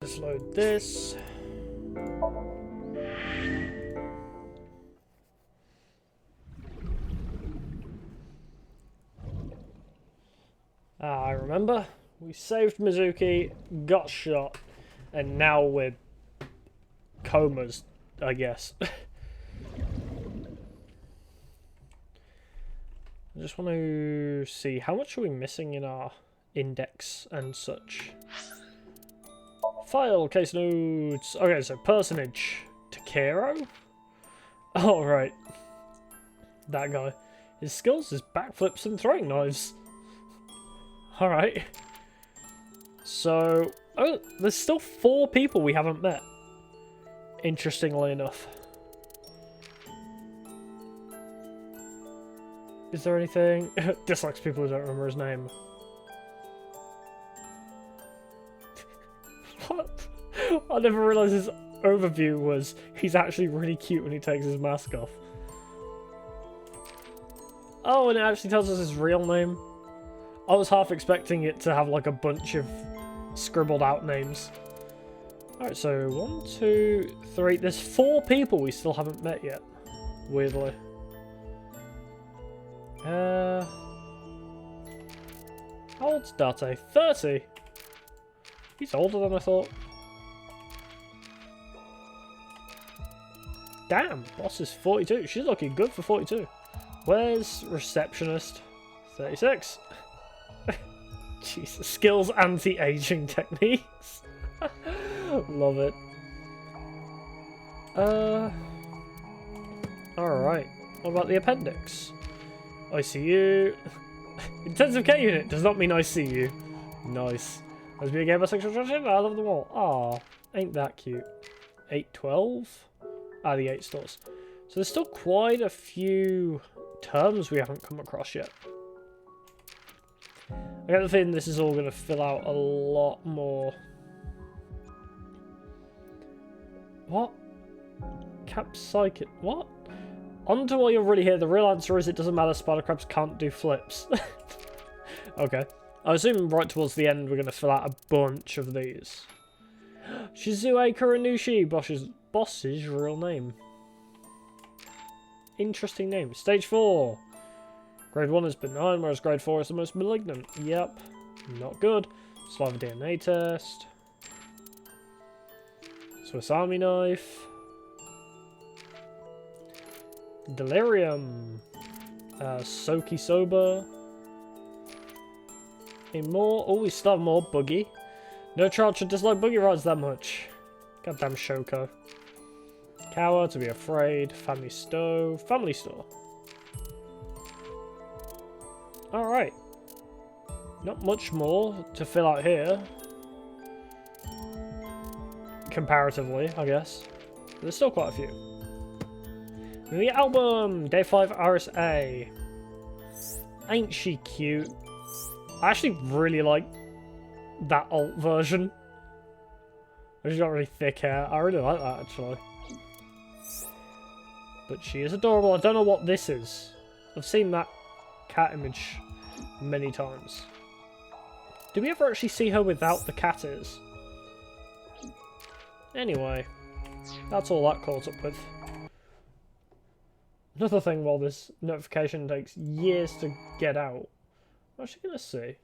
Let's load this. I remember. We saved Mizuki, got shot, and now we're comas, I guess. I just want to see how much are we missing in our index and such. File, case notes. Okay, so personage. Takero? Oh, right. That guy. His skills is backflips and throwing knives. Alright. So, oh, there's still 4 people we haven't met. Interestingly enough. Is there anything? Dislikes people who don't remember his name. What? I never realised his overview was he's actually really cute when he takes his mask off. Oh, and it actually tells us his real name. I was half expecting it to have like a bunch of scribbled out names. Alright, so 1, 2, 3. There's 4 people we still haven't met yet. Weirdly. How old's Date? 30? He's older than I thought. Damn, boss is 42. She's looking good for 42. Where's receptionist? 36. Jesus, skills anti-aging techniques. Love it. Alright. What about the appendix? ICU. Intensive care unit does not mean I see you. Nice. Let's be a game of sexual attraction. I love them all. Aw, ain't that cute. 812? Ah, the 8 stores. So there's still quite a few terms we haven't come across yet. I get the feeling this is all going to fill out a lot more. What? Capsicum. What? On to while you're really here. The real answer is it doesn't matter. Spider crabs can't do flips. Okay. I assume right towards the end we're going to fill out a bunch of these. Shizue Kuranushi, boss's real name. Interesting name. Stage 4. Grade 1 is benign, whereas Grade 4 is the most malignant. Yep. Not good. Saliva DNA test. Swiss Army knife. Delirium. Soki Soba. A more. Oh, we still have more buggy. No child should dislike buggy rides that much. Goddamn Shoko. Cower, to be afraid. Family stove. Family store. Alright. Not much more to fill out here. Comparatively, I guess. There's still quite a few. The album! Day 5 RSA. Ain't she cute? I actually really like that alt version. She's got really thick hair. I really like that, actually. But she is adorable. I don't know what this is. I've seen that cat image many times. Do we ever actually see her without the cat ears? Anyway, that's all that caught up with. Another thing, while this notification takes years to get out, I'm actually going to see.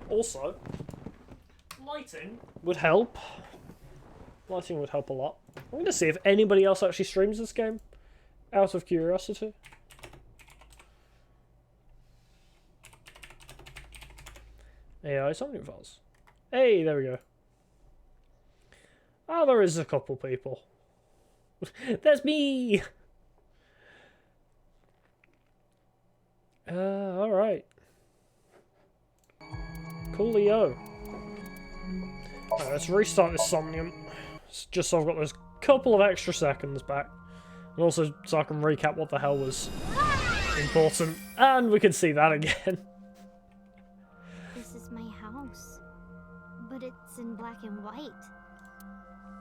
Also, lighting would help. Lighting would help a lot. I'm going to see if anybody else actually streams this game, out of curiosity. AI Somnium Files. Hey, there we go. Oh, there is a couple people. There's me! Alright. Coolio. Alright, let's restart this Somnium. Just so I've got those couple of extra seconds back. And also so I can recap what the hell was important. And we can see that again. This is my house. But it's in black and white.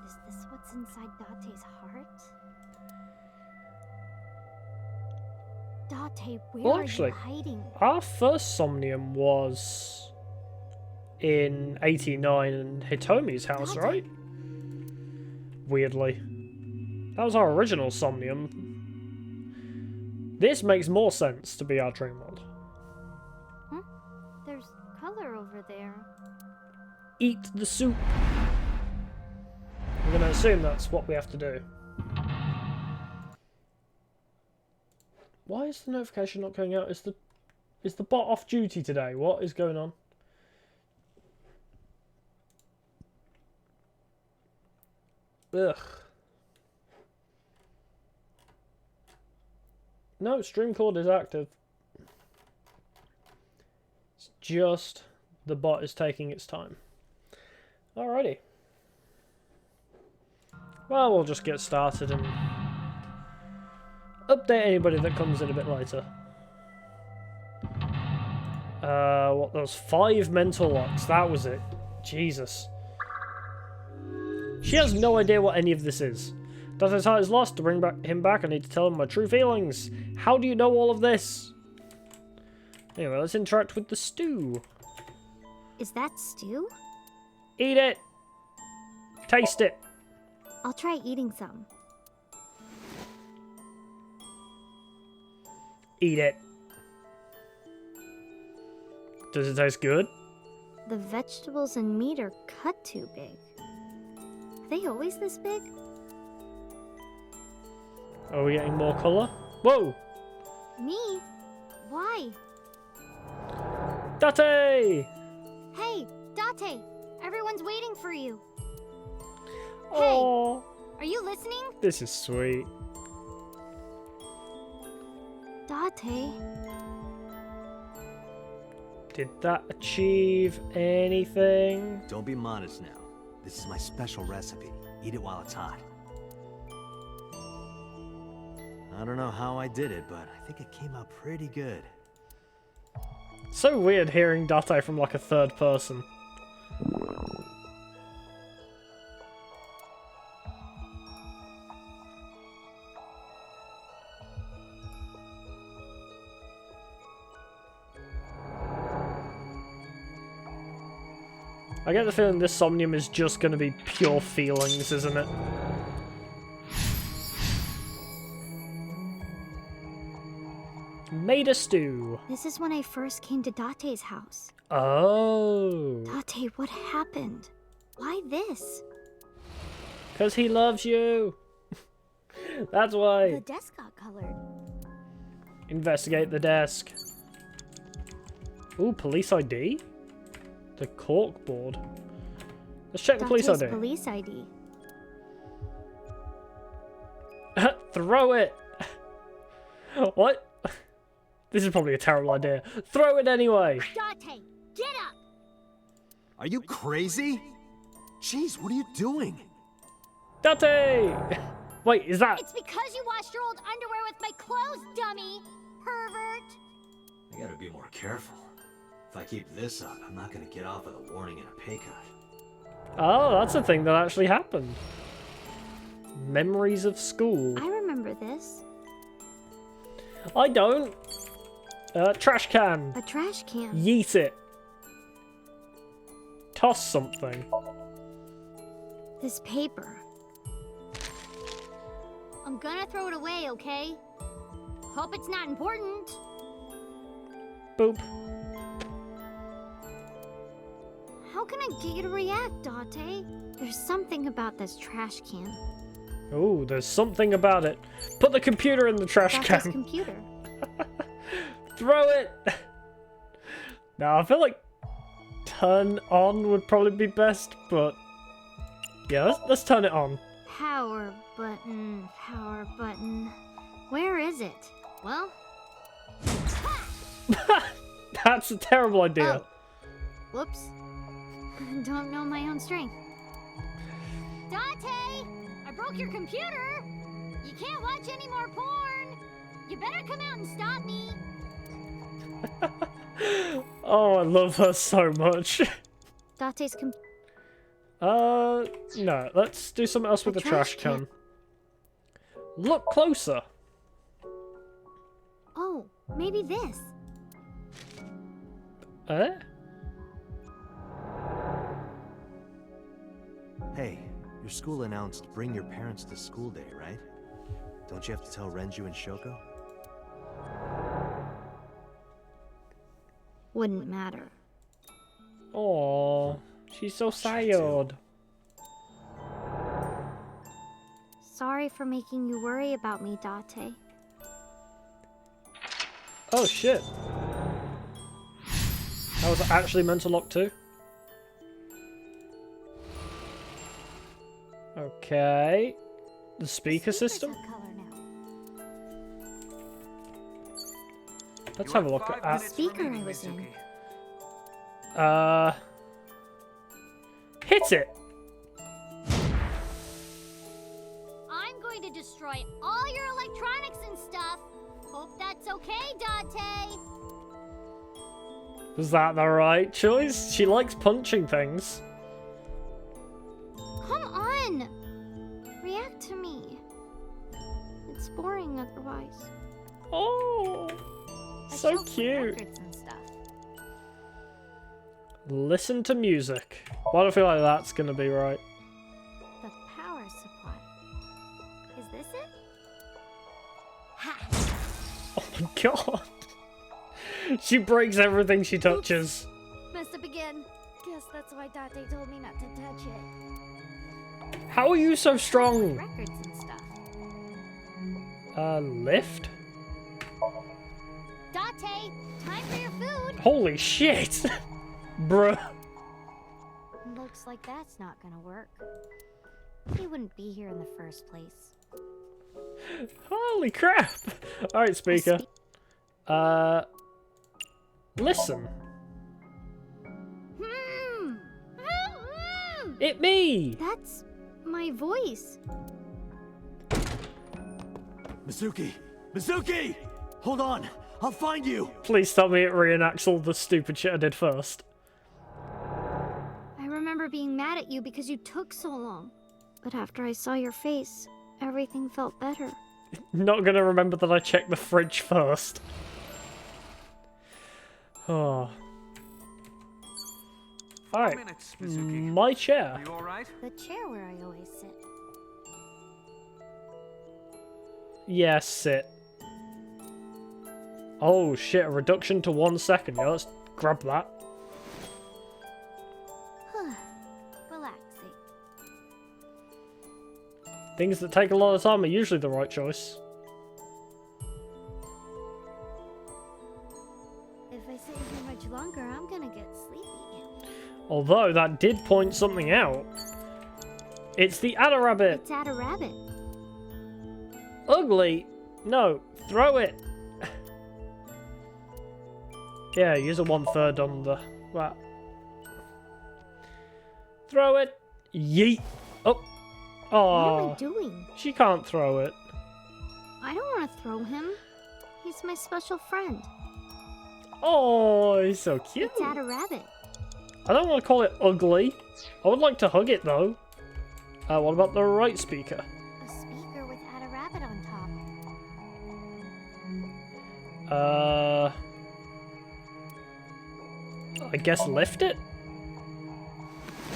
Is this what's inside Date's heart? Date, where Well, are actually, you hiding? our first Somnium was in 89 in Hitomi's house, Date. right? Weirdly. That was our original Somnium. This makes more sense to be our dream world. Huh? There's color over there. Eat the soup. I'm going to assume that's what we have to do. Why is the notification not going out? Is the bot off duty today? What is going on? Ugh. No, Streamcord is active. It's just the bot is taking its time. Alrighty. Well, we'll just get started and update anybody that comes in a bit later. What, those 5 mental locks, that was it. Jesus. She has no idea what any of this is. Date's heart is lost. To bring him back, I need to tell him my true feelings. How do you know all of this? Anyway, let's interact with the stew. Is that stew? Eat it! Taste it! I'll try eating some. Eat it. Does it taste good? The vegetables and meat are cut too big. Are they always this big? Are we getting more colour? Whoa! Me? Why? Date! Hey, Date! Everyone's waiting for you. Oh, Are you listening? this is sweet. Date? Did that achieve anything? Don't be modest now. This is my special recipe. Eat it while it's hot. I don't know how I did it, but I think it came out pretty good. So weird hearing Date from like a third person. I get the feeling this Somnium is just going to be pure feelings, isn't it? Made a stew. This is when I first came to Date's house. Oh. Date, what happened? Why this? Because he loves you. That's The why. desk got colored. Investigate the desk. Ooh, police ID? The cork board. Let's check the police Date's ID. police ID. Throw it! What? This is probably a terrible idea. Throw it anyway! Date, get up! Are you crazy? Jeez, what are you doing? Date! Wait, is that... It's because you washed your old underwear with my clothes, dummy! Pervert! I gotta be more careful. If I keep this up, I'm not gonna get off with a warning and a pay cut. Oh, that's a thing that actually happened. Memories of school. I remember this. I don't. Trash can. A trash can. Yeet it. Toss something. This paper. I'm gonna throw it away, okay? Hope it's not important. Boop. How can I get you to react, Date? There's something about this trash can. Oh, there's something about it. Put the computer in the trash Date's can. computer. Throw it! Now, I feel like turn on would probably be best, but yeah, let's turn it on. Power button, power button. Where is it? Well, That's a terrible idea. oh. Whoops. Don't know my own strength. Date! I broke your computer! You can't watch any more porn! You better come out and stop me! Oh, I love her so much. Date's No, let's do something else with the trash can. Look closer. Oh, maybe this. Eh? Hey, your school announced bring your parents to school day, right? Don't you have to tell Renju and Shoko? Wouldn't matter. Oh, she's so sad. Sorry for making you worry about me, Date. Oh shit. That was actually meant to lock too. Okay. The speaker system? Let's have a look at that. Speaker I was in. Hit it! I'm going to destroy all your electronics and stuff. Hope that's okay, Date. Was that the right choice? She likes punching things. Come on! React to me. It's boring otherwise. Oh, so cute. And stuff. Listen to music. Why do I feel like that's gonna be right? The power supply. Is this it? Ha! Oh my god. She breaks everything she touches. Messed up again. Guess that's why Date told me not to touch it. How are you so strong? Records and stuff. Lift? Date, time for your food. Holy shit! Bruh. Looks like that's not gonna work. He wouldn't be here in the first place. Holy crap! Alright, speaker. Listen. It me! That's my voice. Mizuki! Mizuki! Hold on! I'll find you! Please tell me it reenacts all the stupid shit I did first. I remember being mad at you because you took so long. But after I saw your face, everything felt better. Not gonna remember that I checked the fridge first. Oh. Alright. My chair. Are you alright? The chair where I always sit. Yes, sit. Oh shit, a reduction to 1 second. Yeah, let's grab that. Relaxing. Things that take a lot of time are usually the right choice. If I sit here much longer, I'm gonna get sleepy. Although, that did point something out. It's the Adder Rabbit. It's Adder Rabbit. Ugly. No, throw it. Yeah, use a 1/3 on the... That. Throw it. Yeet. Oh. What Oh. am I doing? She can't throw it. I don't want to throw him. He's my special friend. Oh, he's so cute. It's Adder Rabbit. I don't want to call it ugly. I would like to hug it though. What about the right speaker? A speaker with Adder Rabbit on top. I guess lift it?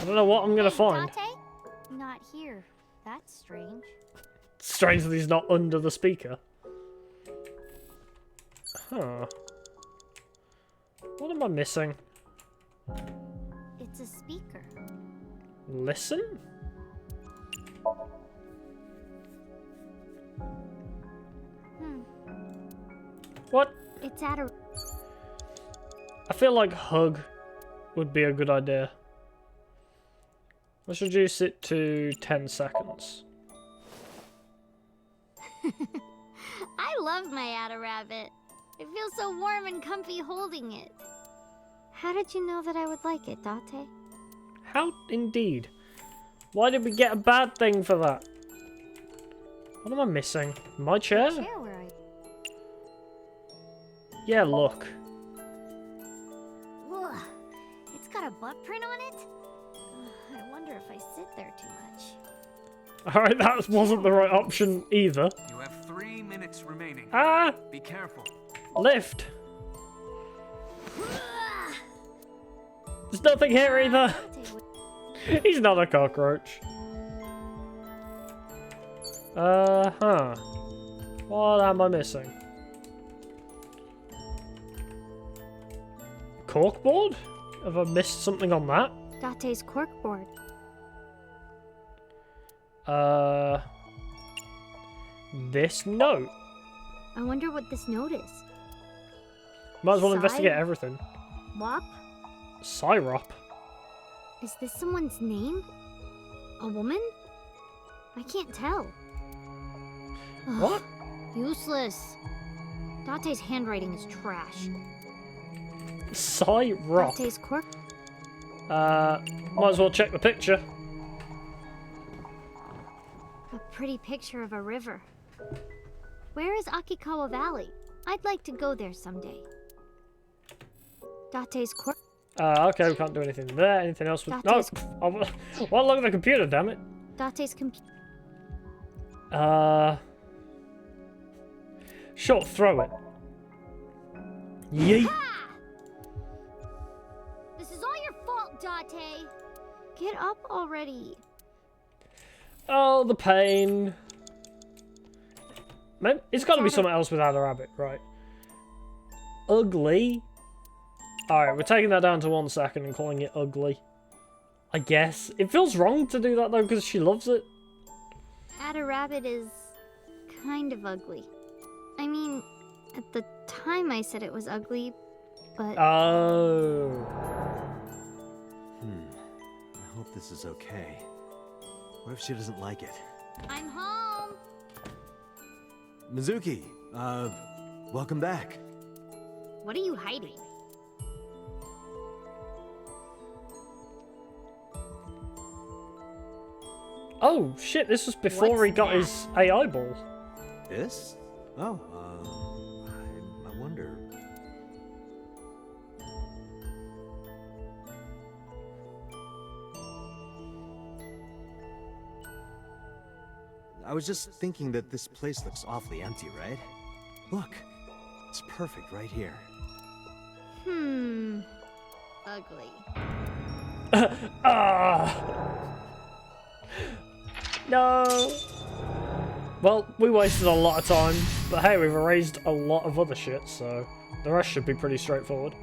I don't know what I'm gonna find. Date? Not here. That's strange. Strange that he's not under the speaker. Huh. What am I missing? It's a speaker. Listen? What? It's Adder. I feel like hug would be a good idea. Let's reduce it to 10 seconds. I love my Adder Rabbit. It feels so warm and comfy holding it. How did you know that I would like it, Date? How indeed? Why did we get a bad thing for that? What am I missing? My chair? The chair where I... Yeah, look. Ugh, it's got a butt print on it? Ugh, I wonder if I sit there too much. Alright, that wasn't the right option either. You have 3 minutes remaining. Ah! Be careful. Lift! There's nothing here either! He's not a cockroach. Huh. What am I missing? Corkboard? Have I missed something on that? Date's corkboard. This note. I wonder what this note is. Might as well Sigh? investigate everything. Wop? Syrop. Is this someone's name? A woman? I can't tell. Ugh, What? useless. Date's handwriting is trash. Syrop. Date's cork. Might as well check the picture. A pretty picture of a river. Where is Akikawa Valley? I'd like to go there someday. Date's cork. Okay, we can't do anything there. Anything else? With... No! Date's- Well, look at the computer, damn it. Date's computer. Sure, throw it. Yeet. This is all your fault, Date. Get up already. Oh, the pain. Man, it's got to be Shadow. something else without a rabbit, right? Ugly. Alright, we're taking that down to 1 second and calling it ugly. I guess. It feels wrong to do that though because she loves it. Add a rabbit is kind of ugly. I mean, at the time I said it was ugly, but Oh. I hope this is okay. What if she doesn't like it? I'm home. Mizuki, welcome back. What are you hiding? Oh, shit, this was before What's he got that? his AI ball. This? Oh, I wonder. I was just thinking that this place looks awfully empty, right? Look, it's perfect right here. Ugly. Ah. No. Well, we wasted a lot of time, but hey, we've erased a lot of other shit, so the rest should be pretty straightforward.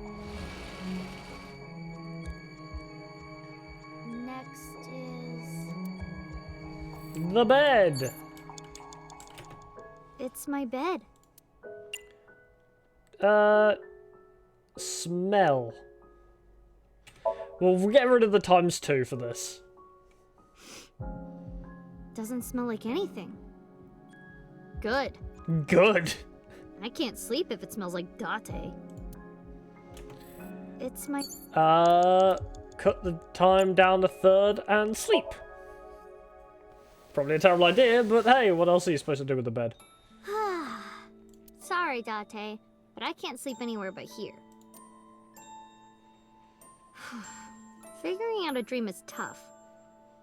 Next is... The bed. It's my bed. Smell. Well, we'll get rid of the ×2 for this. Doesn't smell like anything. Good. Good. I can't sleep if it smells like Date. It's my... Cut the time down to 1/3 and sleep. Probably a terrible idea, but hey, what else are you supposed to do with the bed? Sorry, Date, but I can't sleep anywhere but here. Figuring out a dream is tough.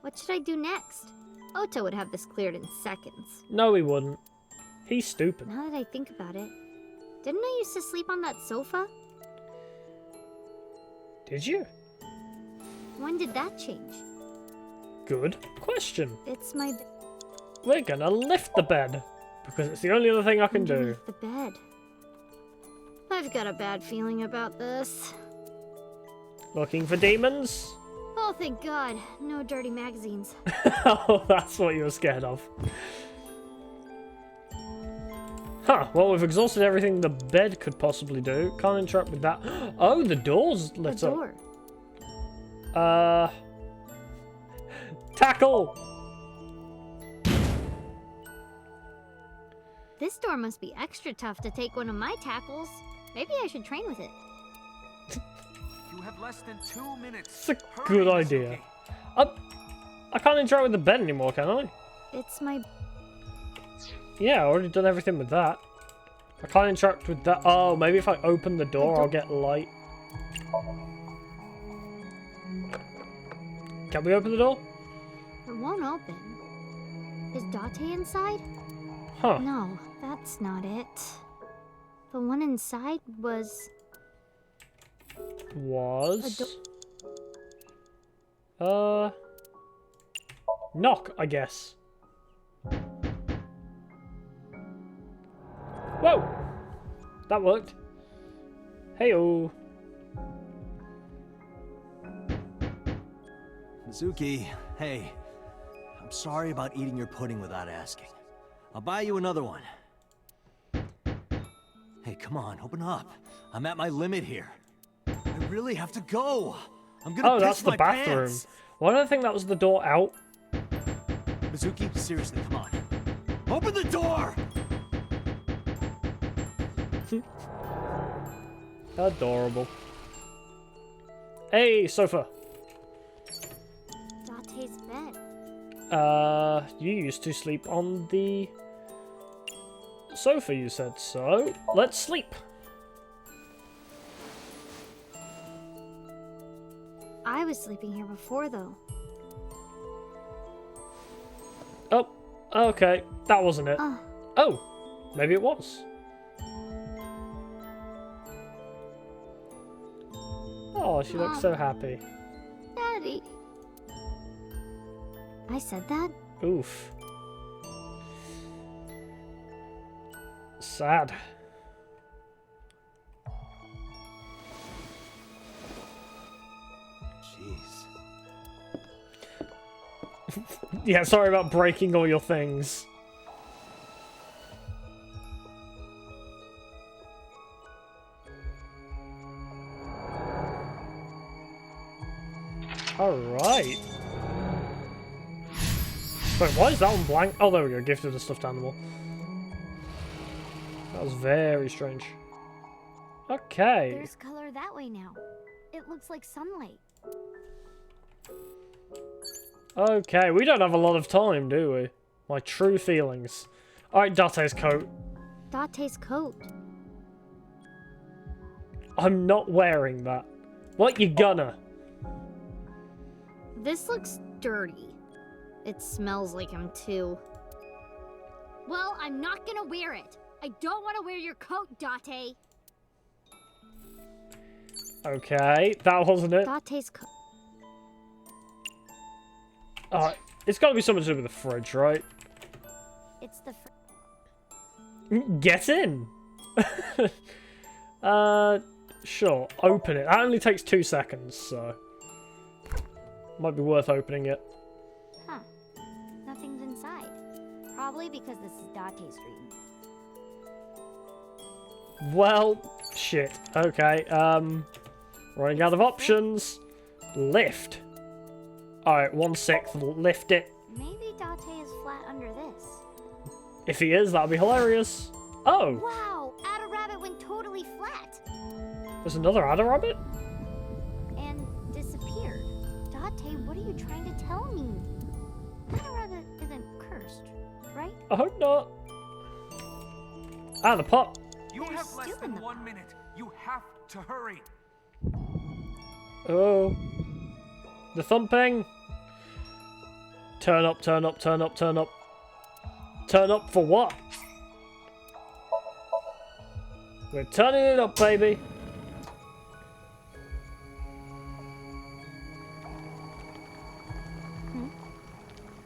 What should I do next? Oto would have this cleared in seconds. No, he wouldn't. He's stupid. Now that I think about it, didn't I used to sleep on that sofa? Did you? When did that change? Good question. It's my... We're gonna lift the bed, because it's the only other thing I can do. Underneath the bed. I've got a bad feeling about this. Looking for demons? Oh, thank God. No dirty magazines. Oh, that's what you were scared of. Huh, well, we've exhausted everything the bed could possibly do. Can't interact with that. Oh, the door's A lit up. door. Tackle! This door must be extra tough to take one of my tackles. Maybe I should train with it. You have less than 2 minutes. It's a good Hurry, idea. Mizuki. I can't interact with the bed anymore, can I? It's my... Yeah, I already done everything with that. I can't interact with that. Oh, maybe if I open the door, I'll get light. Can we open the door? It won't open. Is Date inside? Huh. No, that's not it. The one inside was... Knock, I guess. Whoa! That worked. Hey-oh. Mizuki, hey. I'm sorry about eating your pudding without asking. I'll buy you another one. Hey, come on, open up. I'm at my limit here. I really have to go. I'm gonna Oh, that's piss the my bathroom. pants. Why did I think that was the door out? Mizuki, seriously, come on. Open the door! Adorable. Hey, sofa. Date's bed. You used to sleep on the sofa, you said, so let's sleep. I was sleeping here before, though. Oh, okay, that wasn't it. Oh, maybe it was. Oh, she looks so happy. Daddy. I said that? Oof. Sad. Jeez. Yeah, sorry about breaking all your things. Alright. Wait, why is that one blank? Oh, there we go. Gifted a stuffed animal. That was very strange. Okay. There's color that way now. It looks like sunlight. Okay, we don't have a lot of time, do we? My true feelings. Alright, Date's coat. Date's coat. I'm not wearing that. What, you gonna? This looks dirty. It smells like him, too. Well, I'm not gonna wear it. I don't want to wear your coat, Date. Okay, that wasn't it. Date's coat. It's gotta be something to do with the fridge, right? It's the Get in! Sure, open it. That only takes 2 seconds, so... Might be worth opening it. Huh. Nothing's inside. Probably because this is Date's room. Well, shit. Okay, running out of options. Lift. Alright, 1/6, lift it. Maybe Date is flat under this. If he is, that'll be hilarious. Oh, Wow! Ada Rabbit went totally flat! there's another Adder Rabbit? And disappeared. Date, what are you trying to tell me? Ada Rabbit isn't cursed, right? I hope not. Ah, the pot. You There's have less stew in than the 1 minute. You have to hurry. Oh. The thumping. Turn up, turn up, turn up, turn up. Turn up for what? We're turning it up, baby.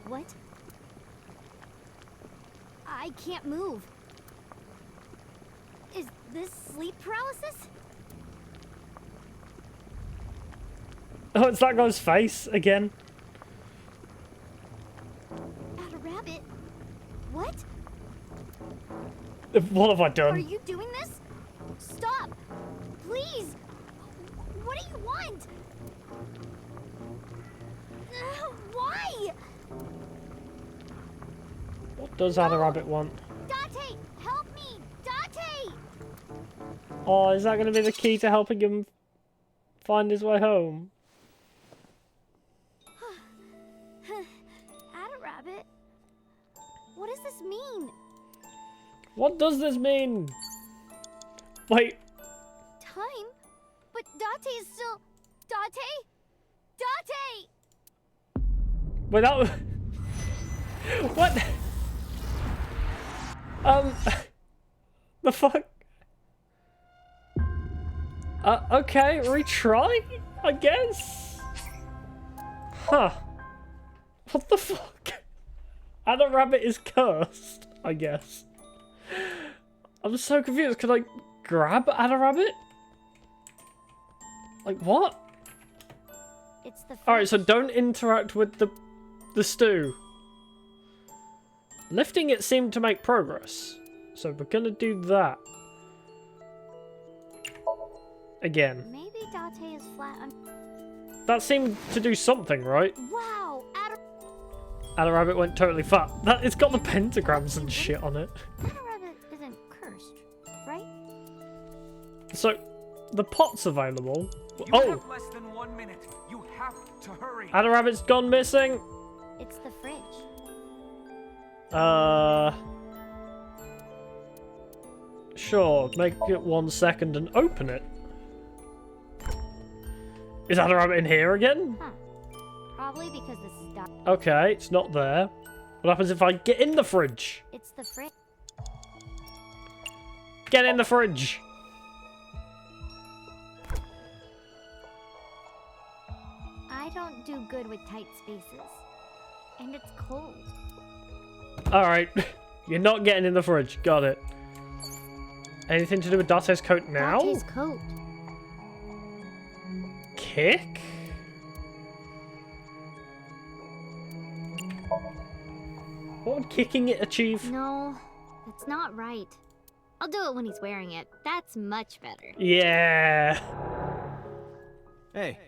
What? I can't move. Is this sleep paralysis? Oh, it's that guy's face again. Ada Rabbit? What? What have I Are done? you doing this? Stop! Please! What do you want? Why? What does Adder Rabbit want? Date! Help me! Date! Oh, is that going to be the key to helping him find his way home? Ada Rabbit? What does this mean? What does this mean? Wait, Time? But Date is still... Date? Date! wait, that was... What? The fuck? Okay, retry, I guess? Huh. What the fuck? Adder Rabbit is cursed, I guess. I'm so confused. Could I grab Ada Rabbit? Like what? It's the Alright, so don't interact with the stew. Lifting it seemed to make progress. So we're gonna do that. Again. Maybe Date is flat on... That seemed to do something, right? Wow, Ada Rabbit went totally fat. It's got the pentagrams and shit on it. Ada Rabbit isn't cursed, right? So, the pot's available. You Oh! have less than 1 minute. You have to hurry. Ada Rabbit's gone missing. It's the fridge. Sure, make it 1 second and open it. Is Ada Rabbit in here again? Huh. Probably because this is Date. Okay, it's not there. What happens if I get in the fridge? It's the fridge. Get in the fridge! I don't do good with tight spaces. And it's cold. Alright, you're not getting in the fridge. Got it. Anything to do with Date's coat now? Date's coat. Kick? What would kicking it achieve? No, that's not right. I'll do it when he's wearing it. That's much better. Yeah. Hey,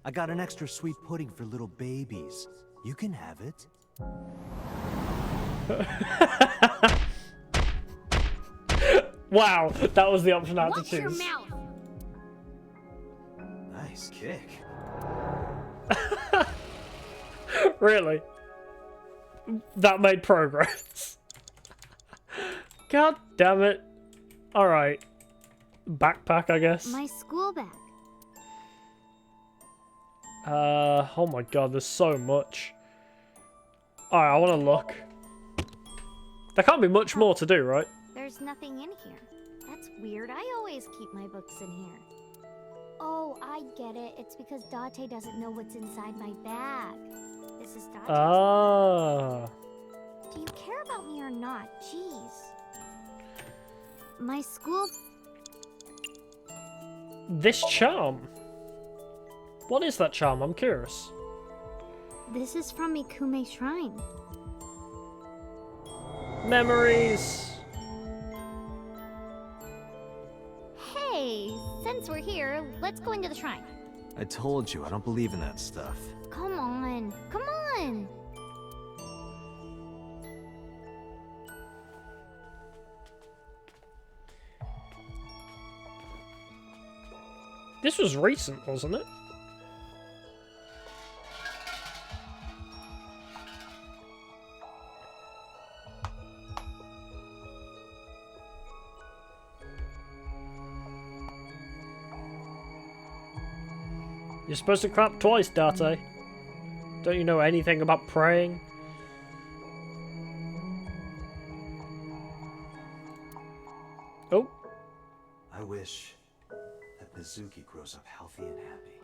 I got an extra sweet pudding for little babies. You can have it. Wow, that was the option I had to Watch your choose. mouth. Nice kick. Really? That made progress. God damn it. Alright. Backpack, I guess. My school bag. Oh my god, there's so much. Alright, I want to look. There can't be much more to do, right? There's nothing in here. That's weird. I always keep my books in here. Oh, I get it. It's because Date doesn't know what's inside my bag. This is Date's. Ah. Do you care about me or not? Jeez. My school... This charm. What is that charm? I'm curious. This is from Mikume Shrine. Memories. Hey, since we're here, let's go into the shrine. I told you, I don't believe in that stuff. Come on. Come on. This was recent, wasn't it? You're supposed to clap twice, Date. Don't you know anything about praying? Oh. I wish that Mizuki grows up healthy and happy.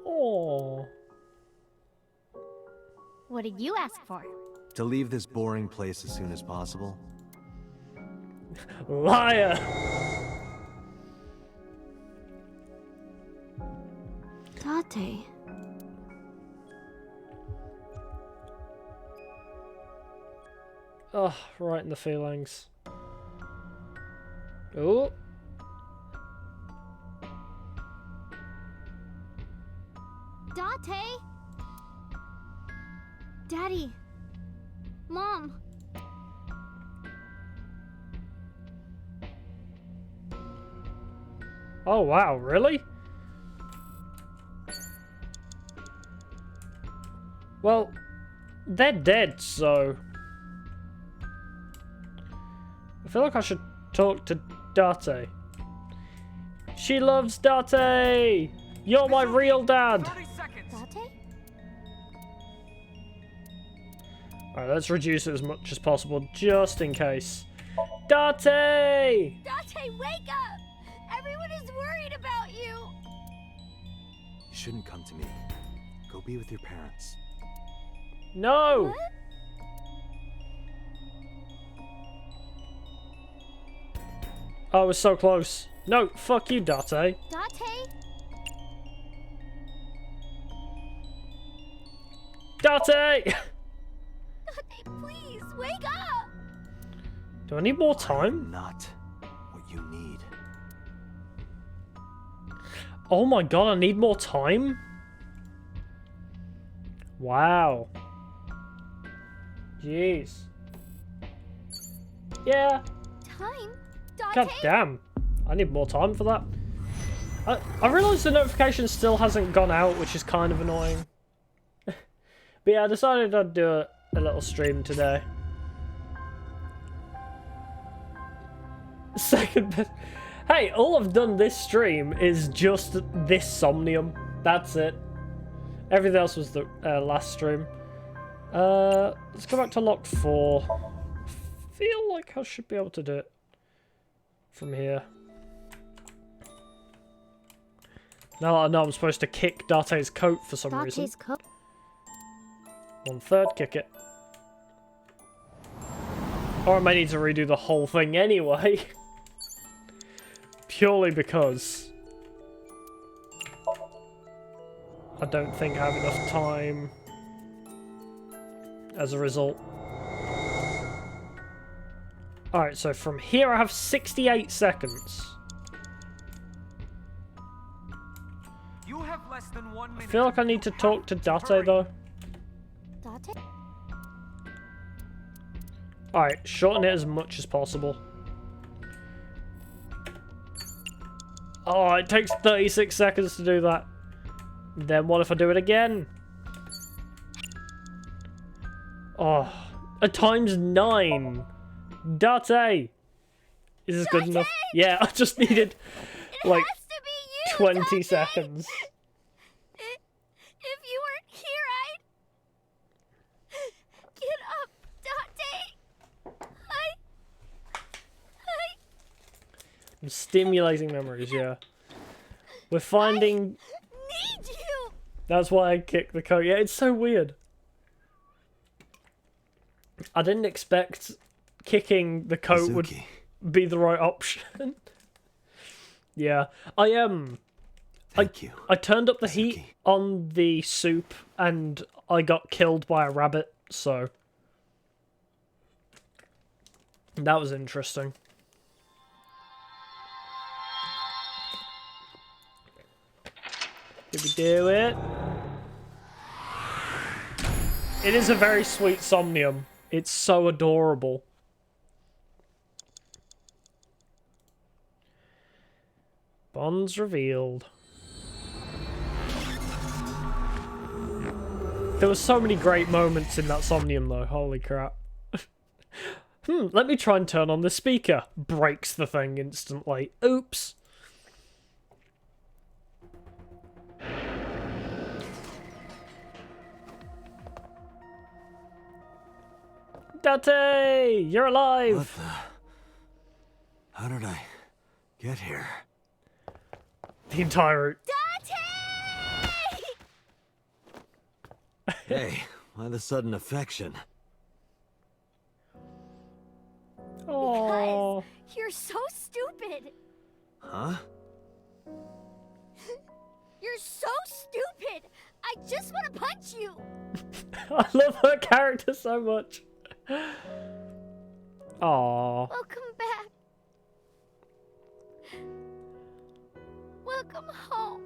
Oh. What did you ask for? To leave this boring place as soon as possible. Liar. Date. Oh, right in the feelings. Oh. Date? Daddy. Mom. Oh, wow, really? Well, they're dead, so... I feel like I should talk to Date. She loves Date! You're my real dad! 30 seconds. Date? Alright, let's reduce it as much as possible, just in case. Date! Date, wake up! Everyone is worried about you! You shouldn't come to me. Go be with your parents. No! What? Oh, it was so close. No, fuck you, Date. Date? Date! Date, please, wake up! Do I need more I'm time? not what you need. Oh my god, I need more time? Wow. Jeez. Yeah. Time? God Date? damn. I need more time for that. I realised the notification still hasn't gone out, which is kind of annoying. But yeah, I decided I'd do a little stream today. Second best. Hey, all I've done this stream is just this Somnium. That's it. Everything else was the last stream. Let's go back to lock 4. I feel like I should be able to do it from here. Now that I know I'm supposed to kick Date's coat for some reason. Date's coat? 1/3, kick it. Or I may need to redo the whole thing anyway. Purely because I don't think I have enough time as a result. Alright, so from here I have 68 seconds. You have less than 1 minute. I feel like I need to talk to Date though. Date? Alright, shorten it as much as possible. Oh, it takes 36 seconds to do that. Then what if I do it again? Oh, a ×9. Date! Is this good enough? Yeah, I just needed like Has to be you, 20 Date! seconds. If you weren't here, I'd... Get up, Date! I'm stimulating memories, yeah. We're finding... Need you! That's why I kicked the coat. Yeah, it's so weird. I didn't expect kicking the coat would Mizuki. be the right option. Yeah. Thank you. I turned up the heat Mizuki. on the soup and I got killed by a rabbit, so... That was interesting. Did we do it? It is a very sweet Somnium. It's so adorable. Bonds revealed. There were so many great moments in that Somnium though, holy crap. Let me try and turn on the speaker. Breaks the thing instantly. Oops. Date! You're What alive! the? How did I get here? The entire route. Date! Hey, why the sudden affection? Oh, You're so stupid! Huh? You're so stupid! I just want to punch you! I love her character so much. Aww. Welcome back. Welcome home,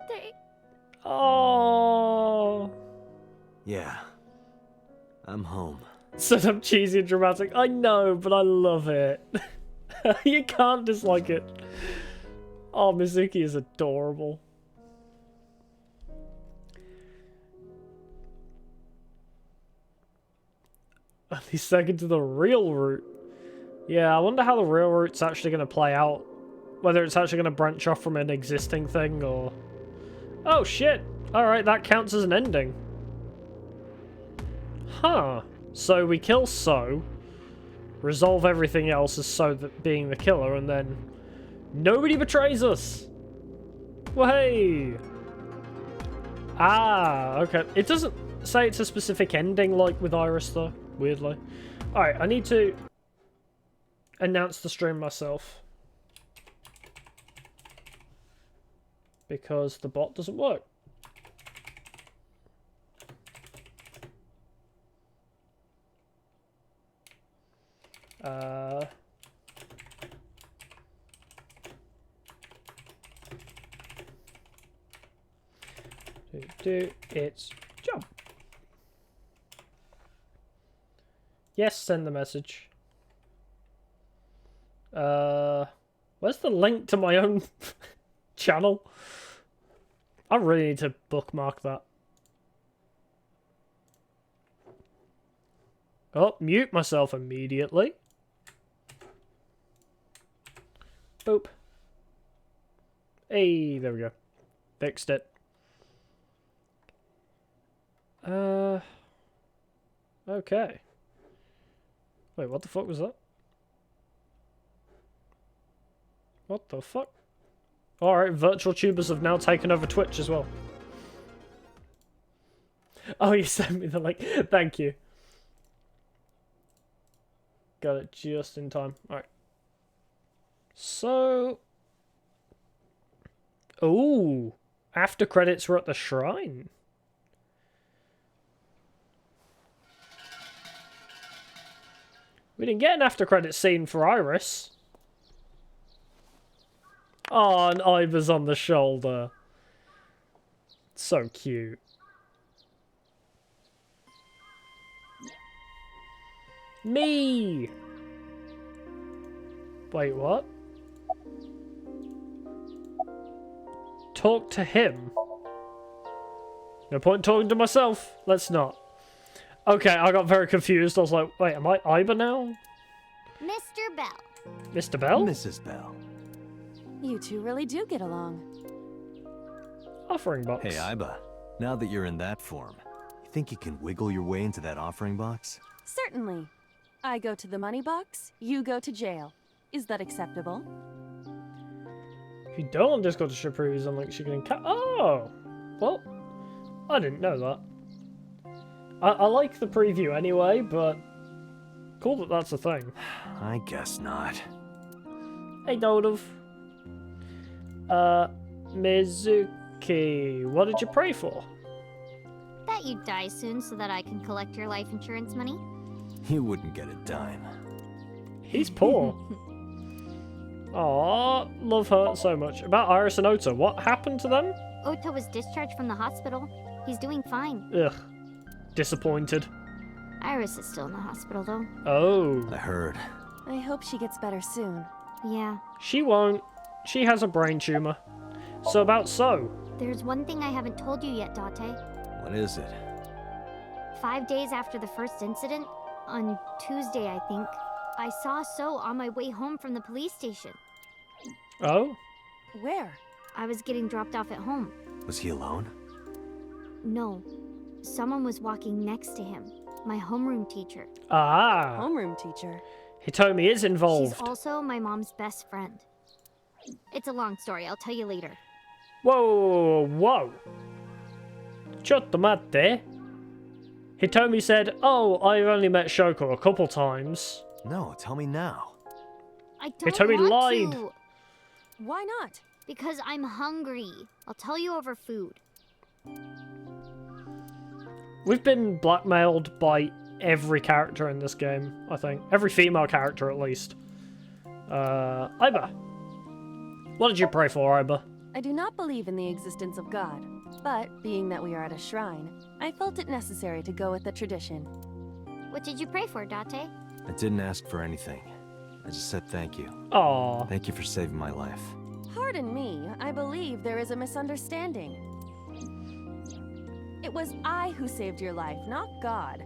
Date. Aww. Yeah. I'm home. So damn cheesy and dramatic. I know, but I love it. You can't dislike it. Oh, Mizuki is adorable. He's second to the real route. Yeah, I wonder how the real route's actually going to play out. Whether it's actually going to branch off from an existing thing or... Oh, shit. Alright, that counts as an ending. Huh. So we kill So, resolve everything else as So being the killer, and then nobody betrays us. Well, hey. Ah, okay. It doesn't say it's a specific ending like with Iris, though, weirdly. Alright, I need to announce the stream myself. because the bot doesn't work. Do its job. Yes, send the message. Where's the link to my own channel? I really need to bookmark that. Oh, mute myself immediately. Boop. Hey, there we go. Fixed it. Okay. Wait, what the fuck was that? What the fuck? Alright, virtual tubers have now taken over Twitch as well. Oh, you sent me the link. Thank you. Got it just in time. Alright. So... Ooh. After credits were at the shrine. We didn't get an after credit scene for Iris. Oh, and Iva's on the shoulder. So cute. Me! Wait, what? Talk to him? No point talking to myself. Let's not. Okay, I got very confused. I was like, wait, am I Iba now? Mr. Bell. Mr. Bell? Mrs. Bell. You two really do get along. Offering box. Hey, Iba. Now that you're in that form, you think you can wiggle your way into that offering box? Certainly. I go to the money box, you go to jail. Is that acceptable? If you don't just go to show previews on like she can oh! Well, I didn't know that. I like the preview anyway, but cool that that's a thing. I guess not. Hey, Dodov. Mizuki, what did you pray for? That you die soon so that I can collect your life insurance money. You wouldn't get a dime. He's poor. Aw, love her so much. About Iris and Ota, what happened to them? Ota was discharged from the hospital. He's doing fine. Ugh. Disappointed. Iris is still in the hospital, though. Oh. I heard. I hope she gets better soon. Yeah. She won't. She has a brain tumor. So about So. There's one thing I haven't told you yet, Date. What is it? 5 days after the first incident, on Tuesday, I think, I saw So on my way home from the police station. Oh? Where? I was getting dropped off at home. Was he alone? No. Someone was walking next to him. My homeroom teacher. Ah. Homeroom teacher. Hitomi is involved. She's also my mom's best friend. It's a long story. I'll tell you later. Whoa, whoa. Chotto matte. Hitomi said, oh, I've only met Shoko a couple times. No, tell me now. I don't Hitomi want lied. to. Why not? Because I'm hungry. I'll tell you over food. We've been blackmailed by every character in this game, I think. Every female character, at least. Iba. What did you pray for, Iba? I do not believe in the existence of God, but being that we are at a shrine, I felt it necessary to go with the tradition. What did you pray for, Date? I didn't ask for anything. I just said thank you. Aw. Thank you for saving my life. Pardon me, I believe there is a misunderstanding. It was I who saved your life, not God.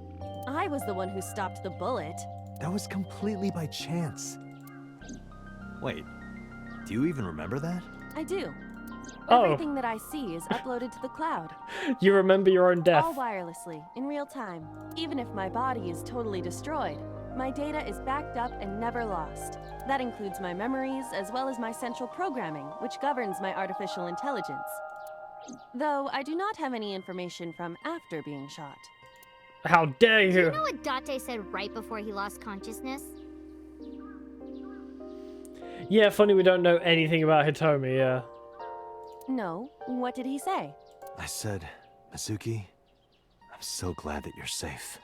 I was the one who stopped the bullet. That was completely by chance. Wait, do you even remember that? I do. Oh. Everything that I see is uploaded to the cloud. You remember your own death. All wirelessly, in real time. Even if my body is totally destroyed, my data is backed up and never lost. That includes my memories, as well as my central programming, which governs my artificial intelligence. Though I do not have any information from after being shot. How dare you? You know what Date said right before he lost consciousness? Yeah, funny we don't know anything about Hitomi, yeah. No, what did he say? I said, Mizuki, I'm so glad that you're safe.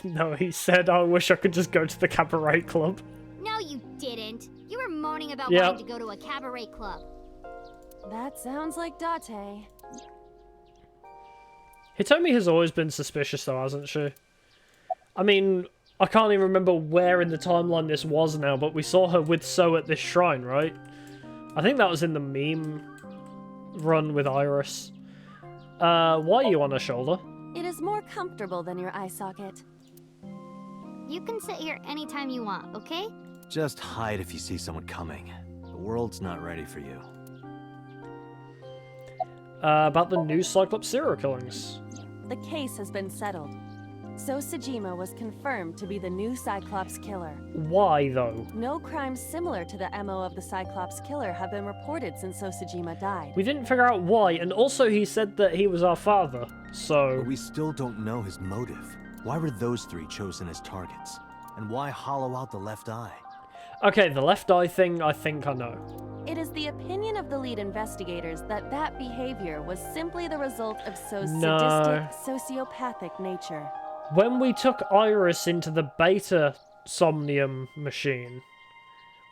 No, he said, I wish I could just go to the cabaret club. No, you didn't. You were moaning about Yep. wanting to go to a cabaret club. That sounds like Date. Hitomi has always been suspicious though, hasn't she? I mean, I can't even remember where in the timeline this was now, but we saw her with So at this shrine, right? I think that was in the meme run with Iris. Why are you on her shoulder? It is more comfortable than your eye socket. You can sit here anytime you want, okay? Just hide if you see someone coming. The world's not ready for you. About the new Cyclops serial killings. The case has been settled. So Sejima was confirmed to be the new Cyclops killer. Why, though? No crimes similar to the MO of the Cyclops killer have been reported since So Sejima died. We didn't figure out why, and also he said that he was our father, so... But we still don't know his motive. Why were those three chosen as targets? And why hollow out the left eye? Okay, the left eye thing, I think I know. It is the opinion of the lead investigators that that behavior was simply the result of So's sadistic, sociopathic nature. When we took Iris into the beta Somnium machine,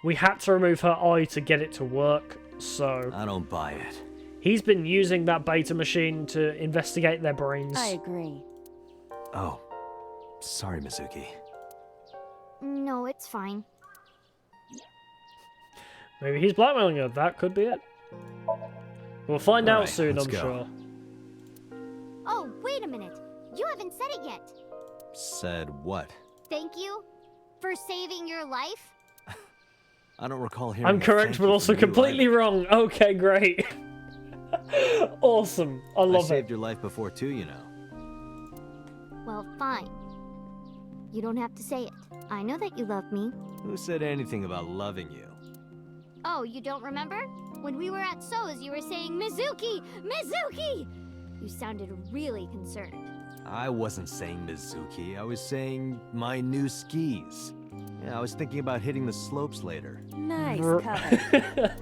we had to remove her eye to get it to work, so... I don't buy it. He's been using that beta machine to investigate their brains. I agree. Oh. Sorry, Mizuki. No, it's fine. Maybe he's blackmailing her, that could be it. We'll find out Alright, soon, let's I'm go. sure. Oh, wait a minute. You haven't said it yet. Said what? Thank you for saving your life. I don't recall hearing I'm a correct, thank but you also from you completely either. wrong. Okay, great. Awesome. I I love saved it. your life before too, you know. Well, fine. You don't have to say it. I know that you love me. Who said anything about loving you? Oh, you don't remember? When we were at So's, you were saying, Mizuki! Mizuki! You sounded really concerned. I wasn't saying Mizuki. I was saying my new skis. Yeah, I was thinking about hitting the slopes later. Nice cover.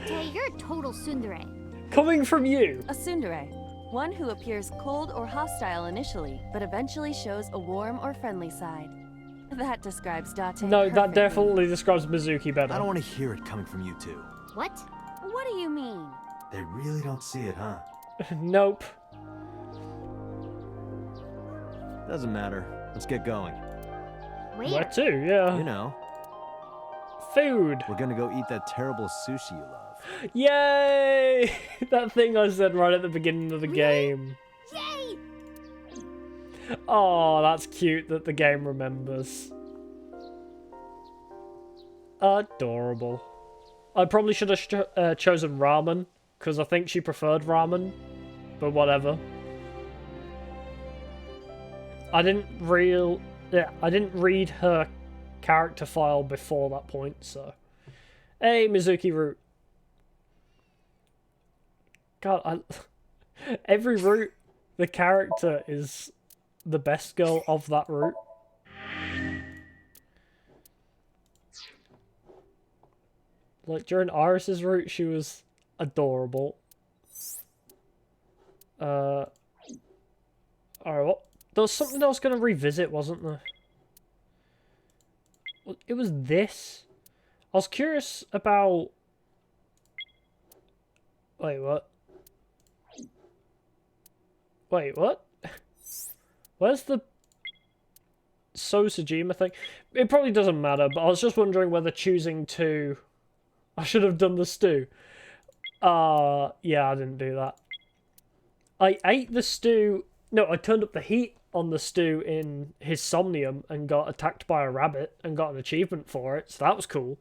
Date, you're a total tsundere. Coming from you. A tsundere. One who appears cold or hostile initially, but eventually shows a warm or friendly side. That describes Date No, that perfectly. definitely describes Mizuki better. I don't want to hear it coming from you two. What? What do you mean? They really don't see it, huh? Nope. Doesn't matter. Let's get going. Wait. Where to? Yeah. You know, Food. we're gonna go eat that terrible sushi you love. Yay! That thing I said right at the beginning of the Really? game. Yay! Oh, that's cute that the game remembers. Adorable. I probably should have chosen ramen, because I think she preferred ramen, but whatever. I didn't read her character file before that point, so... Hey, Mizuki route. God, every route, the character is the best girl of that route. Like, during Iris's route, she was adorable. Alright, what? There was something I was going to revisit, wasn't there? Well, it was this. I was curious about... Wait, what? Wait, what? Where's the So Sejima thing? It probably doesn't matter, but I was just wondering whether choosing to... I should have done the stew. Yeah, I didn't do that. I ate the stew... No, I turned up the heat on the stew in his Somnium and got attacked by a rabbit and got an achievement for it, so that was cool.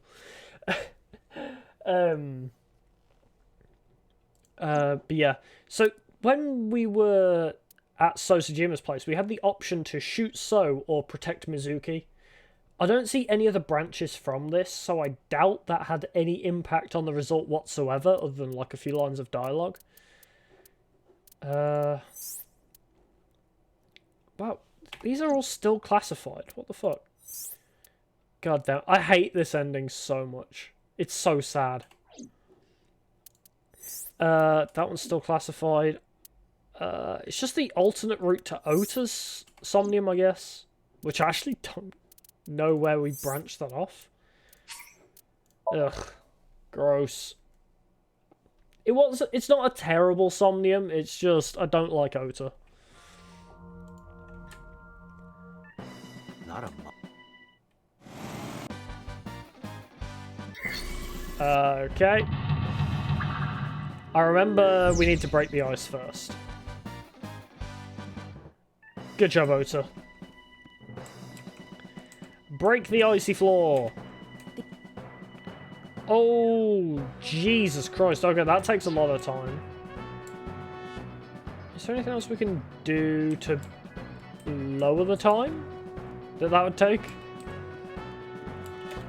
But yeah, so when we were at So Sejima's place, we had the option to shoot So or protect Mizuki. I don't see any other branches from this, so I doubt that had any impact on the result whatsoever, other than like a few lines of dialogue. Wow, these are all still classified. What the fuck? God damn, I hate this ending so much. It's so sad. That one's still classified. It's just the alternate route to Ota's Somnium, I guess. Which I actually don't know where we branched that off. Ugh. Gross. It's not a terrible Somnium, it's just I don't like Ota. Not a Okay. I remember we need to break the ice first. Good job, Ota. Break the icy floor. Oh, Jesus Christ. Okay, that takes a lot of time. Is there anything else we can do to lower the time that would take?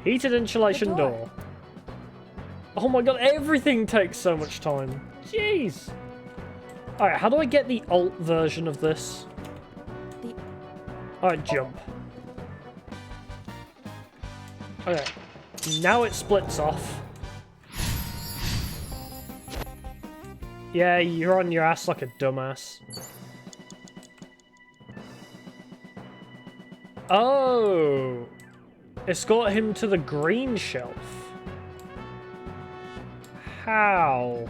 Heated insulation door. Oh my god, everything takes so much time. Jeez. Alright, how do I get the alt version of this? Alright, jump. Okay. Now it splits off. Yeah, you're on your ass like a dumbass. Oh! Escort him to the green shelf. How?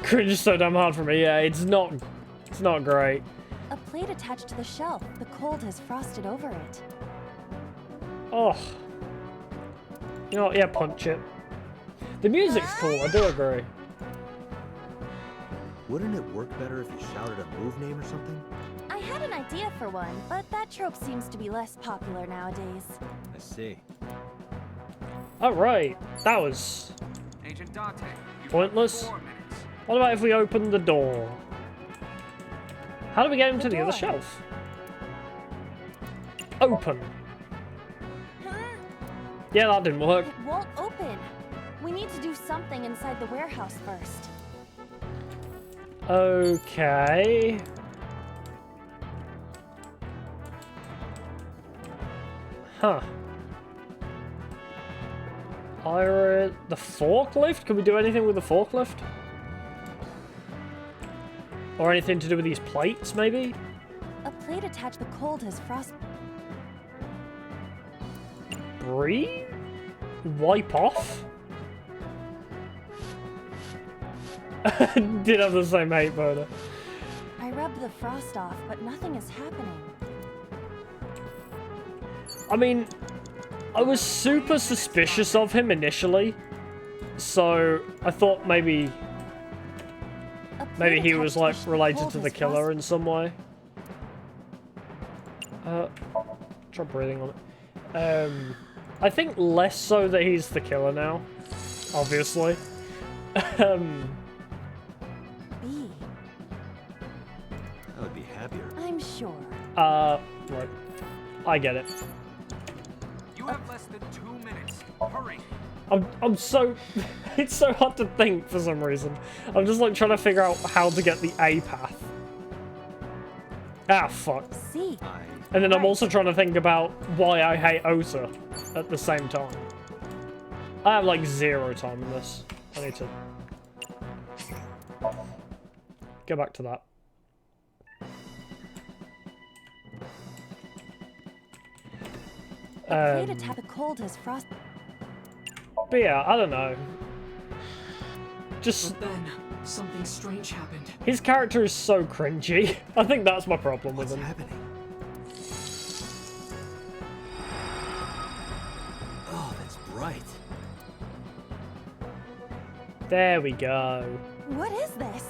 Cringe is so damn hard for me. Yeah, it's not great. A plate attached to the shelf. The cold has frosted over it. Oh. You know what? Yeah, punch it. The music's cool, I do agree. Wouldn't it work better if you shouted a move name or something? I had an idea for one, but that trope seems to be less popular nowadays. I see. Alright, that was Agent Dante, you've pointless. got 4 minutes. What about if we open the door? How do we get him to the other shelf? Open. Yeah, that didn't work. It won't open. We need to do something inside the warehouse first. Okay. Huh. The forklift? Can we do anything with the forklift? Or anything to do with these plates, maybe? A plate attached. The cold has frost. Breathe? Wipe off? Did have the same hate boner. I rubbed the frost off, but nothing is happening. I mean, I was super suspicious of him initially, so I thought maybe he was like related to the killer in some way. Try breathing on it. I think less so that he's the killer now, obviously. B. I would be happier. I'm sure. Right. I get it. You have less than 2 minutes. Hurry. I'm so... It's so hard to think for some reason. I'm just like trying to figure out how to get the A path. Ah, fuck. C. And then I'm also trying to think about why I hate Ota at the same time. I have like 0 time in this. I need to go back to that. The cold has frost. But yeah, I don't know. Just... But then, something strange happened. His character is so cringy. I think that's my problem with him. What's happening? Oh, that's bright. There we go. What is this?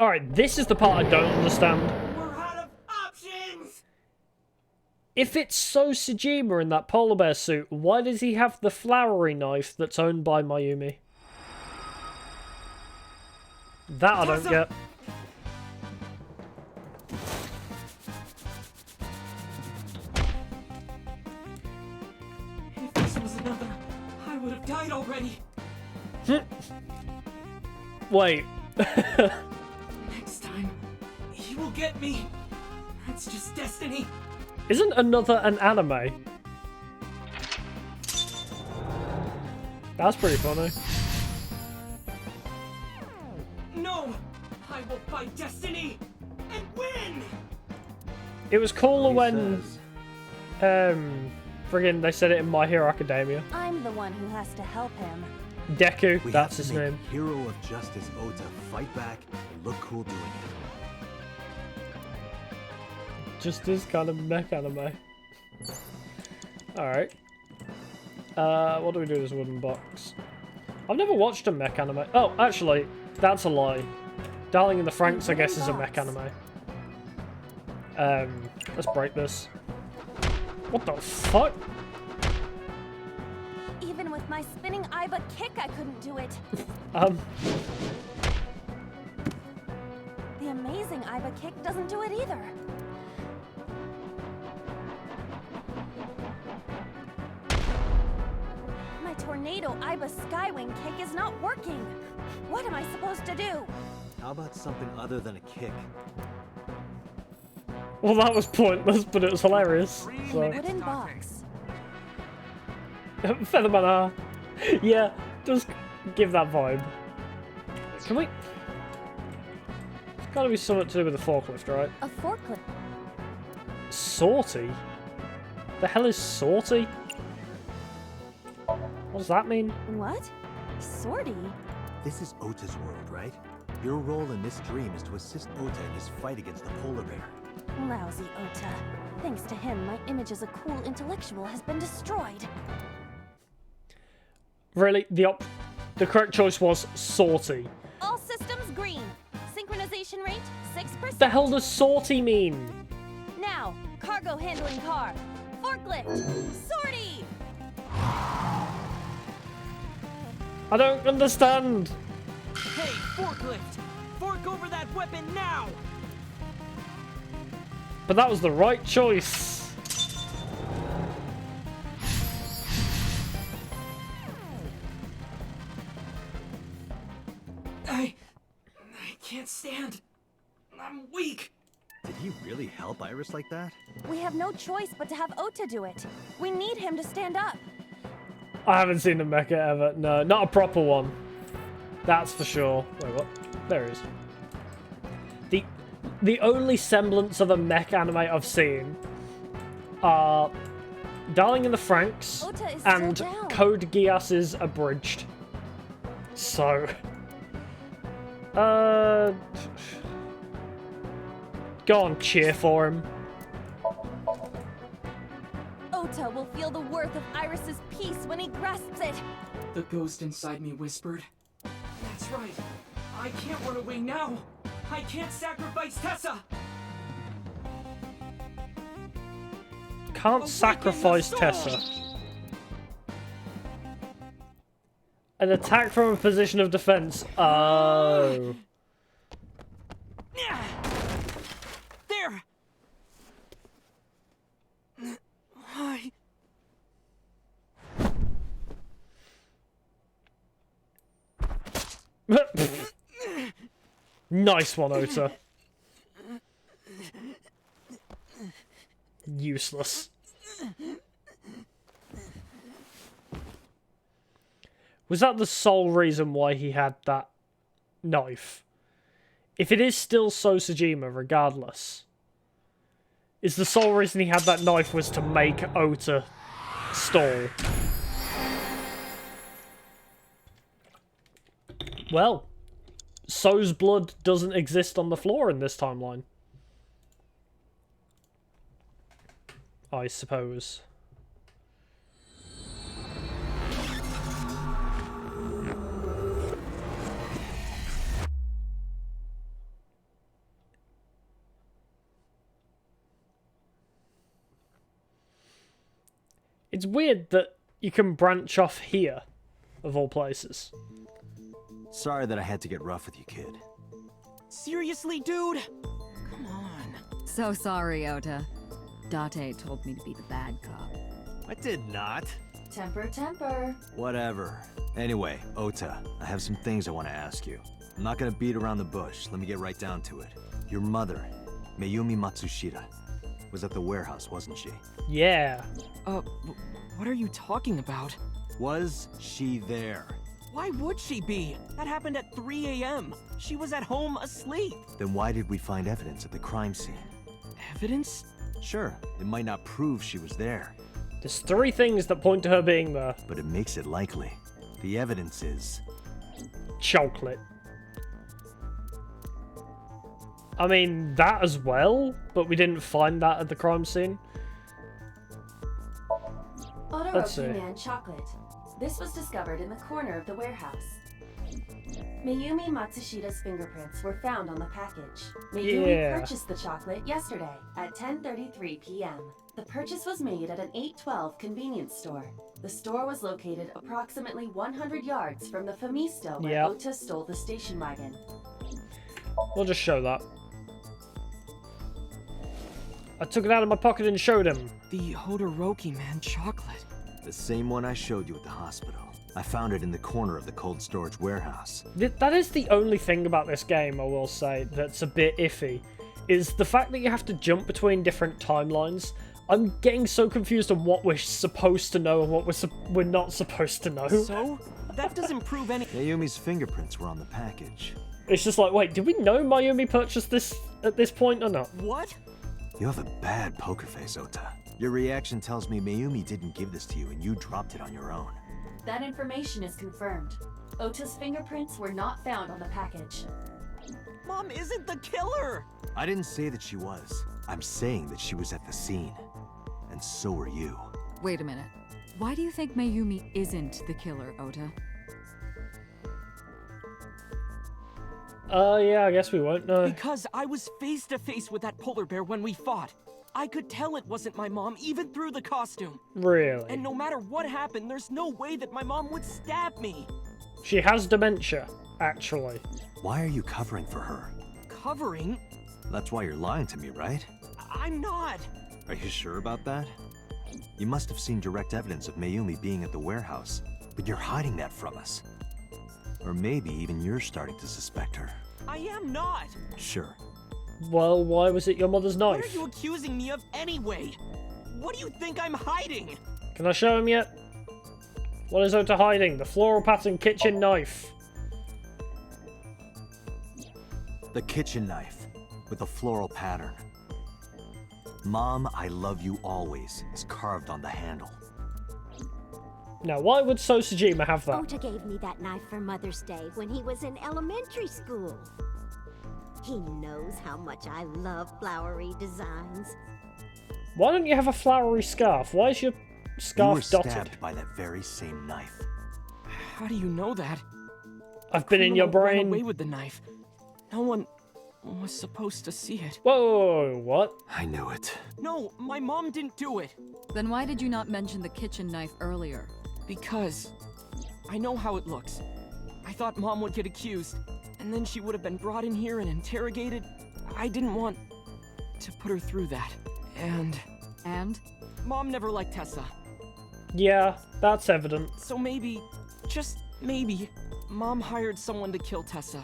Alright, this is the part I don't understand. We're out of options! If it's so Sejima in that polar bear suit, why does he have the flowery knife that's owned by Mayumi? That I don't get. If this was another, I would have died already. Wait. Next time, he will get me. That's just destiny. Isn't another an anime? That's pretty funny. No! I will fight destiny and win! It was cooler He when says. friggin' they said it in My Hero Academia. I'm the one who has to help him. Deku, We that's have his to make name. Hero of Justice Ota fight back and look cool doing it. Just this kind of mech anime. Alright. What do we do with this wooden box? I've never watched a mech anime. Oh, actually, that's a lie. Darling in the Franxx, I guess, is a mech anime. Let's break this. What the fuck? Even with my spinning Iba kick, I couldn't do it. The amazing Iba kick doesn't do it either. My tornado Iba skywing kick is not working. What am I supposed to do? How about something other than a kick? Well, that was pointless, but it was hilarious. So. Wooden box. Featherman R. Yeah, just give that vibe. Can we... It's gotta be something to do with the forklift, right? A forklift. Sortie? The hell is sortie? What does that mean? What? Sortie? This is Ota's world, right? Your role in this dream is to assist Ota in his fight against the polar bear. Lousy Ota. Thanks to him, my image as a cool intellectual has been destroyed. Really? The correct choice was sortie. All systems green. Synchronization rate 6%. The hell does sortie mean? Now, cargo handling car. Forklift. Sortie! I don't understand. Hey, forklift! Fork over that weapon now! But that was the right choice. I can't stand. I'm weak. Did he really help Iris like that? We have no choice but to have Ota do it. We need him to stand up. I haven't seen a mecha ever. No, not a proper one. That's for sure. Wait, what? There it is. The only semblance of a mech anime I've seen are Darling in the Franxx Ota is and still down. Code Geass's Abridged. So, go on, cheer for him. Ota will feel the worth of Iris's peace when he grasps it. The ghost inside me whispered. That's right. I can't run away now. I can't sacrifice Tessa. Can't sacrifice Tessa. An attack from a position of defense. Oh. There. I... Nice one, Ota. Useless. Was that the sole reason why he had that knife? If it is still Sosajima, regardless, is the sole reason he had that knife was to make Ota stall? Well, So's blood doesn't exist on the floor in this timeline. I suppose. It's weird that you can branch off here, of all places. Sorry that I had to get rough with you, kid. Seriously, dude? Come on. So sorry, Ota. Date told me to be the bad cop. I did not. Temper, temper. Whatever. Anyway, Ota, I have some things I want to ask you. I'm not gonna beat around the bush. Let me get right down to it. Your mother, Mayumi Matsushita, was at the warehouse, wasn't she? Yeah. What are you talking about? Was she there? Why would she be? That happened at 3 a.m. She was at home asleep. Then why did we find evidence at the crime scene? Evidence? Sure, it might not prove she was there, There's 3 things that point to her being there. but it makes it likely. The evidence is... Chocolate. I mean, that as well, but we didn't find that at the crime scene. Let's see. Man chocolate. This was discovered in the corner of the warehouse. Mayumi Matsushita's fingerprints were found on the package. Mayumi purchased the chocolate yesterday at 10:33 p.m. The purchase was made at an 812 convenience store. The store was located approximately 100 yards from the Famisto where Ota stole the station wagon. We'll just show that. I took it out of my pocket and showed him. The Hodoroki Man chocolate. the same one I showed you at the hospital. I found it in the corner of the cold storage warehouse. That is the only thing about this game, I will say, that's a bit iffy, is the fact that you have to jump between different timelines. I'm getting so confused on what we're supposed to know and what we're not supposed to know. So? That doesn't prove any- Mayumi's fingerprints were on the package. It's just like, wait, did we know Mayumi purchased this at this point or not? What? You have a bad poker face, Ota. Your reaction tells me Mayumi didn't give this to you and you dropped it on your own. That information is confirmed. Ota's fingerprints were not found on the package. Mom isn't the killer! I didn't say that she was. I'm saying that she was at the scene. And so were you. Wait a minute. Why do you think Mayumi isn't the killer, Ota? Yeah, I guess we won't know. Because I was face to face with that polar bear when we fought. I could tell it wasn't my mom, even through the costume. Really? And no matter what happened, there's no way that my mom would stab me. She has dementia, actually. Why are you covering for her? Covering? That's why you're lying to me, right? I'm not. Are you sure about that? You must have seen direct evidence of Mayumi being at the warehouse, but you're hiding that from us. Or maybe even you're starting to suspect her. I am not. Sure. Well, why was it your mother's What knife? are you accusing me of anyway? What do you think I'm hiding? Can I show him yet? What is Ota hiding? The floral pattern kitchen knife. The kitchen knife with a floral pattern. Mom, I love you always is carved on the handle. Now, why would Sosajima have that? Ota gave me that knife for Mother's Day when he was in elementary school. He knows how much I love flowery designs. Why don't you have a flowery scarf? Why is your scarf You were dotted? stabbed by that very same knife. How do you know that? I've been in your Criminal ran brain. away with the knife. No one was supposed to see it. Whoa, what? I knew it. No, my mom didn't do it. Then why did you not mention the kitchen knife earlier? Because I know how it looks. I thought Mom would get accused, and then she would have been brought in here and interrogated. I didn't want to put her through that. And Mom never liked Tessa. Yeah, that's evident. So maybe, just maybe, Mom hired someone to kill Tessa.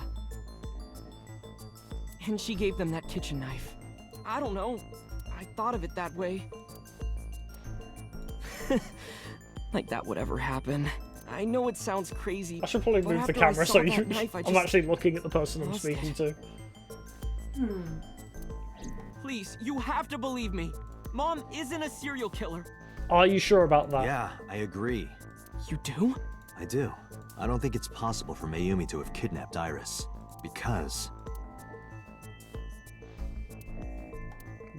And she gave them that kitchen knife. I don't know. I thought of it that way. Like that would ever happen. I know it sounds crazy. I should probably but move the after I camera saw so that knife, I I'm just actually looking at the person I'm lost speaking it. to. Please, you have to believe me. Mom isn't a serial killer. Are you sure about that? Yeah, I agree. You do? I do. I don't think it's possible for Mayumi to have kidnapped Iris. Because...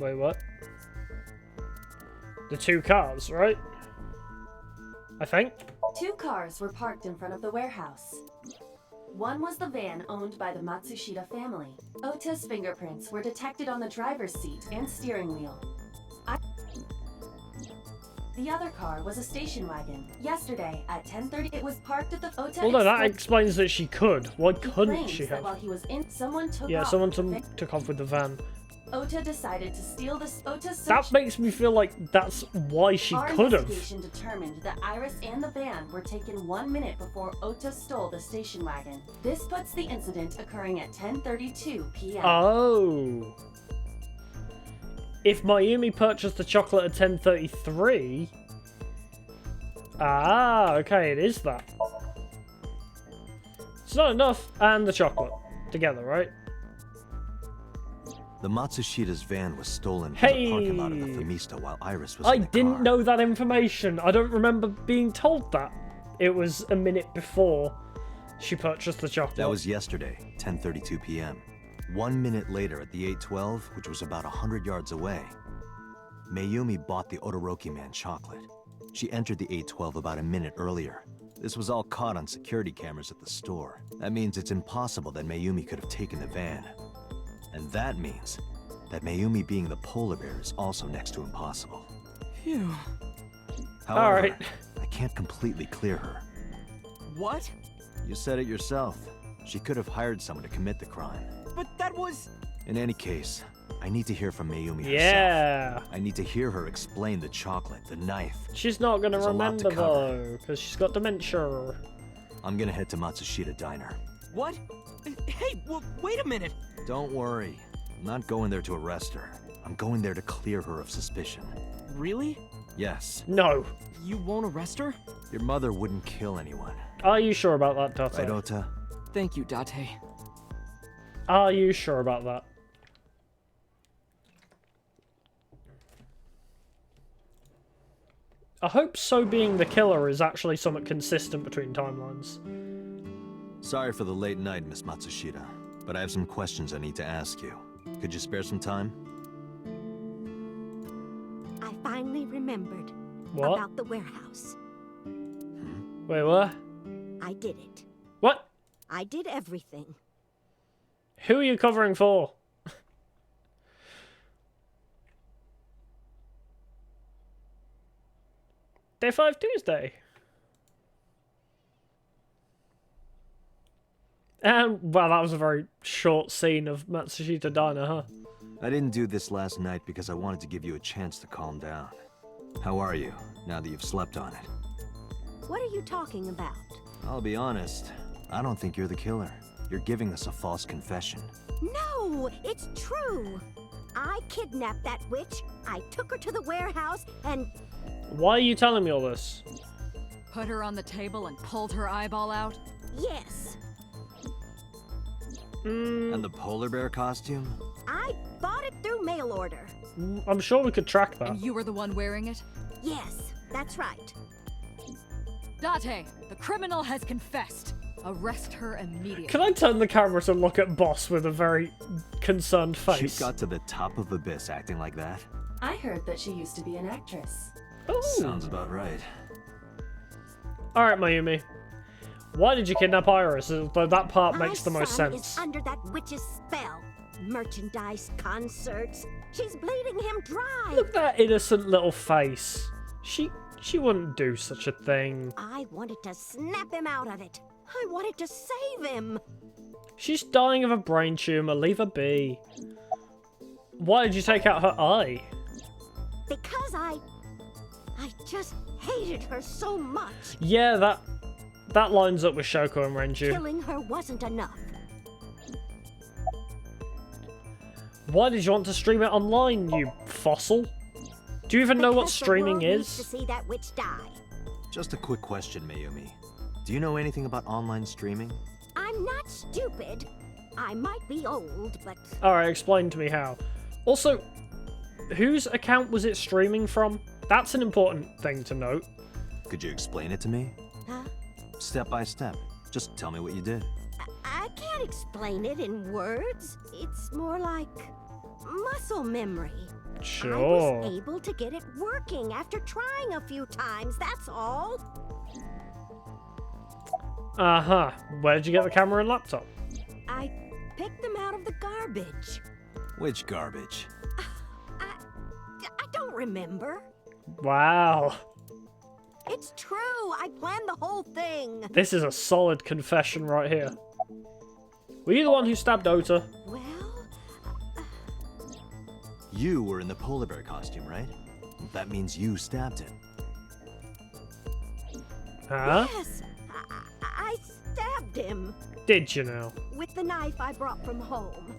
Wait, what? The 2 cars, right? I think. 2 cars were parked in front of the warehouse. One was the van owned by the Matsushita family. Ota's fingerprints were detected on the driver's seat and steering wheel. The other car was a station wagon. Yesterday at 10:30, it was parked at the Ota. Well, no, that explains that she could. Why He couldn't claims she that have? while he was in, someone took Yeah, off someone with the took off with the van. Ota decided to steal the Ota's That makes me feel like that's why she Our could have. investigation determined that Iris and the van were taken 1 minute before Ota stole the station wagon. This puts the incident occurring at 10:32 p.m. Oh. If Mayumi purchased the chocolate at 10:33. Ah, okay, it is that. It's not enough and the chocolate together, right? The Matsushida's van was stolen from the parking lot of the Famista while Iris was in the didn't car. know that information. I don't remember being told that. It was a minute before she purchased the chocolate. That was yesterday, 10:32 p.m. 1 minute later at the 812, which was about 100 yards away, Mayumi bought the Todoroki Man chocolate. She entered the 812 about a minute earlier. This was all caught on security cameras at the store. That means it's impossible that Mayumi could have taken the van. And that means that Mayumi being the polar bear is also next to impossible. Phew. However, Alright. I can't completely clear her. What? You said it yourself. She could have hired someone to commit the crime. But that was... In any case, I need to hear from Mayumi herself. Yeah. I need to hear her explain the chocolate, the knife. She's not going to There's a lot to remember, cover. though, because she's got dementia. I'm gonna head to Matsushita Diner. What? Hey, well, wait a minute. Don't worry. I'm not going there to arrest her. I'm going there to clear her of suspicion. Really? Yes. No. You won't arrest her? Your mother wouldn't kill anyone. Are you sure about that, Date? Right, Ota? Thank you, Date. Are you sure about that? I hope So being the killer is actually somewhat consistent between timelines. Sorry for the late night, Miss Matsushita, but I have some questions I need to ask you. Could you spare some time? I finally remembered What? about the warehouse. Wait, what? I did it. What? I did everything. Who are you covering for? Day 5 Tuesday. Well, that was a very short scene of Matsushita Diner, huh? I didn't do this last night because I wanted to give you a chance to calm down. How are you, now that you've slept on it? What are you talking about? I'll be honest, I don't think you're the killer. You're giving us a false confession. No, it's true. I kidnapped that witch. I took her to the warehouse and... Why are you telling me all this? Put her on the table and pulled her eyeball out? Yes, And the polar bear costume? I bought it through mail order. I'm sure we could track that. And you were the one wearing it? Yes, that's right. Date, the criminal has confessed. Arrest her immediately. Can I turn the camera to look at Boss with a very concerned You face? got to the top of Abyss acting like that? I heard that she used to be an actress. Ooh. Sounds about right. Alright, Mayumi. Why did you kidnap Iris? Though that part makes the most My son sense. is under that witch's spell. Merchandise, concerts. She's bleeding him dry. Look at that innocent little face. She wouldn't do such a thing. I wanted to snap him out of it. I wanted to save him. She's dying of a brain tumor. Leave her be. Why did you take out her eye? Because I just hated her so much. Yeah, that lines up with Shoko and Renju. Killing her wasn't enough. Why did you want to stream it online, you fossil? Do you even know what Because the streaming world needs to is? see that witch die. Just a quick question, Mayumi. Do you know anything about online streaming? I'm not stupid. I might be old, but Alright, explain to me how. Also, whose account was it streaming from? That's an important thing to note. Could you explain it to me? huh? Step by step. Just tell me what you did. I can't explain it in words. It's more like muscle memory. I Sure. was able to get it working after trying a few times, that's all. Uh-huh. Where did you get the camera and laptop? I picked them out of the garbage. Which garbage? I don't remember. Wow. It's true, I planned the whole thing. This is a solid confession right here. Were you the one who stabbed Ota? Well, You were in the polar bear costume, right? That means you stabbed him. Huh? Yes, I stabbed him Did you now? with the knife I brought from home.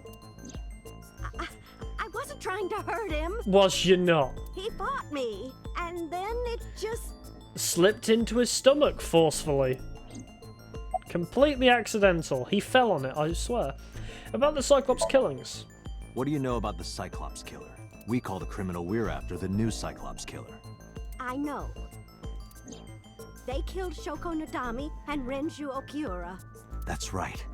I wasn't trying to hurt him. Was you not? He fought me, and then it just... Slipped into his stomach forcefully. Completely accidental. He fell on it, I swear. About the Cyclops killings. What do you know about the Cyclops killer? We call the criminal we're after the new Cyclops killer. I know. They killed Shoko Nadami and Renju Okiura. That's right.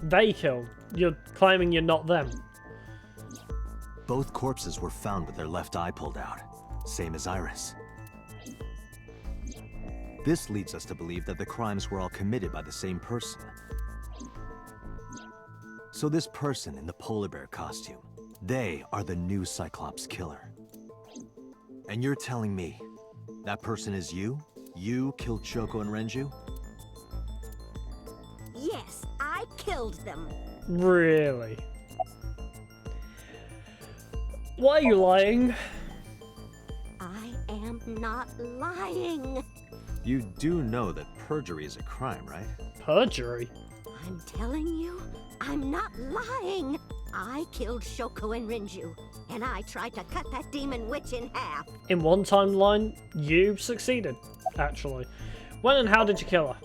They killed. You're claiming you're not them. Both corpses were found with their left eye pulled out. Same as Iris. This leads us to believe that the crimes were all committed by the same person. So this person in the polar bear costume, they are the new Cyclops killer. And you're telling me that person is you? You killed Shoko and Renju? Yes, I killed them. Really? Why are you lying? I am not lying. You do know that perjury is a crime, right? Perjury? I'm telling you, I'm not lying. I killed Shoko and Renju, and I tried to cut that demon witch in half. In one timeline, you succeeded, actually. When and how did you kill her?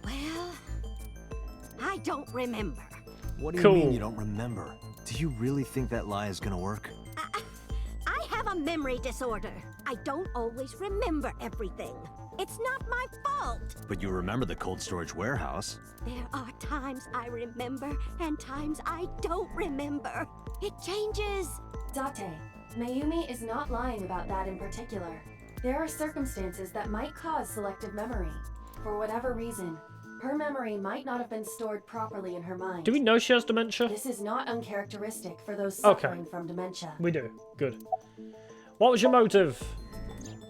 Well, I don't remember. What do you Cool. mean you don't remember? Do you really think that lie is gonna work? I have a memory disorder. I don't always remember everything. It's not my fault. But you remember the cold storage warehouse. There are times I remember and times I don't remember. It changes. Date, Mayumi is not lying about that in particular. There are circumstances that might cause selective memory. For whatever reason, her memory might not have been stored properly in her mind. Do we know she has dementia? This is not uncharacteristic for those Okay. suffering from dementia. We do. Good. What was your motive?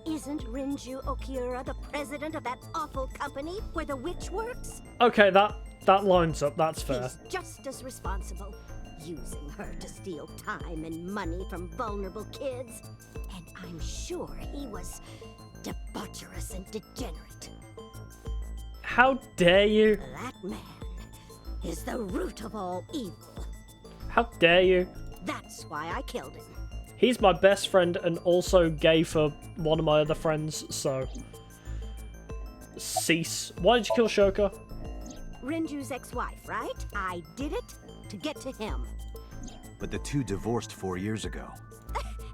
Isn't Renju Okiura the president of that awful company where the witch works? Okay, that lines up. That's fair. He's just as responsible, using her to steal time and money from vulnerable kids. And I'm sure he was debaucherous and degenerate. How dare you? That man is the root of all evil. How dare you? That's why I killed him. He's my best friend and also gay for one of my other friends, so... Cease. Why did you kill Shoko? Renju's ex-wife, right? I did it to get to him. But the two divorced 4 years ago.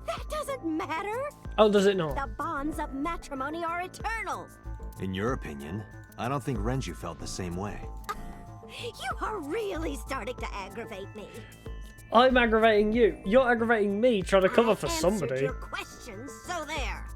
That doesn't matter. Oh, does it not? The bonds of matrimony are eternal. In your opinion, I don't think Renju felt the same way. You are really starting to aggravate me. I'm aggravating you. You're aggravating me trying to cover I for answered somebody. your questions, so there.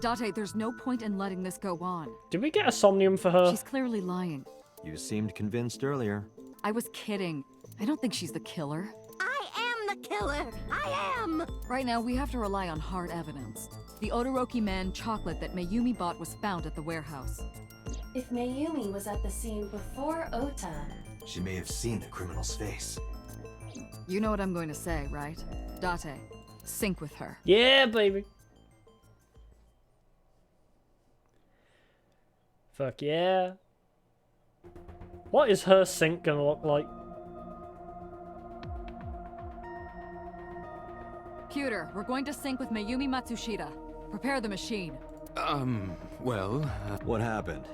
Date, there's no point in letting this go on. Did we get a Somnium for her? She's clearly lying. You seemed convinced earlier. I was kidding. I don't think she's the killer. I am the killer. I am. Right now, we have to rely on hard evidence. The DiabetoMan chocolate that Mayumi bought was found at the warehouse. If Mayumi was at the scene before Ota... She may have seen the criminal's face. You know what I'm going to say, right? Date, sync with her. Yeah, baby. Fuck yeah. What is her sync gonna look like? Computer, we're going to sync with Mayumi Matsushita. Prepare the machine. Well, What happened?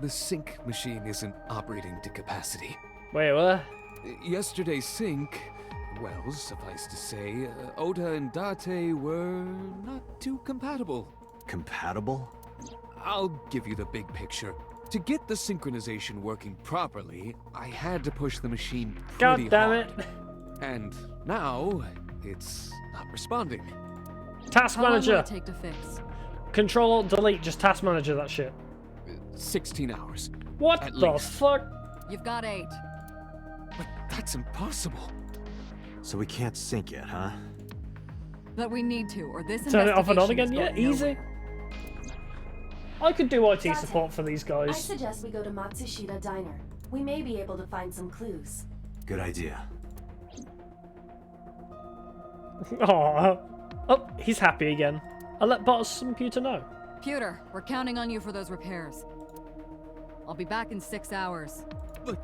the sync machine isn't operating to capacity. Wait, what? Yesterday's sync, well, suffice to say, Ota and Date were not too compatible. Compatible? I'll give you the big picture. To get the synchronization working properly, I had to push the machine pretty God damn hard. it. And now, it's not responding. Task How long will manager. it take to fix? Control Alt Delete, just task manager that shit. 16 hours. What At the least. fuck? You've got 8. But that's impossible. So we can't sync yet, huh? But we need to, or this Turn it off and on investigation again? is Yeah, going easy. nowhere. I could do IT Date. support for these I guys. suggest we go to Matsushita Diner. We may be able to find some clues. Good idea. Aww. Oh, he's happy again. I'll let boss computer know. Pewter, we're counting on you for those repairs. I'll be back in 6 hours. But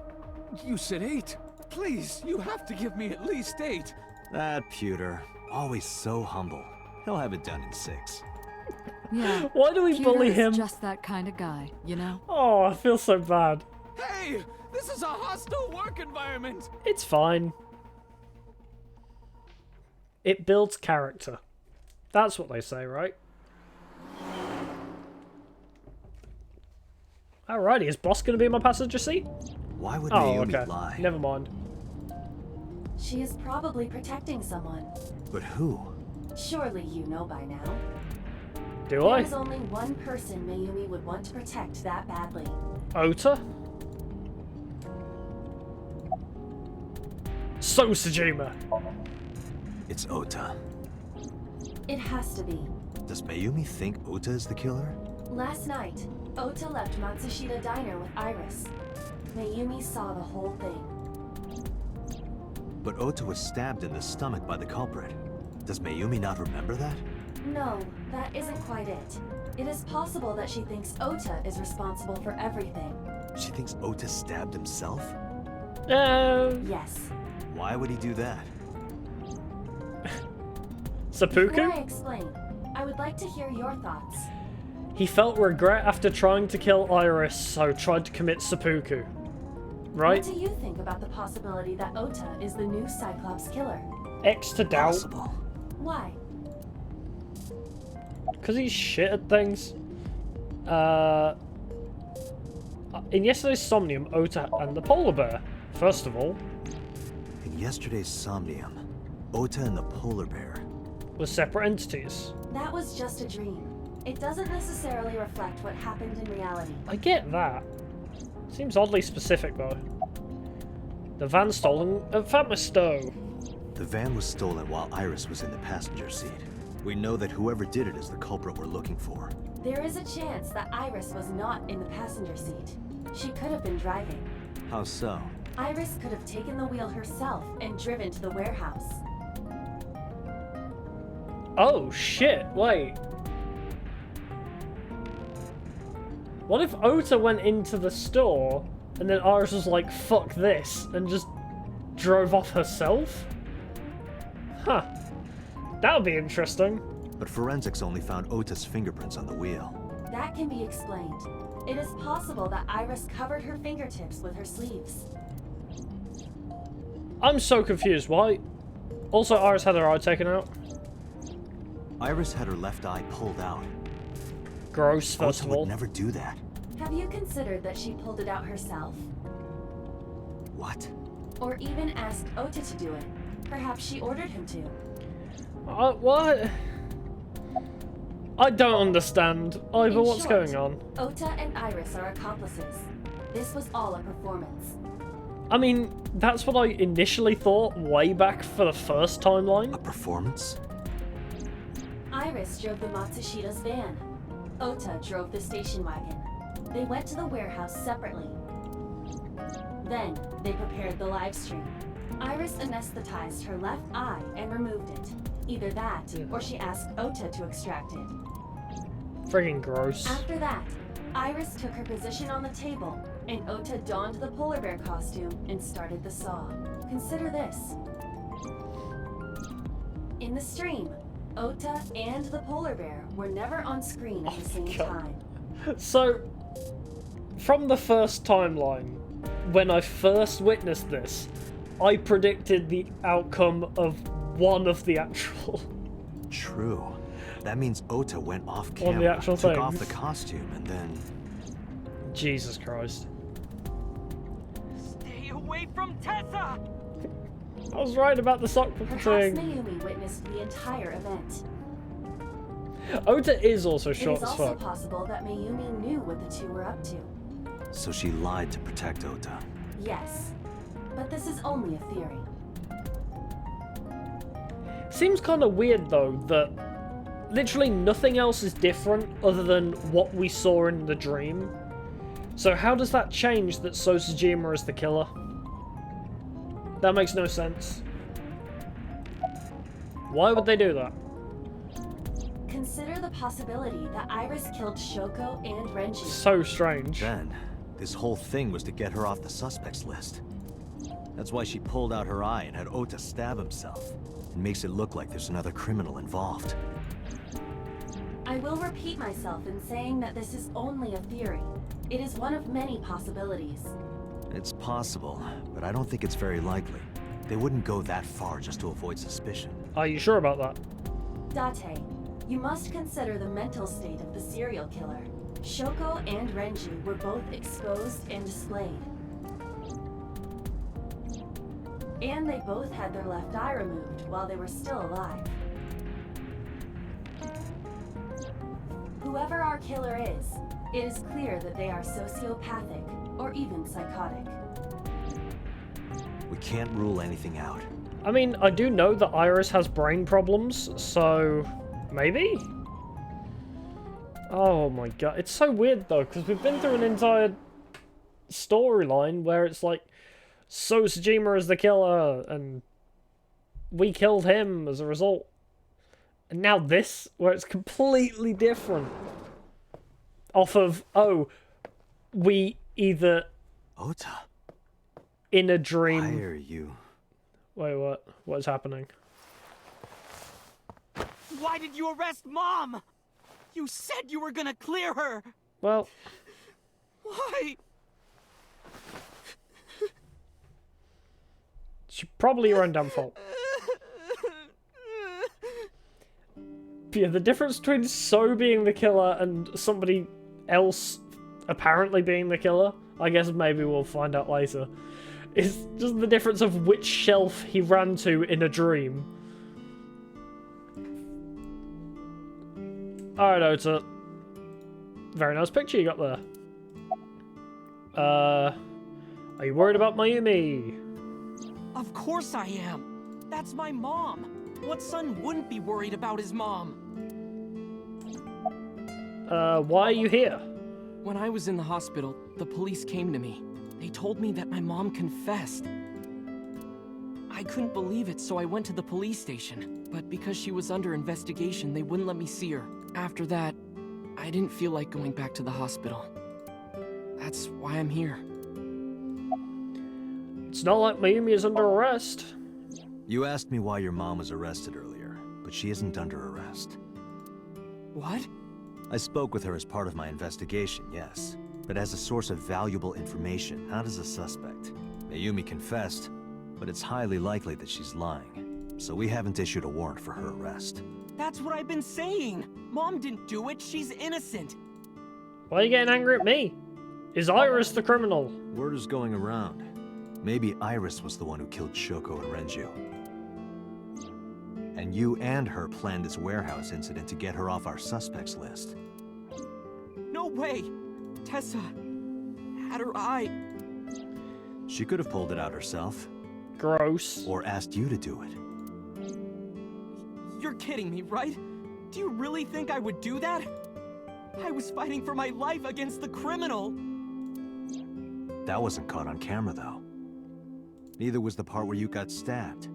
you said 8. Please, you have to give me at least 8. That pewter, always so humble. He'll have it done in 6. Yeah. Why do we Pewter bully is him? just that kind of guy, you know? Oh, I feel so bad. Hey, this is a hostile work environment. It's fine. It builds character. That's what they say, right? Alrighty, is boss going to be in my passenger seat? Why would Oh, Mayumi okay. lie? Never mind. She is probably protecting someone. But who? Surely you know by now. Do There I? is only one person Mayumi would want to protect that badly. Ota? So Sejima. It's Ota. It has to be. Does Mayumi think Ota is the killer? Last night, Ota left Matsushita Diner with Iris. Mayumi saw the whole thing. But Ota was stabbed in the stomach by the culprit. Does Mayumi not remember that? No, that isn't quite it. It is possible that she thinks Ota is responsible for everything. She thinks Ota stabbed himself? Yes. Why would he do that? Before I Seppuku? explain, I would like to hear your thoughts. He felt regret after trying to kill Iris, so tried to commit seppuku. Right? What do you think about the possibility that Ota is the new Cyclops killer? X to doubt. Possible. Why? Because he's shit at things. In yesterday's Somnium, Ota and the polar bear. First of all, In yesterday's Somnium, Ota and the polar bear. were separate entities. That was just a dream. It doesn't necessarily reflect what happened in reality. I get that. Seems oddly specific though. The van stolen at Fatmisto. The van was stolen while Iris was in the passenger seat. We know that whoever did it is the culprit we're looking for. There is a chance that Iris was not in the passenger seat. She could have been driving. How so? Iris could have taken the wheel herself and driven to the warehouse. Oh shit, wait. What if Ota went into the store and then Iris was like, fuck this, and just drove off herself? Huh. That would be interesting. But forensics only found Ota's fingerprints on the wheel. That can be explained. It is possible that Iris covered her fingertips with her sleeves. I'm so confused, why? Also, Iris had her eye taken out. Iris had her left eye pulled out. Gross, first Ota of all. would never do that. Have you considered that she pulled it out herself? What? Or even asked Ota to do it? Perhaps she ordered him to. What? I don't understand. Ivor, In what's short, going on? Ota and Iris are accomplices. This was all a performance. I mean, that's what I initially thought way back for the first timeline. A performance? Iris drove the Matsushita's van. Ota drove the station wagon. They went to the warehouse separately. Then, they prepared the live stream. Iris anesthetized her left eye and removed it. Either that, or she asked Ota to extract it. Friggin' gross. After that, Iris took her position on the table, and Ota donned the polar bear costume and started the saw. Consider this. In the stream, Ota and the polar bear were never on screen at the same time. So, from the first timeline, when I first witnessed this, I predicted the outcome of one of the actual... True. That means Ota went off On the camera, actual took thing. off the costume, and then... Jesus Christ. Stay away from Tessa! I was right about the sock Perhaps thing. Mayumi witnessed the entire event. Ota is also It short is as also fuck. possible that Mayumi knew what the two were up to. So she lied to protect Ota. Yes. But this is only a theory. Seems kind of weird though that literally nothing else is different other than what we saw in the dream. So how does that change that Sosajima is the killer? That makes no sense. Why would they do that? Consider the possibility that Iris killed Shoko and Renji. So strange. Then, this whole thing was to get her off the suspects list. That's why she pulled out her eye and had Ota stab himself. It makes it look like there's another criminal involved. I will repeat myself in saying that this is only a theory. It is one of many possibilities. It's possible, but I don't think it's very likely. They wouldn't go that far just to avoid suspicion. Are you sure about that? Date, you must consider the mental state of the serial killer. Shoko and Renji were both exposed and displayed. And they both had their left eye removed while they were still alive. Whoever our killer is, it is clear that they are sociopathic or even psychotic. We can't rule anything out. I mean, I do know that Iris has brain problems, so maybe? Oh my god, it's so weird though, because we've been through an entire storyline where it's like, so Sejima is the killer, and we killed him as a result. And now this, where it's completely different. Off of, oh, we either... Ota. In a dream... Why are you... Wait, what? What is happening? Why did you arrest Mom? You said you were gonna clear her! Well... Why? It's probably your own damn fault. But yeah, the difference between So being the killer and somebody else apparently being the killer, I guess maybe we'll find out later, is just the difference of which shelf he ran to in a dream. Alright, Ota. Very nice picture you got there. Are you worried about Mayumi? Of course I am. That's my mom. What son wouldn't be worried about his mom? Why are you here? When I was in the hospital, the police came to me. They told me that my mom confessed. I couldn't believe it, so I went to the police station. But because she was under investigation, they wouldn't let me see her. After that, I didn't feel like going back to the hospital. That's why I'm here. It's not like Mayumi is under arrest. You asked me why your mom was arrested earlier, but she isn't under arrest. What? I spoke with her as part of my investigation, yes. But as a source of valuable information, not as a suspect. Mayumi confessed, but it's highly likely that she's lying. So we haven't issued a warrant for her arrest. That's what I've been saying! Mom didn't do it, she's innocent! Why are you getting angry at me? Is Iris the criminal? Word is going around. Maybe Iris was the one who killed Shoko and Renju. And you and her planned this warehouse incident to get her off our suspects list. No way! Tessa had her eye. She could have pulled it out herself. Gross. Or asked you to do it. You're kidding me, right? Do you really think I would do that? I was fighting for my life against the criminal. That wasn't caught on camera, though. Neither was the part where you got stabbed.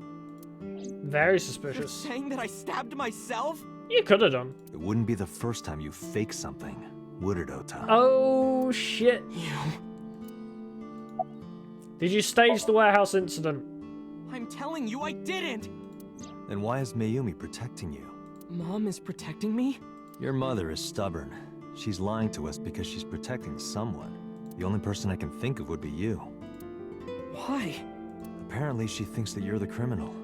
Very suspicious. You're saying that I stabbed myself? You could have done. It wouldn't be the first time you faked something, would it, Ota? Oh, shit. You... Did you stage the warehouse incident? I'm telling you I didn't! Then why is Mayumi protecting you? Mom is protecting me? Your mother is stubborn. She's lying to us because she's protecting someone. The only person I can think of would be you. Why? Apparently she thinks that you're the criminal.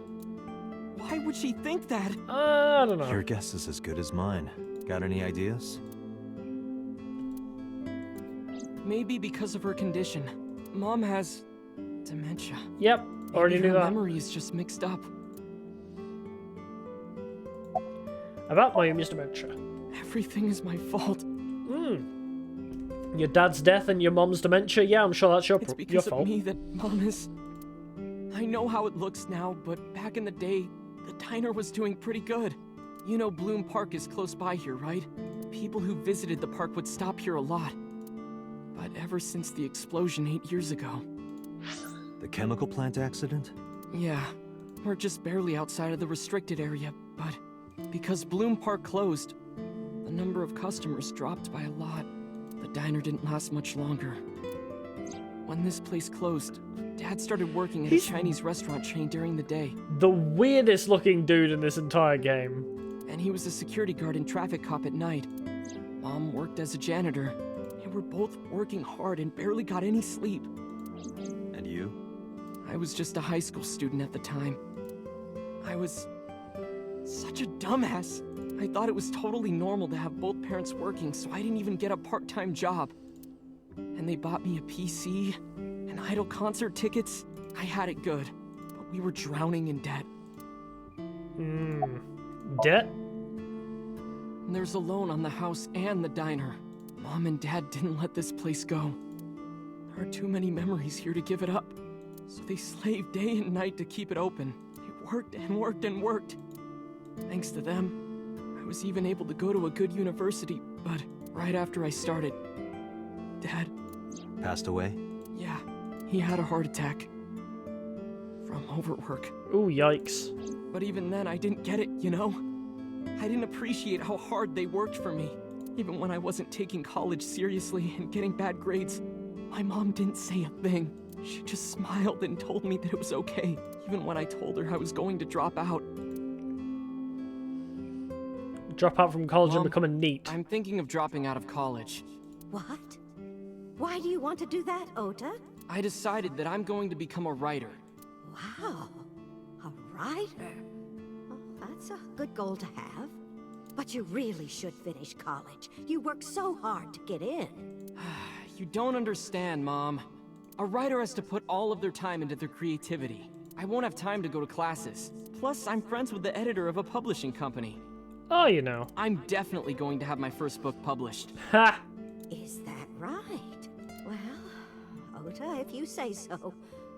Why would she think that? I don't know. Your guess is as good as mine. Got any ideas? Maybe because of her condition. Mom has... dementia. Yep, already Maybe knew her that. memory is just mixed up. About Mayumi's dementia. Everything is my fault. Your dad's death and your mom's dementia? Yeah, I'm sure that's your It's your because fault. of me that Mom is... I know how it looks now, but back in the day, the diner was doing pretty good. You know Bloom Park is close by here, right? People who visited the park would stop here a lot. But ever since the explosion 8 years ago... The chemical plant accident? Yeah, we're just barely outside of the restricted area, But because Bloom Park closed, the number of customers dropped by a lot. The diner didn't last much longer. When this place closed, Dad started working at a Chinese restaurant chain during the day. The weirdest looking dude in this entire game. And he was a security guard and traffic cop at night. Mom worked as a janitor. They were both working hard and barely got any sleep. And you? I was just a high school student at the time. I was such a dumbass. I thought it was totally normal to have both parents working, so I didn't even get a part-time job. And they bought me a PC and idol concert tickets. I had it good, but we were drowning in debt. Debt? And there's a loan on the house and the diner. Mom and Dad didn't let this place go. There are too many memories here to give it up. So they slaved day and night to keep it open. They worked and worked and worked. Thanks to them, I was even able to go to a good university, but right after I started, Dad... Passed away? Yeah, he had a heart attack. From overwork. Ooh, yikes. But even then, I didn't get it, you know? I didn't appreciate how hard they worked for me. Even when I wasn't taking college seriously and getting bad grades, my mom didn't say a thing. She just smiled and told me that it was okay, even when I told her I was going to drop out. Drop out from college Mom, and become a NEET. I'm thinking of dropping out of college. What? Why do you want to do that, Ota? I decided that I'm going to become a writer. Wow, a writer. Well, that's a good goal to have. But you really should finish college. You worked so hard to get in. You don't understand, Mom. A writer has to put all of their time into their creativity. I won't have time to go to classes. Plus, I'm friends with the editor of a publishing company. Oh, you know. I'm definitely going to have my first book published. Ha! Is that right? Well, Ota, if you say so,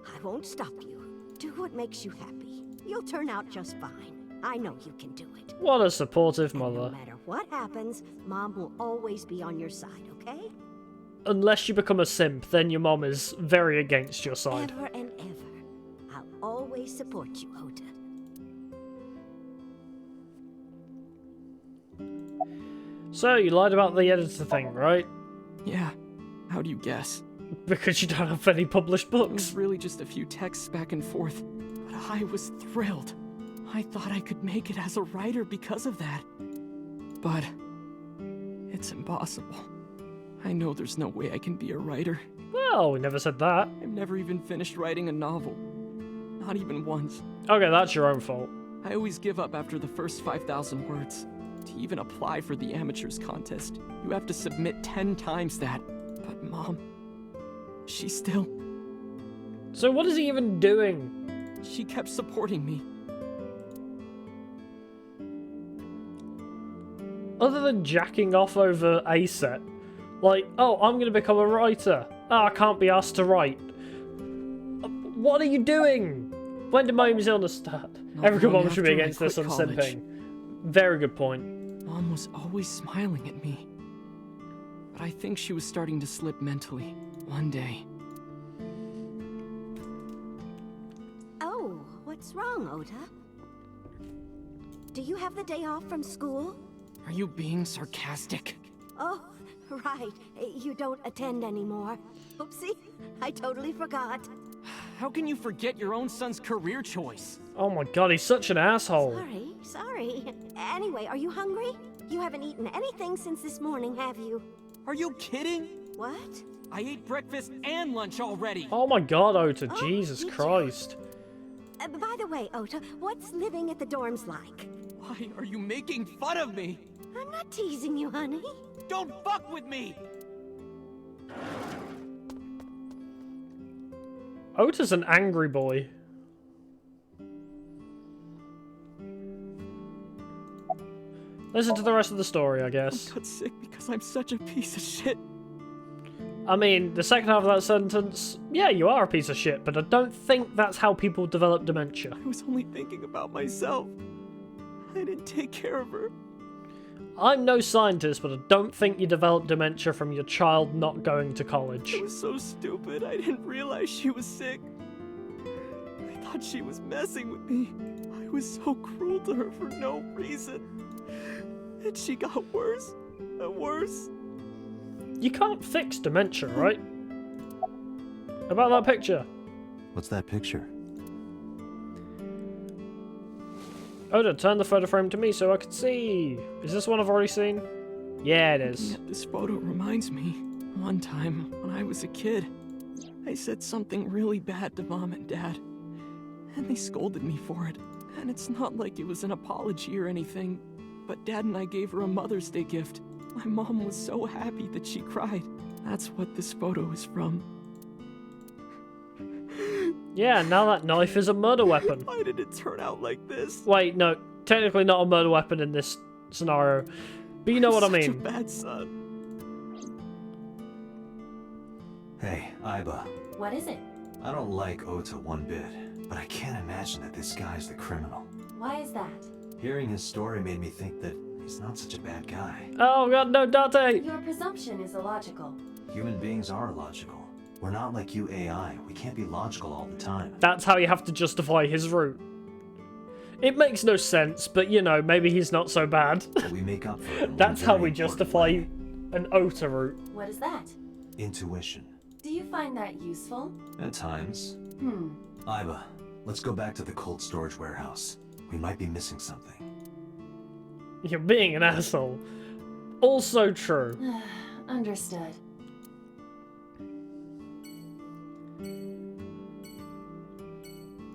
I won't stop you. Do what makes you happy. You'll turn out just fine. I know you can do it. What a supportive No mother. matter what happens, Mom will always be on your side, okay? Unless you become a simp, then your mom is very against your side. Ever and ever. I'll always support you, Ota. So, you lied about the editor thing, right? Yeah, how do you guess? Because you don't have any published It books. was really just a few texts back and forth, but I was thrilled. I thought I could make it as a writer because of that. But it's impossible. I know there's no way I can be a writer. Well, we never said that. I've never even finished writing a novel. Not even once. Okay, that's your own fault. I always give up after the first 5,000 words. To even apply for the amateurs contest, you have to submit 10 times that. But Mom, she still... So what is he even doing? She kept supporting me. Other than jacking off over a set. Like, oh, I'm going to become a writer. Oh, I can't be asked to write. What are you doing? When did my mom's illness start? Every good mom should be against this on simping. Very good point. Mom was always smiling at me. But I think she was starting to slip mentally. One day. Oh, what's wrong, Ota? Do you have the day off from school? Are you being sarcastic? Oh, right. You don't attend anymore. Oopsie, I totally forgot. How can you forget your own son's career choice? Oh my god, he's such an asshole. Sorry. Anyway, are you hungry? You haven't eaten anything since this morning, have you? Are you kidding? What? I ate breakfast and lunch already. Oh my god, Ota, Oh, Jesus did you? Christ. By the way, Ota, what's living at the dorms like? Why are you making fun of me? I'm not teasing you, honey. Don't fuck with me! Ota's an angry boy. Listen to the rest of the story, I guess. I got sick because I'm such a piece of shit. I mean, the second half of that sentence, yeah, you are a piece of shit, but I don't think that's how people develop dementia. I was only thinking about myself. I didn't take care of her. I'm no scientist, but I don't think you develop dementia from your child not going to college. I was so stupid, I didn't realize she was sick. I thought she was messing with me. I I was so cruel to her for no reason. And she got worse and worse. You can't fix dementia, right? About that picture. What's that picture? Oda, turn the photo frame to me so I can see. Is this one I've already seen? Yeah, it is. Looking at this photo reminds me, one time when I was a kid, I said something really bad to Mom and Dad, and they scolded me for it. And it's not like it was an apology or anything, but Dad and I gave her a Mother's Day gift. My mom was so happy that she cried. That's what this photo is from. Yeah, now that knife is a murder weapon. Why did it turn out like this? Wait, no, technically not a murder weapon in this scenario, but you know what I Such a mean. bad son. Hey, Iba. What is it? I don't like Ota one bit, but I can't imagine that this guy's the criminal. Why is that? Hearing his story made me think that he's not such a bad guy. Oh god, no, Date! Your presumption is illogical. Human beings are logical. We're not like you AI. We can't be logical all the time. That's how you have to justify his route. It makes no sense, but you know, maybe he's not so bad. But we make up for it. in one That's how very we important justify way. an Ota route. What is that? Intuition. Do you find that useful? At times. Hmm. Iba, let's go back to the cold storage warehouse. We might be missing something. You're being an asshole. Also true. Understood.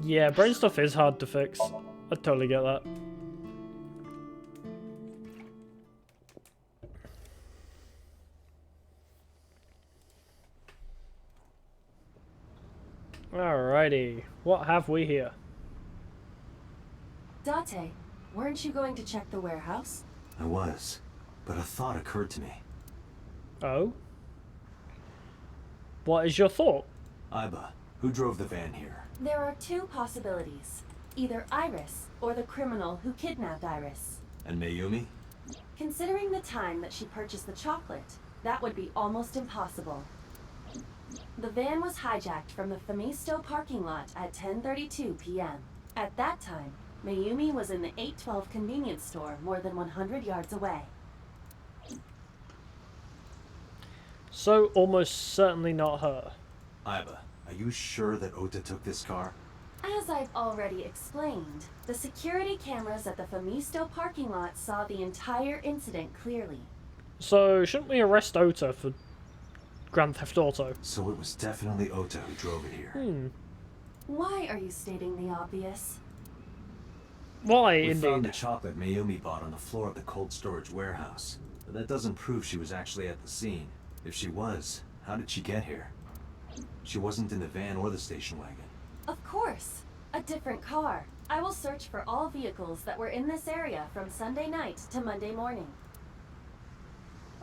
Yeah, brain stuff is hard to fix. I totally get that. Alrighty, what have we here? Date, weren't you going to check the warehouse? I was, but a thought occurred to me. Oh? What is your thought? Iba, who drove the van here? There are two possibilities. Either Iris, or the criminal who kidnapped Iris. And Mayumi? Considering the time that she purchased the chocolate, that would be almost impossible. The van was hijacked from the Famisto parking lot at 10:32 p.m. At that time, Mayumi was in the 812 convenience store more than 100 yards away. So, almost certainly not her. Iba, are you sure that Ota took this car? As I've already explained, the security cameras at the Famisto parking lot saw the entire incident clearly. So, shouldn't we arrest Ota for Grand Theft Auto? So it was definitely Ota who drove it here. Why are you stating the obvious? Why, We found the indeed? chocolate Mayumi bought on the floor of the cold storage warehouse. But that doesn't prove she was actually at the scene. If she was, how did she get here? She wasn't in the van or the station wagon. Of course. A different car. I will search for all vehicles that were in this area from Sunday night to Monday morning.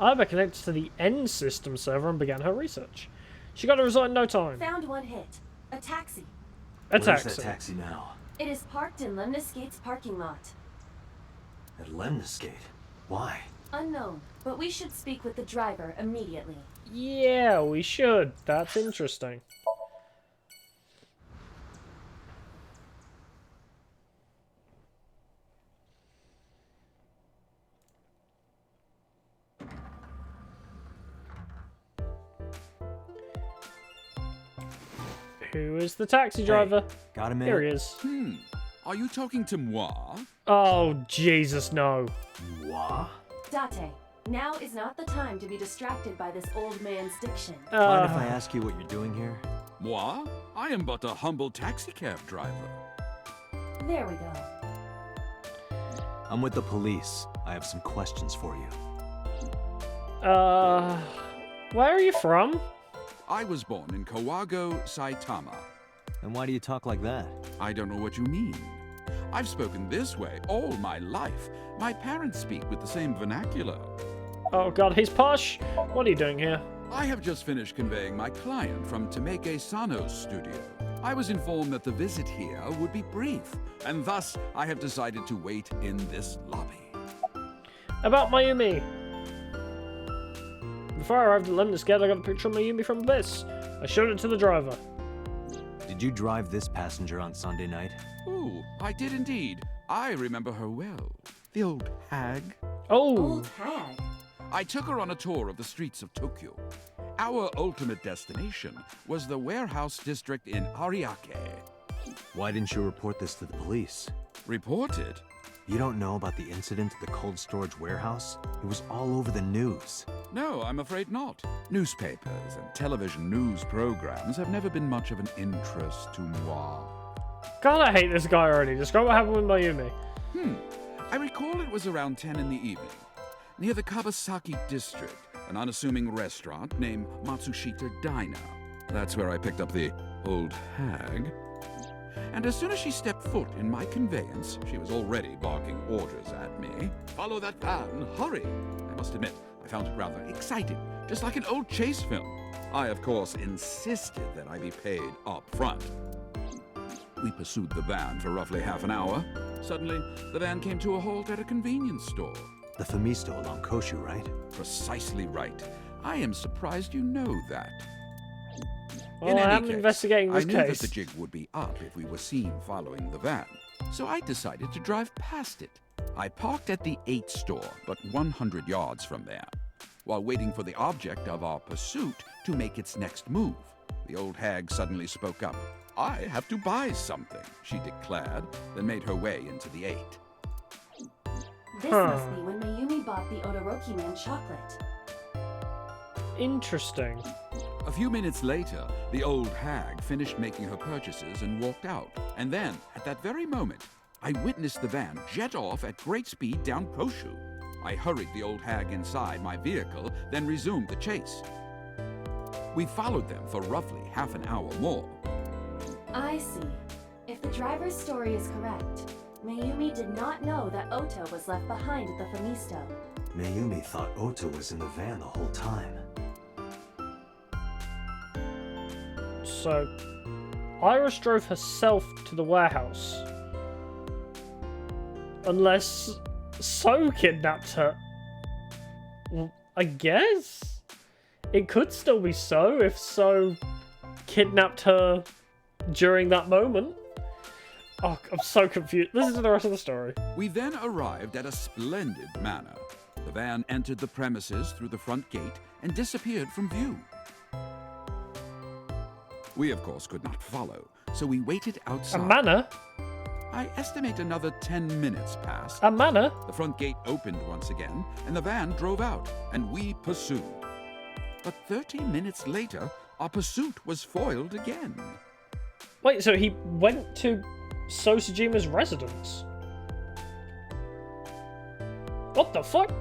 Iba connected to the N system server and began her research. She got a result in no time. Found one hit. A taxi. A Where's taxi. that taxi now? It is parked in Lemniscate's parking lot. At Lemniscate? Why? Unknown, but we should speak with the driver immediately. Yeah, we should. That's interesting. Who is the taxi driver? Got a minute? Here he is. Are you talking to moi? Oh, Jesus, no. What? Date, now is not the time to be distracted by this old man's diction. Mind if I ask you what you're doing here? Moi? I am but a humble taxicab driver. There we go. I'm with the police. I have some questions for you. Where are you from? I was born in Kawago, Saitama. And why do you talk like that? I don't know what you mean. I've spoken this way all my life. My parents speak with the same vernacular. Oh god, he's posh. What are you doing here? I have just finished conveying my client from Tameke Sano's studio. I was informed that the visit here would be brief, and thus I have decided to wait in this lobby. About Mayumi. Before I arrived at Lemniscate, I got a picture of Mayumi from Abyss. I showed it to the driver. Did you drive this passenger on Sunday night? Ooh, I did indeed. I remember her well. The old hag. Oh, Old hag. I took her on a tour of the streets of Tokyo. Our ultimate destination was the warehouse district in Ariake. Why didn't you report this to the police? Reported? You don't know about the incident at the cold storage warehouse? It was all over the news. No, I'm afraid not. Newspapers and television news programs have never been much of an interest to moi. God, I hate this guy already. Describe what happened with Mayumi. I recall it was around 10 in the evening, near the Kawasaki district, an unassuming restaurant named Matsushita Diner. That's where I picked up the old hag. And as soon as she stepped foot in my conveyance, she was already barking orders at me. Follow that van, hurry! I must admit, I found it rather exciting, just like an old chase film. I, of course, insisted that I be paid up front. We pursued the van for roughly half an hour. Suddenly, the van came to a halt at a convenience store. The Famisto along Koshu, right? Precisely right. I am surprised you know that. Well, I am investigating this I knew that case. the jig would be up if we were seen following the van, so I decided to drive past it. I parked at the 8 store, but 100 yards from there, while waiting for the object of our pursuit to make its next move. The old hag suddenly spoke up. I have to buy something, she declared, then made her way into the 8. This must be when Mayumi bought the DiabetoMan chocolate. Interesting. A few minutes later, the old hag finished making her purchases and walked out. And then, at that very moment, I witnessed the van jet off at great speed down Koshu. I hurried the old hag inside my vehicle, then resumed the chase. We followed them for roughly half an hour more. I see. If the driver's story is correct, Mayumi did not know that Ota was left behind at the Famisto. Mayumi thought Ota was in the van the whole time. So, Iris drove herself to the warehouse. Unless So kidnapped her. Well, I guess? It could still be So if So kidnapped her during that moment. Oh, I'm so confused. This is the rest of the story. We then arrived at a splendid manor. The van entered the premises through the front gate and disappeared from view. We, of course, could not follow, so we waited outside. A manor? I estimate another 10 minutes passed. A manor? The front gate opened once again, and the van drove out, and we pursued. But 30 minutes later, our pursuit was foiled again. Wait, so he went to So Tsujima's residence? What the fuck?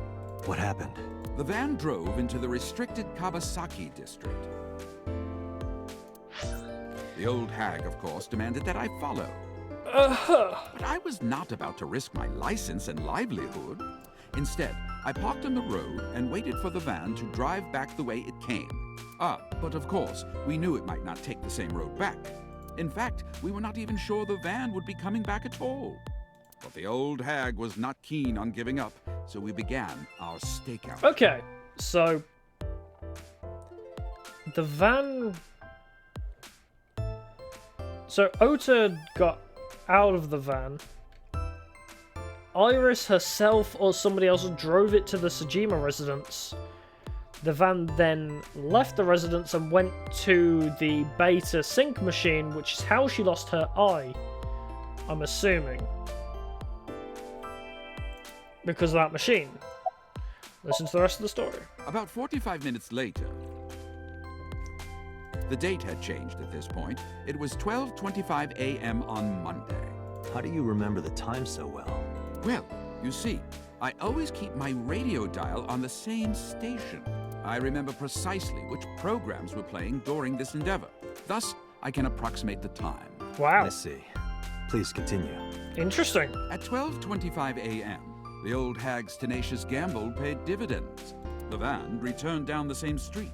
What happened? The van drove into the restricted Kawasaki district. The old hag, of course, demanded that I follow. But I was not about to risk my license and livelihood. Instead, I parked on the road and waited for the van to drive back the way it came. But of course, we knew it might not take the same road back. In fact, we were not even sure the van would be coming back at all. But the old hag was not keen on giving up, so we began our stakeout. Okay, so the van... So Ota got out of the van. Iris herself or somebody else drove it to the Tsujima residence. The van then left the residence and went to the beta sync machine, which is how she lost her eye, I'm assuming. Because of that machine. Listen to the rest of the story. About 45 minutes later, the date had changed at this point. It was 12:25 a.m. on Monday. How do you remember the time so well? Well, you see, I always keep my radio dial on the same station. I remember precisely which programs were playing during this endeavor. Thus, I can approximate the time. Wow. I see. Please continue. Interesting. At 12:25 a.m., the old hag's tenacious gamble paid dividends. The van returned down the same street.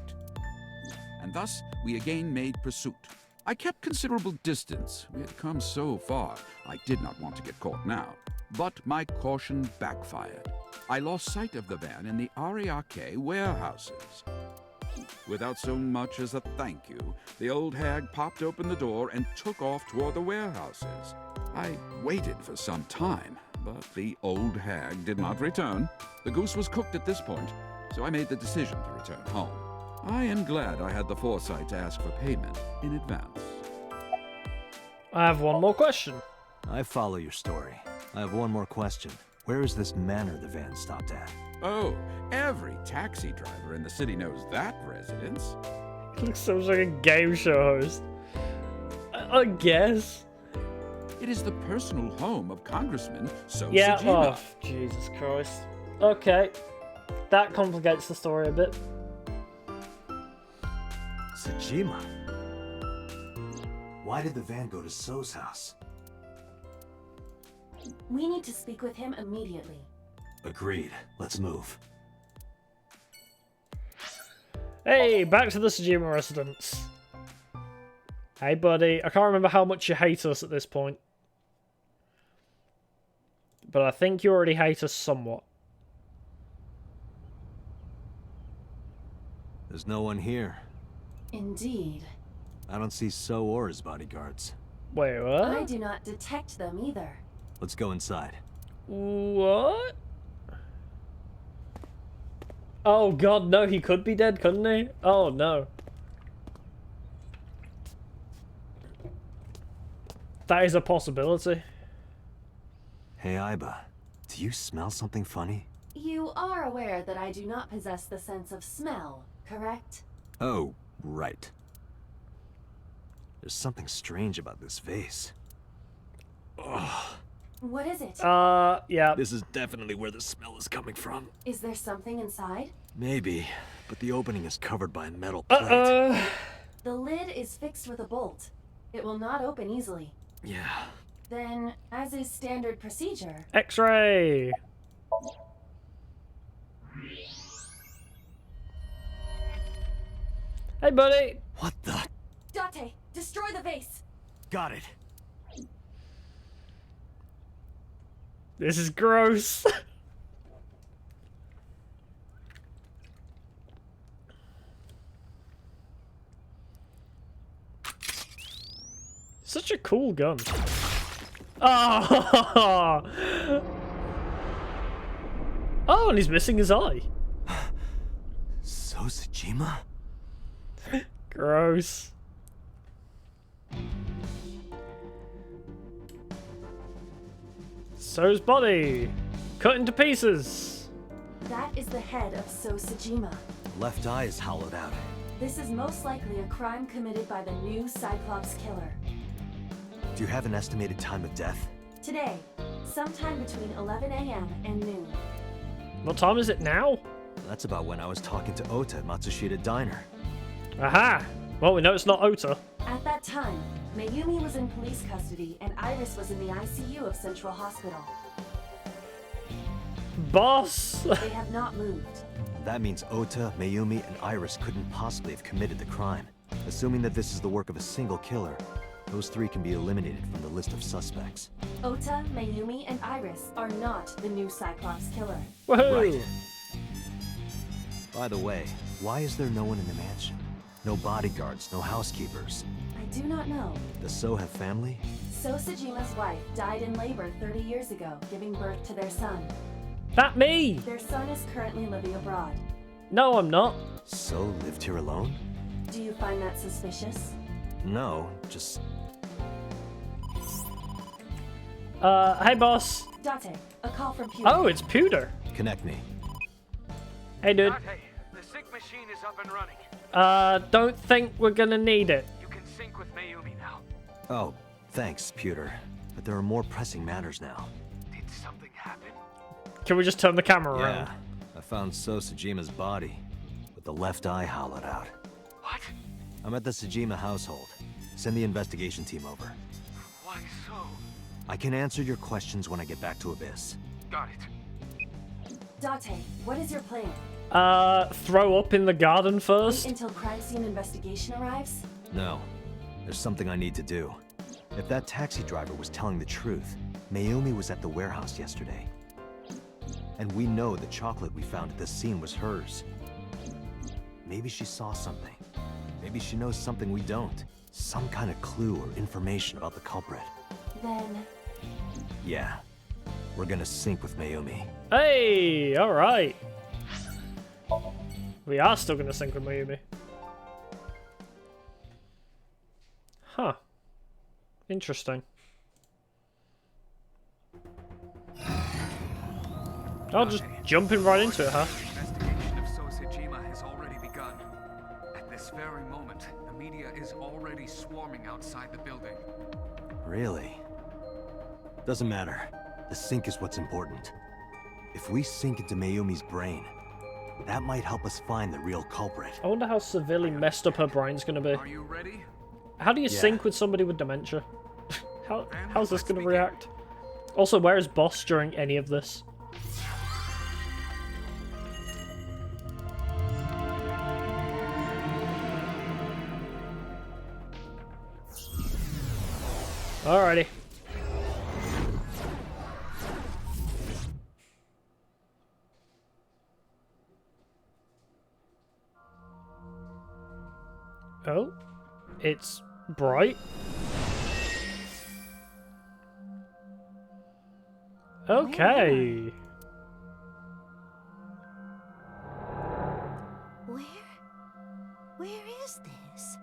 And thus, we again made pursuit. I kept considerable distance. We had come so far, I did not want to get caught now. But my caution backfired. I lost sight of the van in the Ariake warehouses. Without so much as a thank you, the old hag popped open the door and took off toward the warehouses. I waited for some time, but the old hag did not return. The goose was cooked at this point, so I made the decision to return home. I am glad I had the foresight to ask for payment in advance. I have one more question. I follow your story. I have one more question. Where is this manor the van stopped at? Oh, every taxi driver in the city knows that residence. Looks so much like a game show host. I guess. It is the personal home of Congressman Somnium Yeah, Files. oh, Jesus Christ. Okay. That complicates the story a bit. Sajima? Why did the van go to So's house? We need to speak with him immediately. Agreed. Let's move. Hey, back to the Sajima residence. Hey, buddy. I can't remember how much you hate us at this point. But I think you already hate us somewhat. There's no one here. Indeed. I don't see So or his bodyguards. Wait, what? I do not detect them either. Let's go inside. What? Oh god, no, he could be dead, couldn't he? Oh no. That is a possibility. Hey, Aiba. Do you smell something funny? You are aware that I do not possess the sense of smell, correct? Oh, right. There's something strange about this vase. Ugh. What is it? Yeah. This is definitely where the smell is coming from. Is there something inside? Maybe, but the opening is covered by a metal plate. The lid is fixed with a bolt. It will not open easily. Yeah. Then, as is standard procedure... X-ray! Hey, buddy! What the? Date, destroy the vase! Got it. This is gross. Such a cool gun. Oh! Oh, and he's missing his eye. So Sajima? Gross. So's body. Cut into pieces. That is the head of So Sajima. Left eye is hollowed out. This is most likely a crime committed by the new Cyclops killer. Do you have an estimated time of death? Today, sometime between 11 a.m. and noon. What time is it now? That's about when I was talking to Ota at Matsushita Diner. Aha! Well, we know it's not Ota. At that time, Mayumi was in police custody and Iris was in the ICU of Central Hospital. Boss! They have not moved. That means Ota, Mayumi, and Iris couldn't possibly have committed the crime. Assuming that this is the work of a single killer, those three can be eliminated from the list of suspects. Ota, Mayumi, and Iris are not the new Cyclops killer. Woohoo! Right. By the way, why is there no one in the mansion? No bodyguards, no housekeepers. I do not know. Does So have family? So Sajima's wife died in labor 30 years ago, giving birth to their son. That me! Their son is currently living abroad. No, I'm not. So lived here alone? Do you find that suspicious? No, just... Hey boss. Date, a call from Pewter. Oh, it's Pewter. Connect me. Hey dude. Date, the sync machine is up and running. Don't think we're gonna need it. You can sync with Mayumi now. Oh, thanks, Pewter. But there are more pressing matters now. Did something happen? Can we just turn the camera Yeah, around? I found So Sajima's body, with the left eye hollowed out. What? I'm at the Sajima household. Send the investigation team over. Why so? I can answer your questions when I get back to Abyss. Got it. Date, what is your plan? Throw up in the garden Wait first? until crime scene investigation arrives? No, there's something I need to do. If that taxi driver was telling the truth, Mayumi was at the warehouse yesterday. And we know the chocolate we found at the scene was hers. Maybe she saw something. Maybe she knows something we don't. Some kind of clue or information about the culprit. Then, Yeah. We're gonna sync with Mayumi. Hey, alright. We are still going to sync with Mayumi. Huh. Interesting. Oh, just jumping right into it, huh? The investigation of Sosejima has already begun. At this very moment, the media is already swarming outside the building. Really? Doesn't matter. The sync is what's important. If we sink into Mayumi's brain, that might help us find the real culprit. I wonder how severely messed up her brain's going to be. Are you ready? How do you sync with somebody with dementia? How's this going to react? Also, where is Boss during any of this? Alrighty. Oh, it's bright. Okay. Where is this?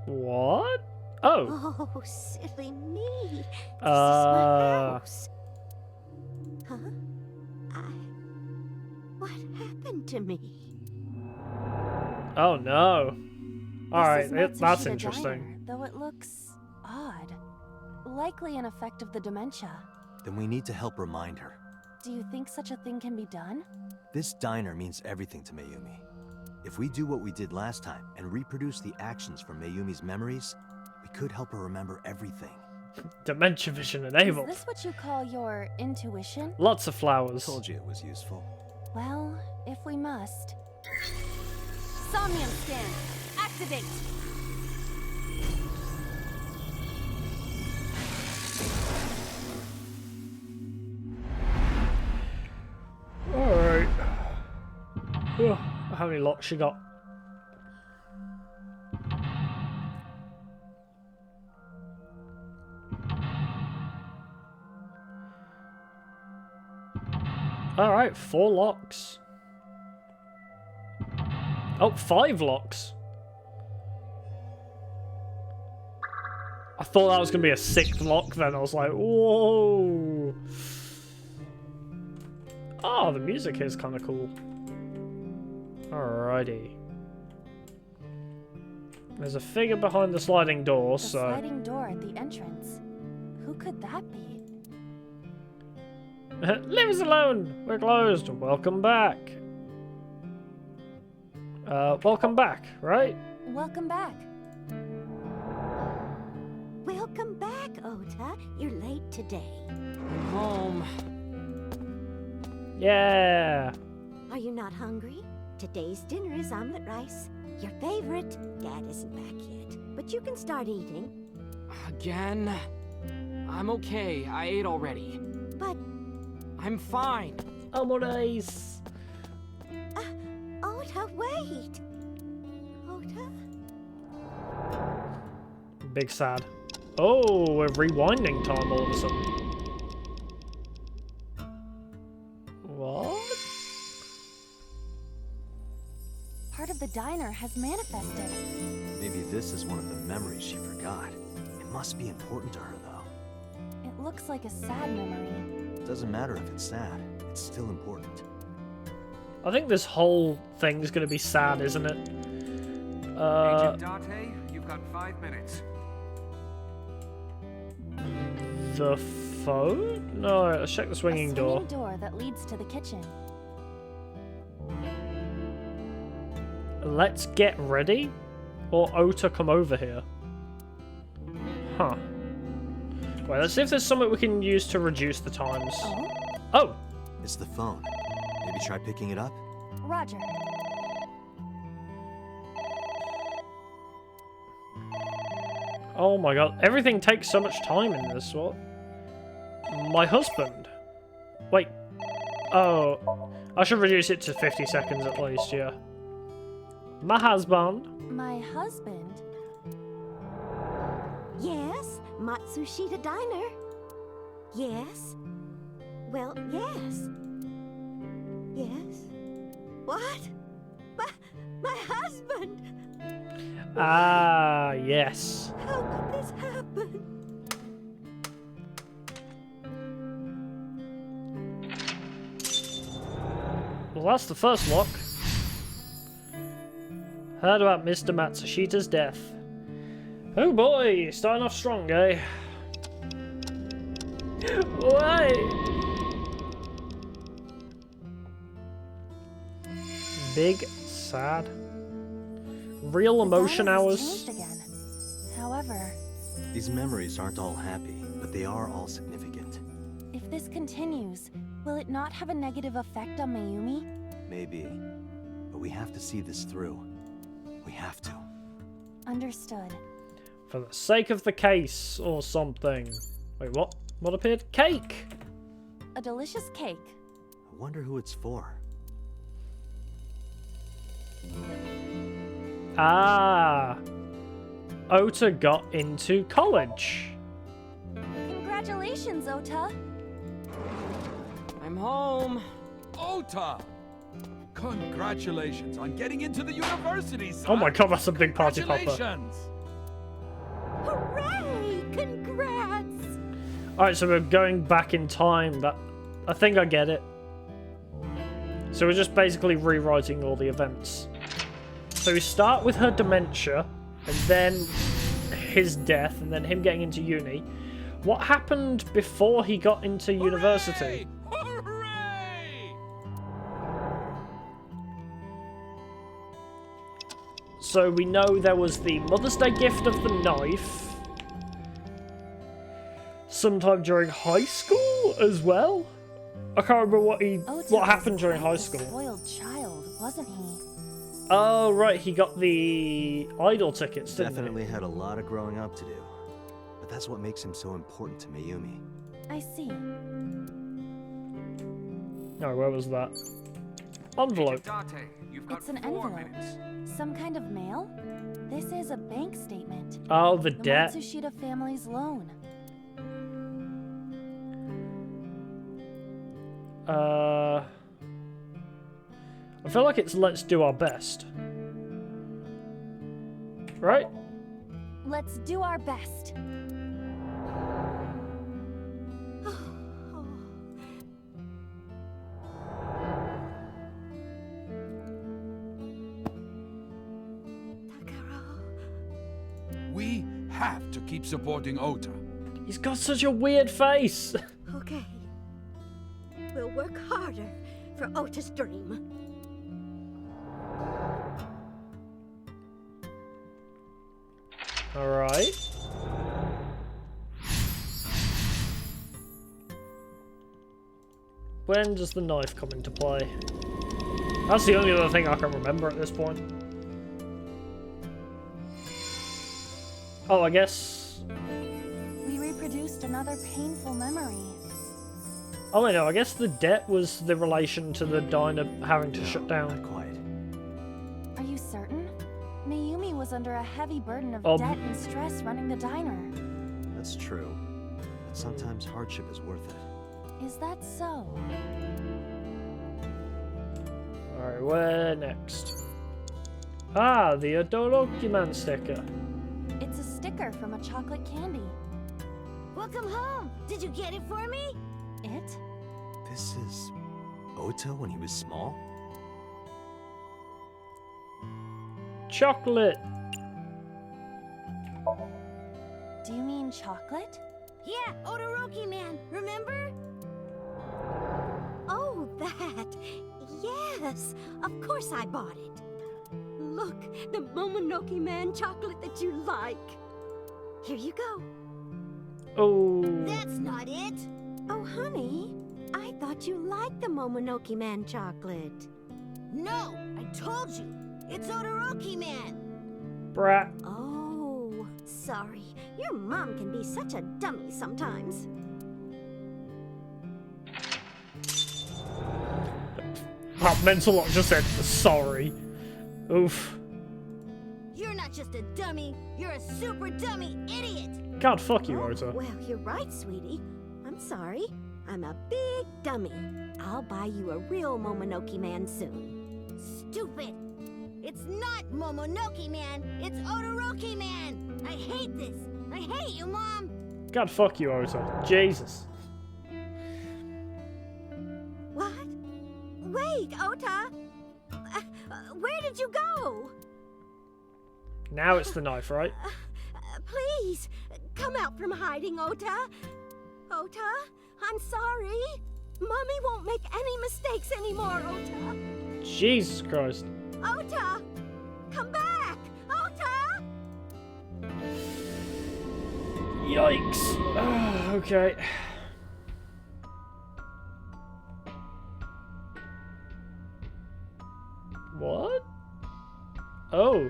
What? Oh. Oh, silly me. This is my house. Huh? What happened to me? Oh no. Alright, This is that's Matsushita interesting. Diner, though it looks odd. Likely an effect of the dementia. Then we need to help remind her. Do you think such a thing can be done? This diner means everything to Mayumi. If we do what we did last time and reproduce the actions from Mayumi's memories, we could help her remember everything. Dementia vision enabled. Is this what you call your intuition? Lots of flowers. Told you it was useful. Well, if we must. Somnium scan. Activate. Alright. How many locks you got? Alright, 4 locks. Oh, 5 locks. I thought that was going to be a 6th lock then. I was like, whoa. Oh, the music is kind of cool. Alrighty. There's a figure behind the sliding door, The so... sliding door at the entrance. Who could that be? Leave us alone! We're closed. Welcome back. Welcome back, right? Welcome back. Welcome back, Ota. You're late today. Home. Yeah. Are you not hungry? Today's dinner is omelet rice. Your favorite. Dad isn't back yet, but you can start eating. Again? I'm okay. I ate already. But, I'm fine. Amores. Ota, wait. Ota? Big sad. Oh, we're rewinding time all of a sudden. What? Part of the diner has manifested. Maybe this is one of the memories she forgot. It must be important to her, though. It looks like a sad memory. Doesn't matter if it's sad. It's still important. I think this whole thing is going to be sad, isn't it? Agent Date, you've got 5 minutes. The phone? No, let's check the swinging door. A swinging door that leads to the kitchen. Let's get ready? Or Ota come over here? Huh. Well, let's see if there's something we can use to reduce the times. Oh! It's the phone. Maybe try picking it up? Roger. Oh my god, everything takes so much time in this, what? My husband? Wait. Oh. I should reduce it to 50 seconds at least, yeah. My husband. My husband? Yes, Matsushita Diner. Yes? Well, yes. Yes? What? My husband! Ah, yes. How could this happen? Well, that's the first lock. Heard about Mr. Matsushita's death. Oh boy, starting off strong, eh? Why? Big, sad. Real emotion hours. Changed again. However, These memories aren't all happy, but they are all significant. if this continues, will it not have a negative effect on Mayumi? Maybe. But we have to see this through. We have to. Understood. For the sake of the case, or something. Wait, what? What appeared? Cake! A delicious cake. I wonder who it's for. Ah! Ota got into college. Congratulations, Ota. I'm home. Ota! Congratulations on getting into the university, son. Oh my god, that's a big party popper. Congratulations! Hooray! Congrats! Alright, so we're going back in time. That I think I get it. So we're just basically rewriting all the events. So we start with her dementia, and then his death, and then him getting into uni. What happened before he got into university? Hooray! So we know there was the Mother's Day gift of the knife. Sometime during high school as well? I can't remember what happened during high school. Spoiled child, wasn't he? Oh right, he got the idol tickets, didn't Definitely had a lot of growing up to do. But that's what makes him so important to Mayumi. I see. he? Oh, where was that? Envelope. Date, you've got It's an 4 envelope. minutes. Some kind of mail? This is a bank statement. Oh, the The debt. Matsushita family's loan. I feel like it's let's do our best. Right? Let's do our best. We have to keep supporting Ota. He's got such a weird face. Okay. We'll work harder for Ota's dream. Alright. When does the knife come into play? That's the only other thing I can remember at this point. Oh, I guess... We reproduced another painful memory. Oh, wait, no, I guess the debt was the relation to the diner having to shut down. Not quite. Are you certain? Mayumi was under a heavy burden of debt and stress running the diner. That's true. But sometimes hardship is worth it. Is that so? Alright, where next? Ah, the DiabetoMan sticker. It's a sticker from a chocolate candy. Welcome home! Did you get it for me? It? This is Ota when he was small? Chocolate! Do you mean chocolate? Yeah, Odoroki Man, remember? Oh, that! Yes, of course I bought it. Look, the Momonoke Man chocolate that you like. Here you go. Oh. That's not it. Oh, honey, I thought you liked the Momonoke Man chocolate. No, I told you. It's Odoroki Man. Brat. Oh, sorry. Your mom can be such a dummy sometimes. That mental lock just said sorry. Oof. You're not just a dummy, you're a super dummy idiot. God, fuck you, Ota. Well, you're right, sweetie. I'm I'm sorry. I'm a big dummy. I'll buy you a real Momonoke Man soon. Stupid! It's not Momonoke Man, it's Odoroki Man! I hate this! I hate you, Mom! God, fuck you, Ota. Jesus. What? Wait, Ota! Where did you go? Now it's the knife, right? Please, come out from hiding, Ota. Ota, I'm sorry. Mommy won't make any mistakes anymore, Ota. Jesus Christ. Ota! Come back! Ota! Yikes. Okay. What? Oh.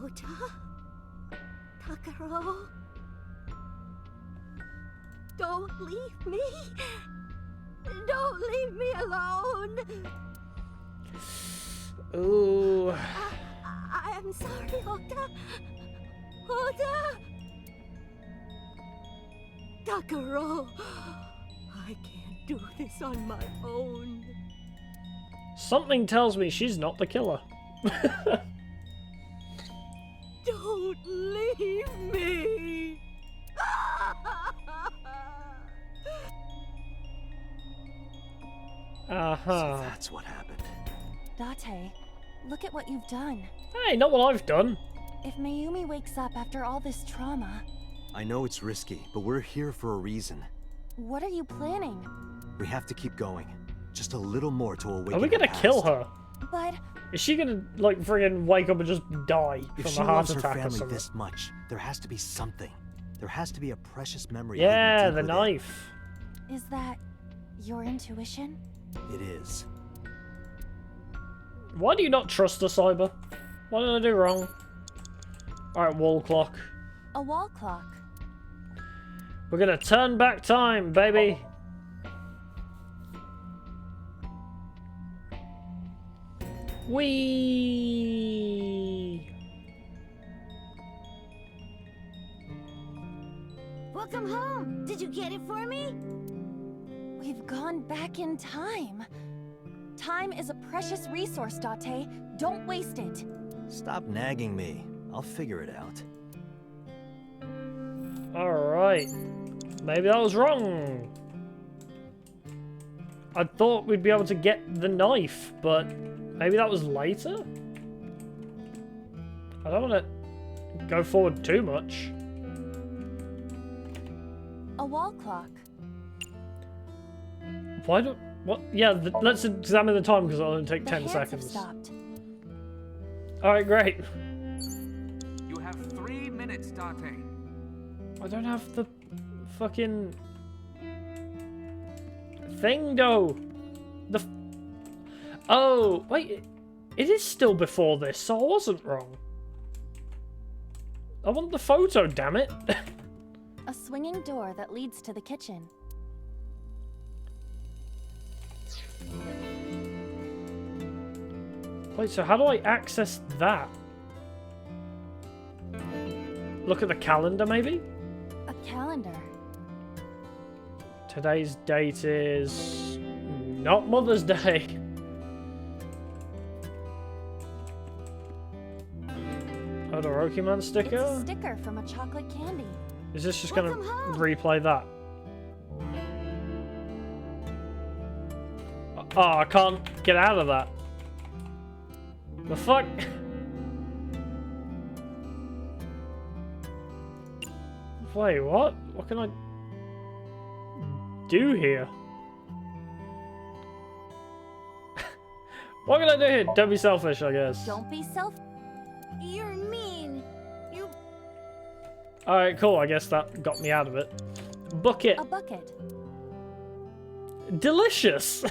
Ota? Takaro? Don't leave me! Don't leave me alone! Ooh. I'm sorry, Ota. Ota! Takaro! I can't do this on my own. Something tells me she's not the killer. Don't leave me! So that's what happened. Date, look at what you've done. Hey, not what I've done. If Mayumi wakes up after all this trauma, I know it's risky, but we're here for a reason. what are you planning? We have to keep going. Just a little more to awaken. Are we gonna kill her? But Is she gonna, like, friggin' wake up and just die If she from a heart loves her attack or family something? this much, there has to be something. There has to be a precious memory. Yeah, hidden the deep within. knife. is that your intuition? It is. Why do you not trust the Cyber? What did I do wrong? Alright, wall clock. A wall clock. We're gonna turn back time, baby. Whee! Welcome home! Did you get it for me? We've gone back in time. Time is a precious resource, Date. Don't waste it. Stop nagging me. I'll figure it out. Alright. Maybe I was wrong. I thought we'd be able to get the knife, but maybe that was later? I don't want to go forward too much. A wall clock. Why don't... What? Yeah, let's examine the time because it'll only take The 10 hands seconds. have stopped. Alright, great. You have 3 minutes, Date. I don't have the fucking thing though. Oh, wait. It is still before this, so I wasn't wrong. I want the photo, damn it. A swinging door that leads to the kitchen. Wait, so how do I access that? Look at the calendar, maybe? A calendar. Today's date is not Mother's Day. Odoroki Man sticker? It's a sticker from a chocolate candy. Is this just gonna Welcome home. replay that? Oh, I can't get out of that. The fuck? Wait, what? What can I do here? What can I do here? Don't be selfish, I guess. Don't be self. You're mean. You... Alright, cool. I guess that got me out of it. Bucket. A bucket. Delicious.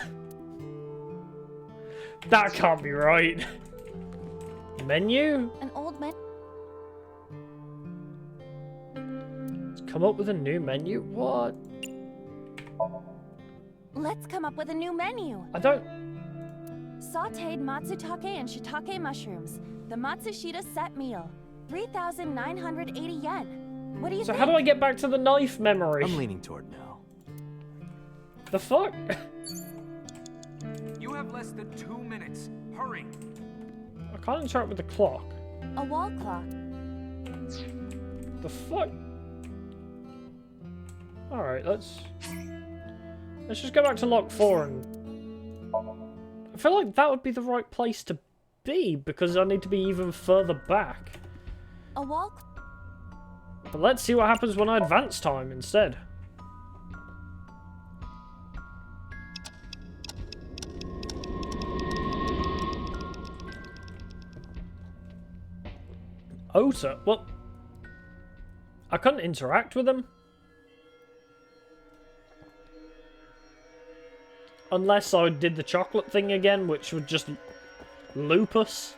That can't be right. Menu? An old man. Come up with a new menu? What? Let's come up with a new menu. I don't... sautéed matsutake and shiitake mushrooms. The Matsushita set meal. 3,980 yen. What do you So think? how do I get back to the knife memory? I'm leaning toward no. The fuck? You have less than 2 minutes. Hurry. I can't interact with the clock. A wall clock. The fuck? Alright, let's just go back to lock 4 and... I feel like that would be the right place to be, because I need to be even further back. A wall But let's see what happens when I advance time instead. Ota? Well, I couldn't interact with him. Unless I did the chocolate thing again, which would just loop us.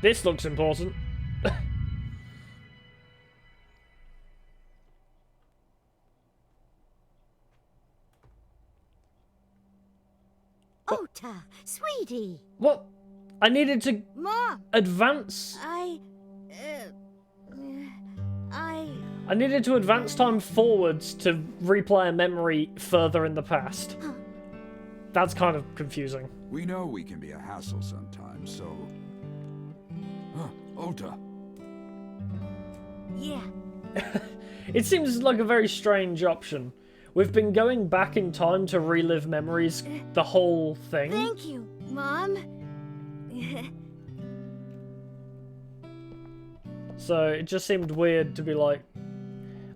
This looks important. Ota, sweetie. What? I needed to Mom, advance. I needed to advance time forwards to replay a memory further in the past. That's kind of confusing. We know we can be a hassle sometimes, so... Ota. Yeah. It seems like a very strange option. We've been going back in time to relive memories the whole thing. Thank you, Mom. So it just seemed weird to be like,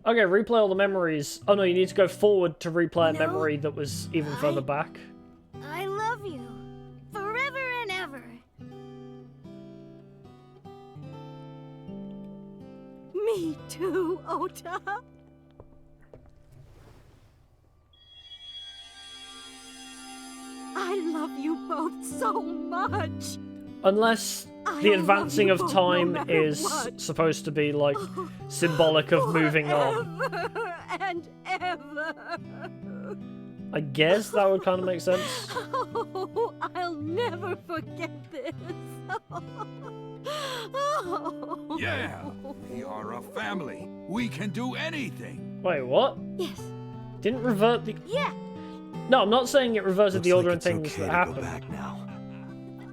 okay, replay all the memories. Oh no, you need to go forward to replay a No, memory that was even further back. I love you. Forever and ever. Me too, Ota. I love you both so much. Unless I the love advancing you of both time no matter is what. supposed to be like symbolic of moving on. Forever and ever. I guess that would kind of make sense. Oh, I'll never forget this. Oh. Yeah! We are a family. We can do anything. Wait, what? Yes. Didn't revert the... Yeah. No, I'm not saying it reverted Looks the order like and it's things okay that to happened. go back now.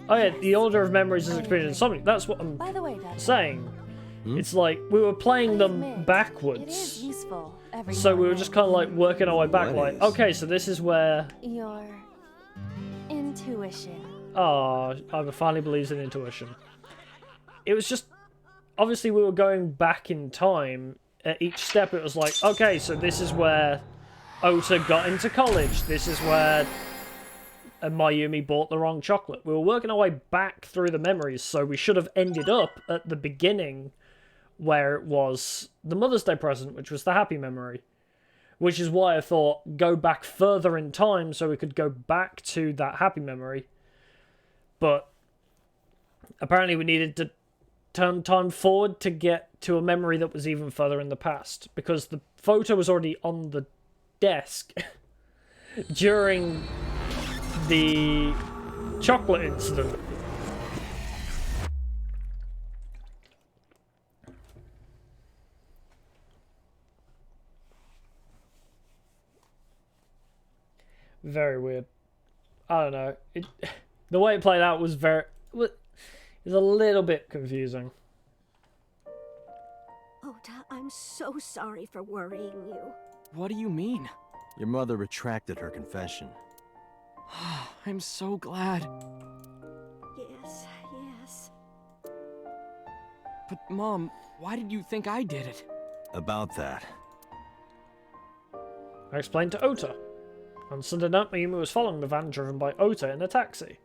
Oh yeah, the order of memories is experienced in Somnium. That's what I'm By the way, Dad. saying. It's like, we were playing them It is backwards. useful every So now we were and just then. kind of like working our way back, What like, is? okay, so this is where... Your intuition. Oh, I finally believes in intuition. It was just... Obviously we were going back in time. At each step it was like, okay, so this is where Ota got into college. This is where Mayumi bought the wrong chocolate. We were working our way back through the memories, so we should have ended up at the beginning where it was the Mother's Day present, which was the happy memory. Which is why I thought, go back further in time so we could go back to that happy memory. But apparently we needed to turn time forward to get to a memory that was even further in the past, because the photo was already on the desk during the chocolate incident. Very weird. I don't know. The way it played out was is a little bit confusing. Ota, I'm so sorry for worrying you. What do you mean? Your mother retracted her confession. I'm so glad. Yes, yes. But Mom, why did you think I did it? About that. I explained to Ota. On Sunday night, Mayumi was following the van driven by Ota in a taxi.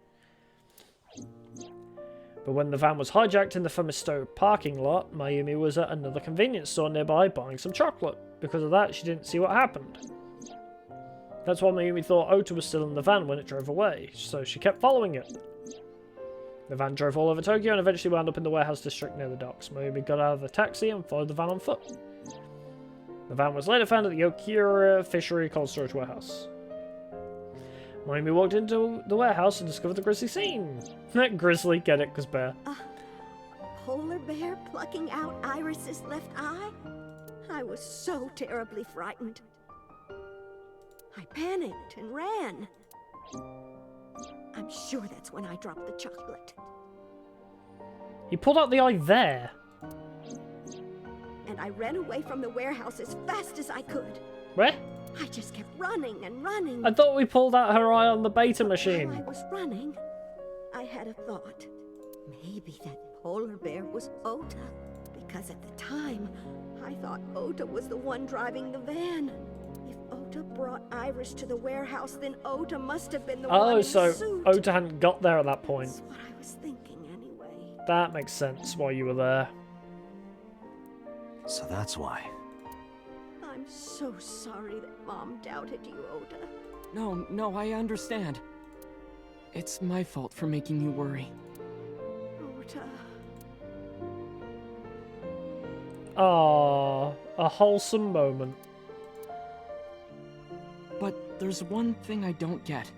But when the van was hijacked in the Femisto parking lot, Mayumi was at another convenience store nearby buying some chocolate. Because of that, she didn't see what happened. That's why Mayumi thought Ota was still in the van when it drove away, so she kept following it. The van drove all over Tokyo and eventually wound up in the warehouse district near the docks. Mayumi got out of the taxi and followed the van on foot. The van was later found at the Okura Fishery Cold Storage Warehouse. Mayumi walked into the warehouse and discovered the grisly scene. Grizzly, get it, because bear. A polar bear plucking out Iris's left eye? I was so terribly frightened. I panicked and ran. I'm sure that's when I dropped the chocolate. He pulled out the eye there. And I ran away from the warehouse as fast as I could. Where? I just kept running and running. I thought we pulled out her eye on the beta machine. While I was running, I had a thought. Maybe that polar bear was Ota. Because at the time, I thought Ota was the one driving the van. If Ota brought Iris to the warehouse, then Ota must have been the one in the suit. Ota hadn't got there at that point. That's what I was thinking anyway. That makes sense why you were there. So that's why. I'm so sorry that Mom doubted you, Ota. No, I understand. It's my fault for making you worry. Ota. Ah, a wholesome moment. But there's one thing I don't get.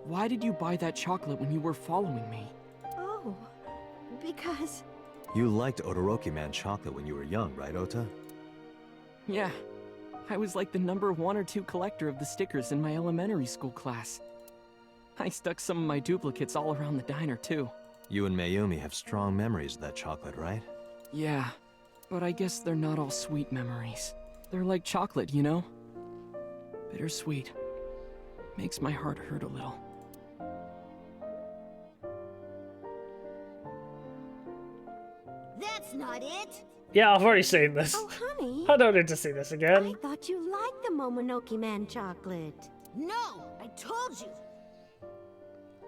Why did you buy that chocolate when you were following me? Oh, because... You liked Odoroki-man chocolate when you were young, right, Ota? Yeah. I was like the number 1 or 2 collector of the stickers in my elementary school class. I stuck some of my duplicates all around the diner, too. You and Mayumi have strong memories of that chocolate, right? Yeah, but I guess they're not all sweet memories. They're like chocolate, you know? Bittersweet. Makes my heart hurt a little. That's not it! Yeah, I've already seen this. Oh, honey. I don't need to see this I again. thought you liked the Momonoki-man chocolate. No, I told you.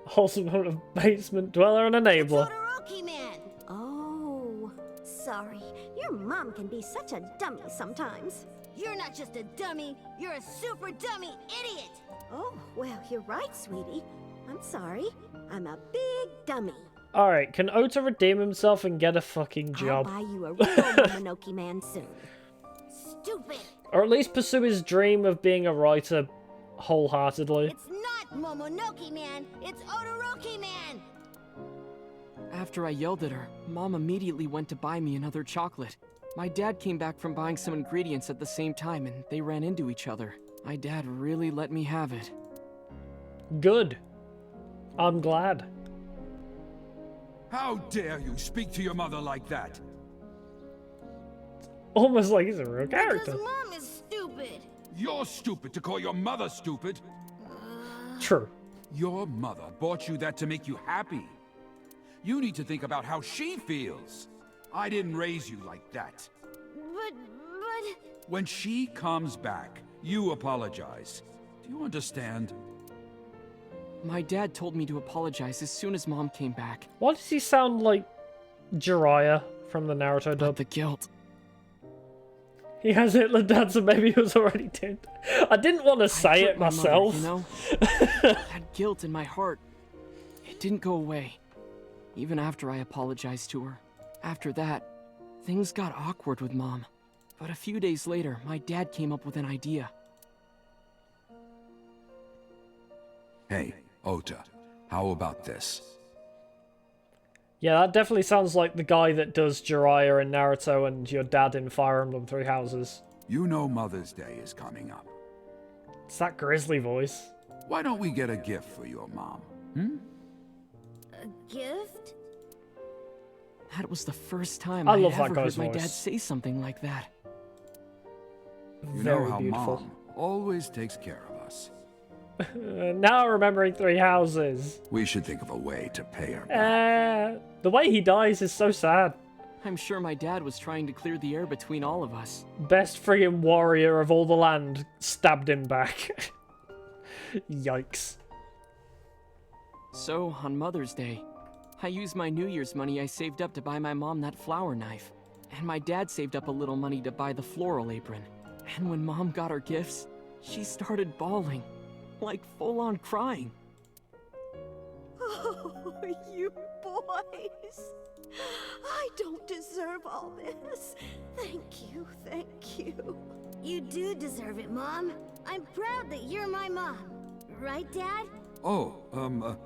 Wholesome moment of basement dweller and enabler. Todoroki-man. Oh, sorry. Your mom can be such a dummy sometimes. You're not just a dummy, you're a super dummy idiot. Oh, well, you're right, sweetie. I'm sorry. I'm a big dummy. Alright, can Ota redeem himself and get a fucking job? I'll buy you a real Momonoki-man soon. Stupid. Or at least pursue his dream of being a writer wholeheartedly. It's not Momonoki-man, it's Odoroki-man. After I yelled at her, Mom immediately went to buy me another chocolate. My dad came back from buying some ingredients at the same time and they ran into each other. My dad really let me have it. Good. I'm glad. How dare you speak to your mother like that? Almost like he's a real character. Because Mom is stupid. You're stupid to call your mother stupid. True. Your mother bought you that to make you happy. You need to think about how she feels. I didn't raise you like that. But... When she comes back, you apologize. Do you understand? My dad told me to apologize as soon as Mom came back. Why does he sound like Jiraiya from the Naruto But dub? the guilt. He has Hitler dad, so maybe he was already dead. I didn't want to say it my mother, myself. you know? That guilt in my heart, it didn't go away. Even after I apologized to her. After that, things got awkward with Mom. But a few days later, my dad came up with an idea. Hey, Ota, how about this? Yeah, that definitely sounds like the guy that does Jiraiya in Naruto and your dad in Fire Emblem Three Houses. You know Mother's Day is coming up. It's that grizzly voice. Why don't we get a gift for your mom? A gift? That was the first time I I love had that ever guy's heard my voice. dad say something like that. You Very know how beautiful. Mom always takes care of us. Now remembering Three Houses. We should think of a way to pay her back. The way he dies is so sad. I'm sure my dad was trying to clear the air between all of us. Best friggin' warrior of all the land stabbed him back. Yikes. So, on Mother's Day, I used my New Year's money I saved up to buy my mom that flower knife. And my dad saved up a little money to buy the floral apron. And when Mom got her gifts, she started bawling. Like full-on crying. Oh, you boys. I don't deserve all this. Thank you, thank you. You do deserve it, Mom. I'm proud that you're my mom. Right, Dad? Oh,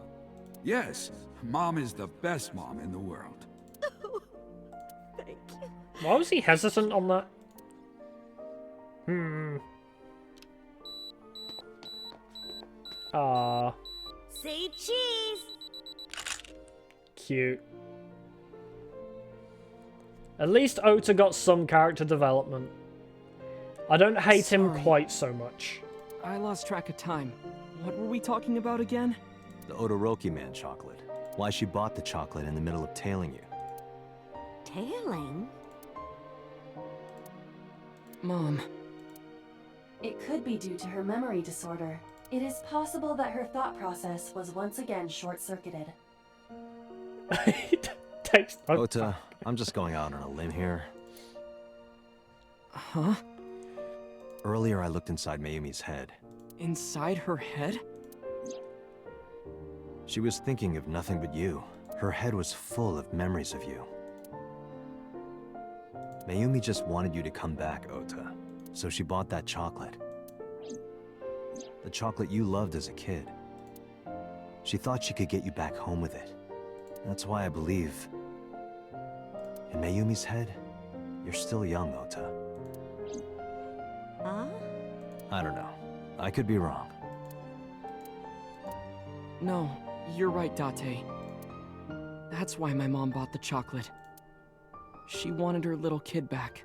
yes. Mom is the best mom in the world. Thank you. Why was he hesitant on that? Ah, Say cheese! cute. At least Ota got some character development. I don't hate him Sorry. quite so much. I lost track of time. What were we talking about again? The Odoroki-man chocolate. Why she bought the chocolate in the middle of tailing you. Tailing? Mom. It could be due to her memory disorder. It is possible that her thought process was once again short-circuited. Takes no Ota, I'm just going out on a limb here. Huh? Earlier I looked inside Mayumi's head. Inside her head? She was thinking of nothing but you. Her head was full of memories of you. Mayumi just wanted you to come back, Ota. So she bought that chocolate. The chocolate you loved as a kid. She thought she could get you back home with it. That's why I believe... in Mayumi's head, you're still young, Ota. Huh? I don't know. I could be wrong. No, you're right, Date. That's why my mom bought the chocolate. She wanted her little kid back.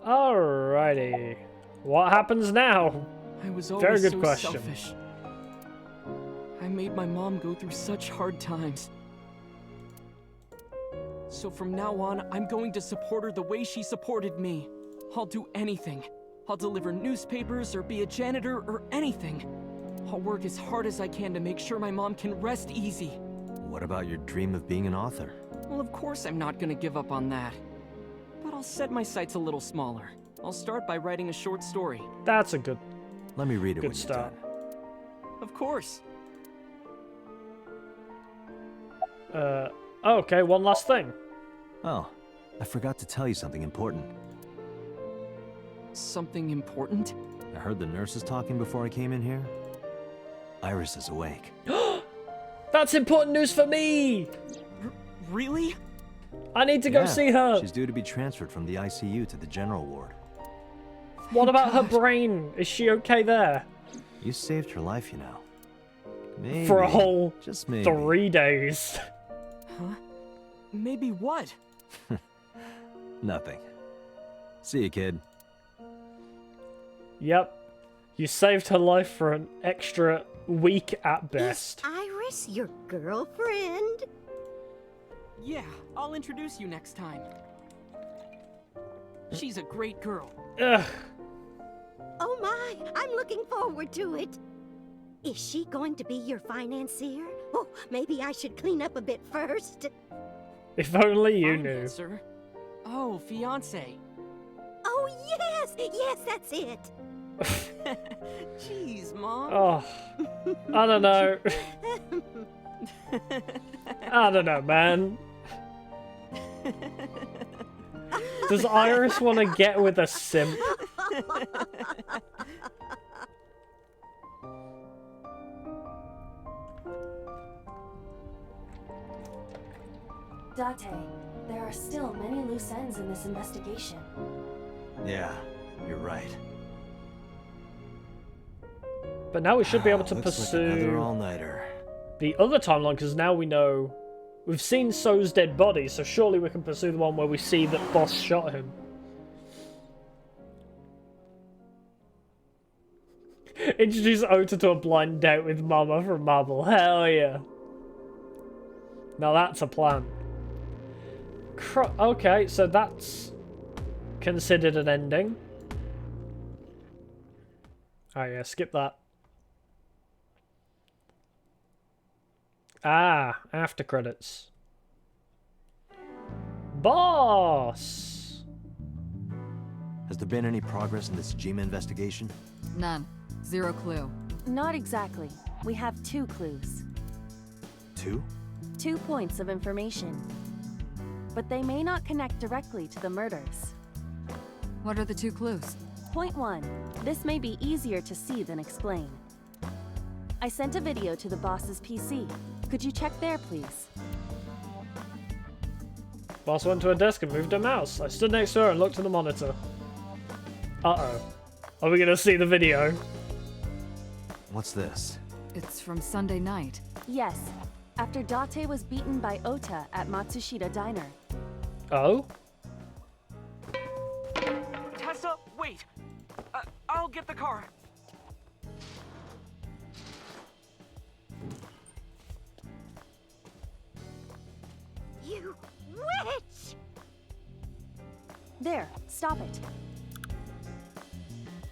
Alrighty. What happens now? I was Very always good so question. selfish. I made my mom go through such hard times. So from now on, I'm going to support her the way she supported me. I'll do anything. I'll deliver newspapers or be a janitor or anything. I'll work as hard as I can to make sure my mom can rest easy. What about your dream of being an author? Well, of course I'm not gonna give up on that. But I'll set my sights a little smaller. I'll start by writing a short story. That's a good Let me read it Good when start. you're done. Of course. Okay, one last thing. Oh, I forgot to tell you something important. Something important? I heard the nurses talking before I came in here. Iris is awake. That's important news for me! Really? I need to go Yeah, see her. She's due to be transferred from the ICU to the general ward. What about her brain? Is she okay there? You saved her life, you know. Maybe, For a whole just maybe. 3 days. Huh? Maybe what? Nothing. See you, kid. Yep. You saved her life for an extra week at best. Is Iris your girlfriend? Yeah, I'll introduce you next time. She's a great girl. Ugh. Oh my, I'm looking forward to it. Is she going to be your financier? Oh, maybe I should clean up a bit first. If only you knew. Financer? Oh, fiance. Oh yes, yes, that's it. Jeez, Mom. Oh, I don't know. I don't know, man. Does Iris want to get with a simp? Date, there are still many loose ends in this investigation. Yeah, you're right. But now we should be able to Looks like another pursue all-nighter. the other timeline, because now we know... We've seen So's dead body, so surely we can pursue the one where we see that Boss shot him. Introduce Ota to a blind date with Mama from Marble. Hell yeah. Now that's a plan. Okay, so that's considered an ending. Oh yeah, skip that. Ah, after credits. Boss! Has there been any progress in this Jima investigation? None. Zero clue. Not exactly. We have 2 clues. 2? 2 points of information. but they may not connect directly to the murders. What are the 2 clues? Point 1. This may be easier to see than explain. I sent a video to the boss's PC. Could you check there, please? Boss went to her desk and moved her mouse. I stood next to her and looked at the monitor. Uh-oh. Are we gonna see the video? What's this? It's from Sunday night. Yes. After Date was beaten by Ota at Matsushita Diner. Oh? Tessa, wait! I'll get the car. You witch! There, stop it.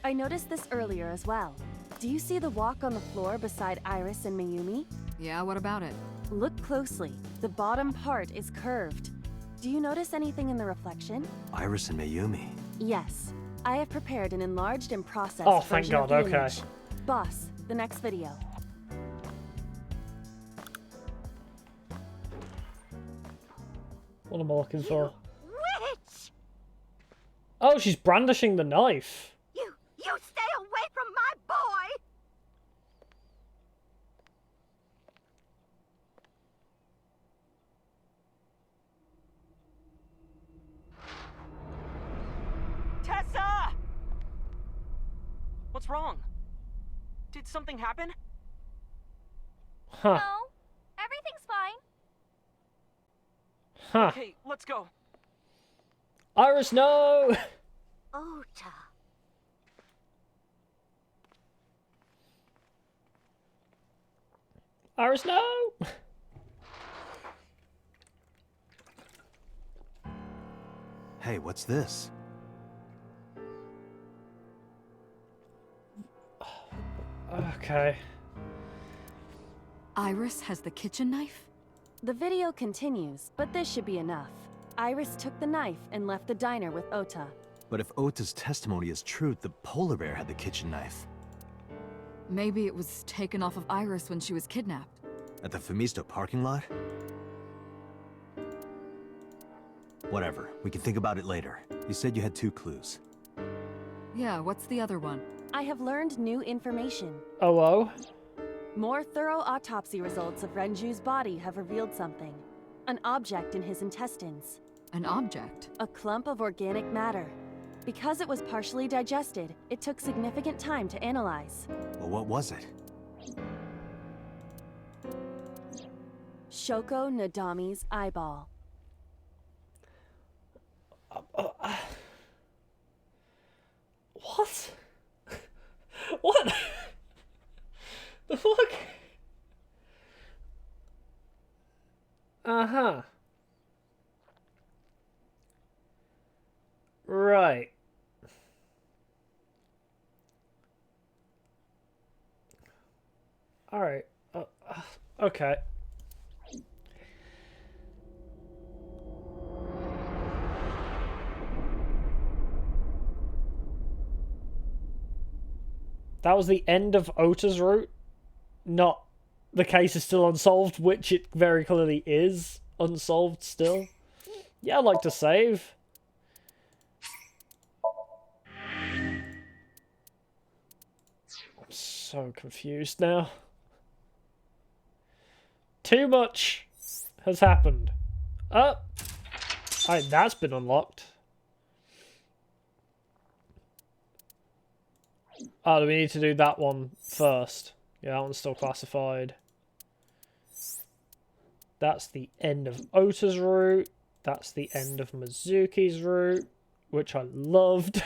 I noticed this earlier as well. Do you see the walk on the floor beside Iris and Mayumi? Yeah, what about it? Look closely. The bottom part is curved. Do you notice anything in the reflection? Iris and Mayumi. Yes. I have prepared an enlarged and processed Oh, thank version of God, the okay. image. Boss, the next video. What am I looking for? Witch! Oh, she's brandishing the knife. You stay away from my boy! Tessa! What's wrong? Did something happen? Huh. No, everything's fine. Huh. Okay, let's go. Iris, no! Ota. Iris, no! Hey, what's this? Okay. Iris has the kitchen knife? The video continues, but this should be enough. Iris took the knife and left the diner with Ota. But if Ota's testimony is true, the polar bear had the kitchen knife. Maybe it was taken off of Iris when she was kidnapped. At the Femisto parking lot? Whatever, we can think about it later. You said you had 2 clues. Yeah, what's the other one? I have learned new information. Oh. More thorough autopsy results of Renju's body have revealed something. An object in his intestines. An object? A clump of organic matter. Because it was partially digested, it took significant time to analyze. Well, what was it? Shoko Nadami's eyeball. What? What? The fuck? Uh-huh. Right. Alright. Okay. That was the end of Ota's route, not the case is still unsolved, which it very clearly is unsolved still. Yeah, I'd like to save. I'm so confused now. Too much has happened. Oh, alright, that's been unlocked. Oh, do we need to do that one first? Yeah, that one's still classified. That's the end of Ota's route. That's the end of Mizuki's route, which I loved.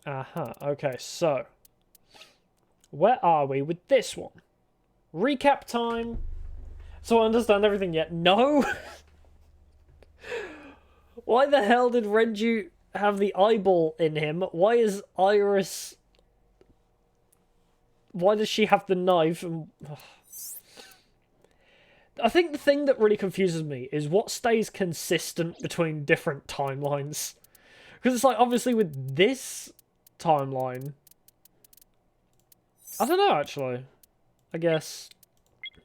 Okay, so where are we with this one? Recap time. So I understand everything yet? No. Why the hell did Renju have the eyeball in him? Why is Iris... Why does she have the knife? And... I think the thing that really confuses me is what stays consistent between different timelines. Because it's like, obviously with this timeline... I don't know, actually. I guess...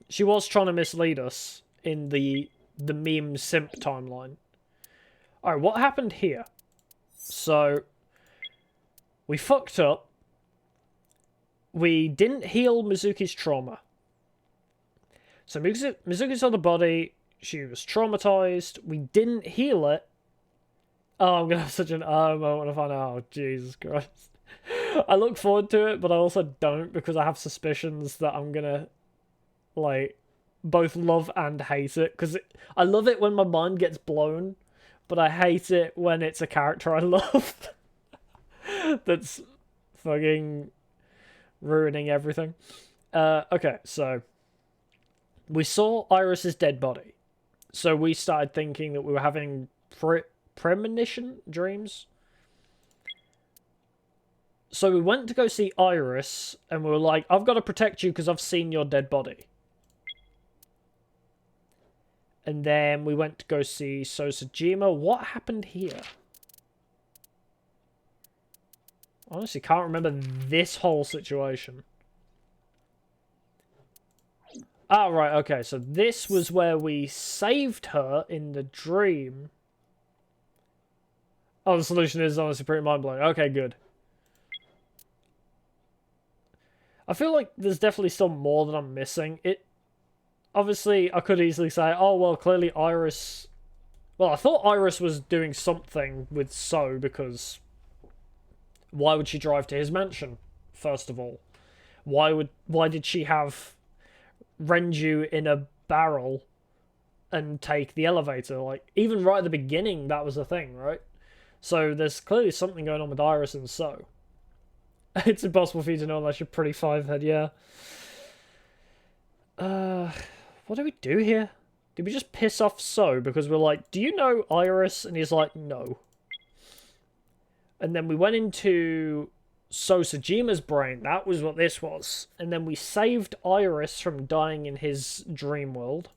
She was trying to mislead us in the meme simp timeline. Alright, what happened here? So, we fucked up. We didn't heal Mizuki's trauma. So Mizuki saw the body. She was traumatized. We didn't heal it. Oh, I'm going to have such an moment when I find out. Oh, Jesus Christ. I look forward to it, but I also don't because I have suspicions that I'm going to, like, both love and hate it. Because I love it when my mind gets blown, but I hate it when it's a character I love that's fucking ruining everything. Okay, so we saw Iris's dead body. So we started thinking that we were having premonition dreams. So we went to go see Iris, and we were like, I've got to protect you because I've seen your dead body. And then we went to go see Sosajima. What happened here? Honestly, can't remember this whole situation. Ah, right, okay. So this was where we saved her in the dream. Oh, the solution is honestly pretty mind-blowing. Okay, good. I feel like there's definitely still more that I'm missing. Obviously, I could easily say, oh, well, clearly Iris... Well, I thought Iris was doing something with So, because... Why would she drive to his mansion, first of all? Why did she have Renju in a barrel and take the elevator? Like, even right at the beginning, that was a thing, right? So there's clearly something going on with Iris and So. It's impossible for you to know unless you're pretty five-head, yeah. What do we do here? Did we just piss off So? Because we're like, do you know Iris? And he's like, no. And then we went into Sosajima's brain. That was what this was. And then we saved Iris from dying in his dream world.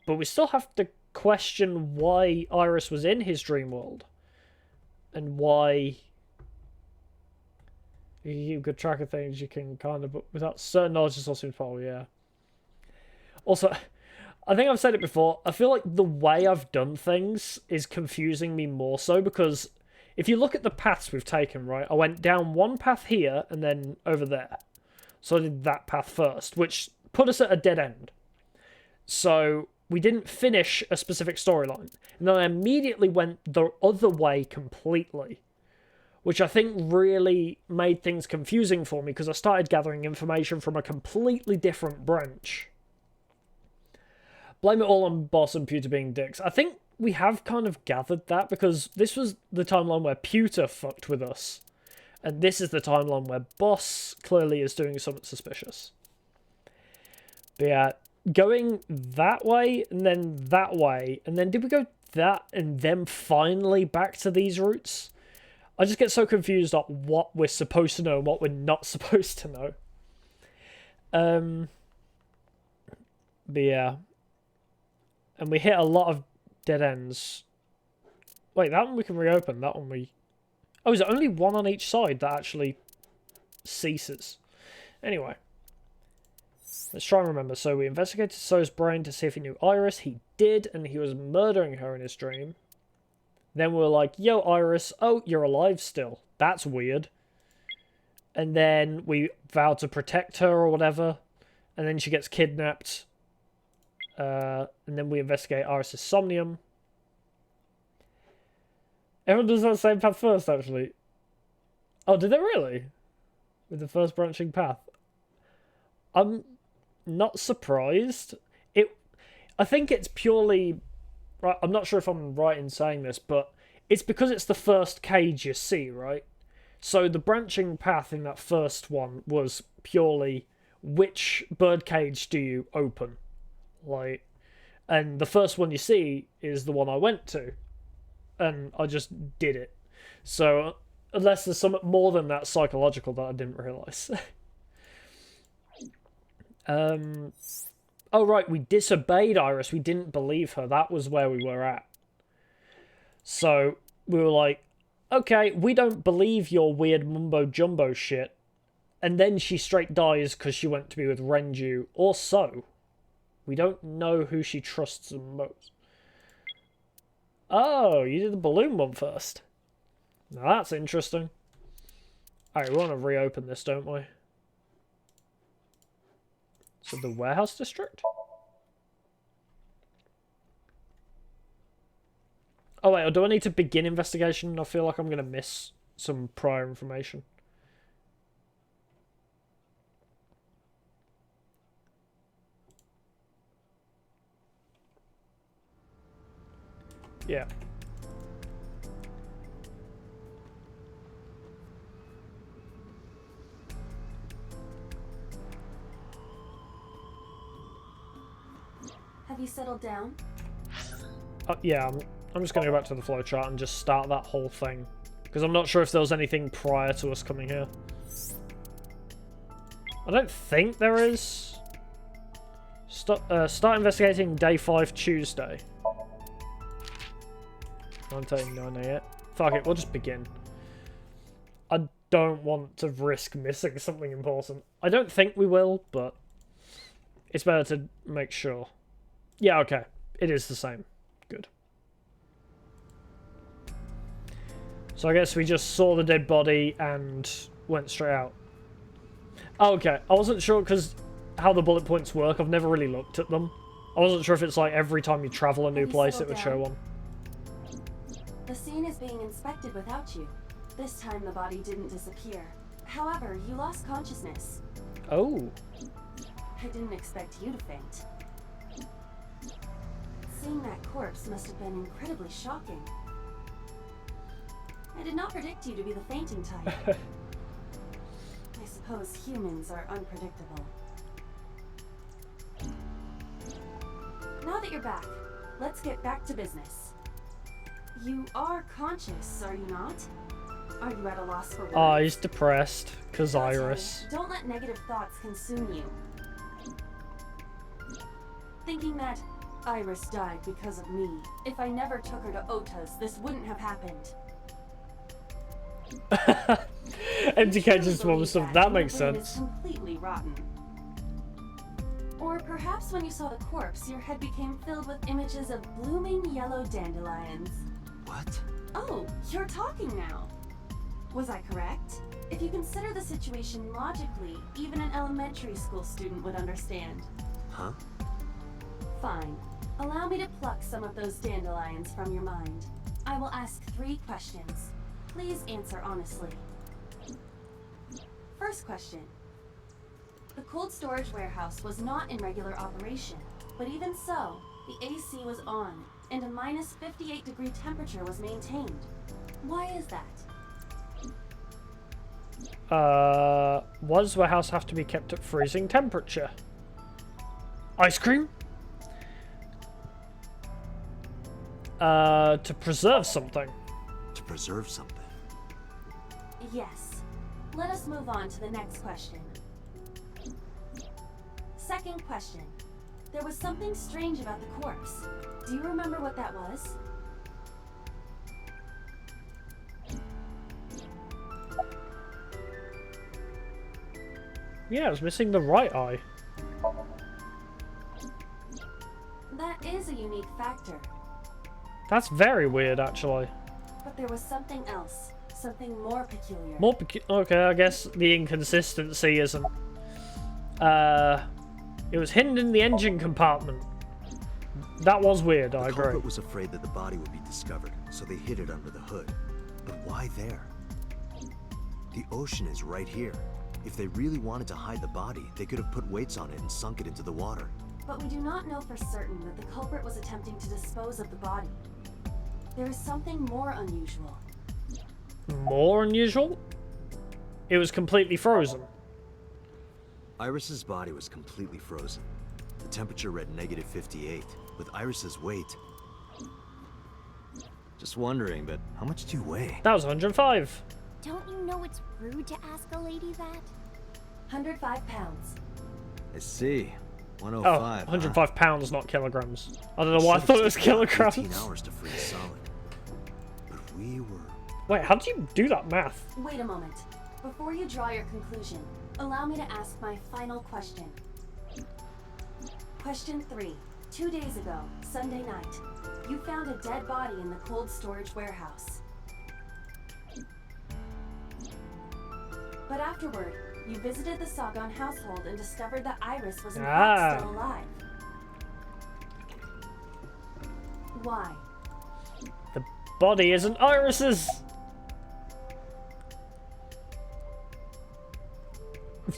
But we still have to question why Iris was in his dream world. And why... You keep good track of things, you can kind of... But without certain knowledge, it's also impossible, yeah. Also, I think I've said it before, I feel like the way I've done things is confusing me more so, because if you look at the paths we've taken, right, I went down one path here and then over there. So I did that path first, which put us at a dead end. So we didn't finish a specific storyline. And then I immediately went the other way completely, which I think really made things confusing for me because I started gathering information from a completely different branch. Blame it all on Boss and Pewter being dicks. I think we have kind of gathered that because this was the timeline where Pewter fucked with us. And this is the timeline where Boss clearly is doing something suspicious. But yeah, going that way and then that way. And then did we go that and then finally back to these routes? I just get so confused on what we're supposed to know and what we're not supposed to know. But yeah. And we hit a lot of dead ends. Wait, that one we can reopen. That one we... Oh, is it only one on each side that actually ceases? Anyway. Let's try and remember. So we investigated So's brain to see if he knew Iris. He did, and he was murdering her in his dream. Then we were like, yo, Iris, oh, you're alive still. That's weird. And then we vowed to protect her or whatever. And then she gets kidnapped. And then we investigate Iris' Somnium. Everyone does that same path first, actually. Oh, did they really? With the first branching path? I'm not surprised. I think it's purely... Right, I'm not sure if I'm right in saying this, but it's because it's the first cage you see, right? So the branching path in that first one was purely which birdcage do you open? Like, and the first one you see is the one I went to, and I just did it. So unless there's something more than that psychological that I didn't realise. Oh right, we disobeyed Iris. We didn't believe her. That was where we were at. So we were like, okay, we don't believe your weird mumbo jumbo shit. and then she straight dies because she went to be with Renju, or so. We don't know who she trusts the most. Oh, you did the balloon one first. Now that's interesting. Alright, we want to reopen this, don't we? So the warehouse district? Oh wait, or do I need to begin investigation? I feel like I'm going to miss some prior information. Yeah. Have you settled down? Yeah, I'm just going to go back to the flowchart and just start that whole thing. Because I'm not sure if there was anything prior to us coming here. I don't think there is. Start investigating day 5 Tuesday. 9:38. Fuck it, we'll just begin. I don't want to risk missing something important. I don't think we will, but it's better to make sure. Yeah, okay. It is the same. Good. So I guess we just saw the dead body and went straight out. Oh, okay. I wasn't sure because how the bullet points work. I've never really looked at them. I wasn't sure if it's like every time you travel a new place it would show one. The scene is being inspected without you. This time the body didn't disappear. However, you lost consciousness. Oh. I didn't expect you to faint. Seeing that corpse must have been incredibly shocking. I did not predict you to be the fainting type. I suppose humans are unpredictable. Now that you're back, let's get back to business. You are conscious, are you not? Are you at a loss for words? Oh, he's depressed, because Iris. Don't let negative thoughts consume you. Thinking that Iris died because of me. If I never took her to Ota's, this wouldn't have happened. MTK just wants stuff. That makes sense. Completely rotten. Or perhaps when you saw the corpse, your head became filled with images of blooming yellow dandelions. What? Oh, you're talking now. Was I correct? If you consider the situation logically, even an elementary school student would understand. Huh? Fine. Allow me to pluck some of those dandelions from your mind. I will ask 3 questions. Please answer honestly. First question. The cold storage warehouse was not in regular operation, but even so, the AC was on, and a minus 58-degree temperature was maintained. Why is that? Why does the warehouse have to be kept at freezing temperature? Ice cream? To preserve something. To preserve something? Yes. Let us move on to the next question. Second question. There was something strange about the corpse. Do you remember what that was? Yeah, it was missing the right eye. That is a unique factor. That's very weird, actually. But there was something else. Something more peculiar. Okay, I guess the inconsistency isn't... It was hidden in the engine compartment. That was weird, I agree. The culprit was afraid that the body would be discovered, so they hid it under the hood. But why there? The ocean is right here. If they really wanted to hide the body, they could have put weights on it and sunk it into the water. But we do not know for certain that the culprit was attempting to dispose of the body. There is something more unusual. More unusual? It was completely frozen. Iris's body was completely frozen. The temperature read negative 58. With Iris's weight... Just wondering, but how much do you weigh? That was 105. Don't you know it's rude to ask a lady that? 105 pounds. I see. 105. Oh, 105 pounds, not kilograms. I don't know why I thought it was kilograms. 18 hours to freeze solid. But we were... Wait, how do you do that math? Wait a moment. Before you draw your conclusion, Allow me to ask my final question. Question 3. 2 days ago, Sunday night, you found a dead body in the cold storage warehouse. But afterward, you visited the Sagan household and discovered that Iris was in fact still alive. Why? The body isn't Iris's!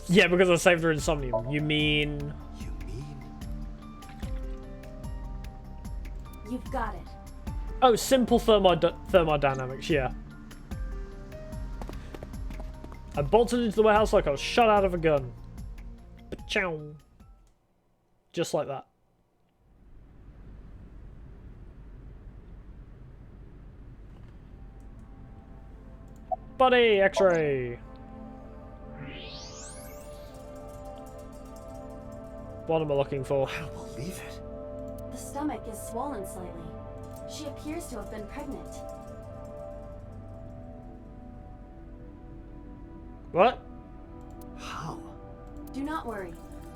Yeah, because I saved her in Somnium. You mean... You've got it. Oh, simple thermodynamics, yeah. I bolted into the warehouse like I was shot out of a gun. Pachow. Just like that. Body X-ray. What am I looking for? I don't believe it. The stomach is swollen slightly. She appears to have been pregnant. What? How? Do not worry.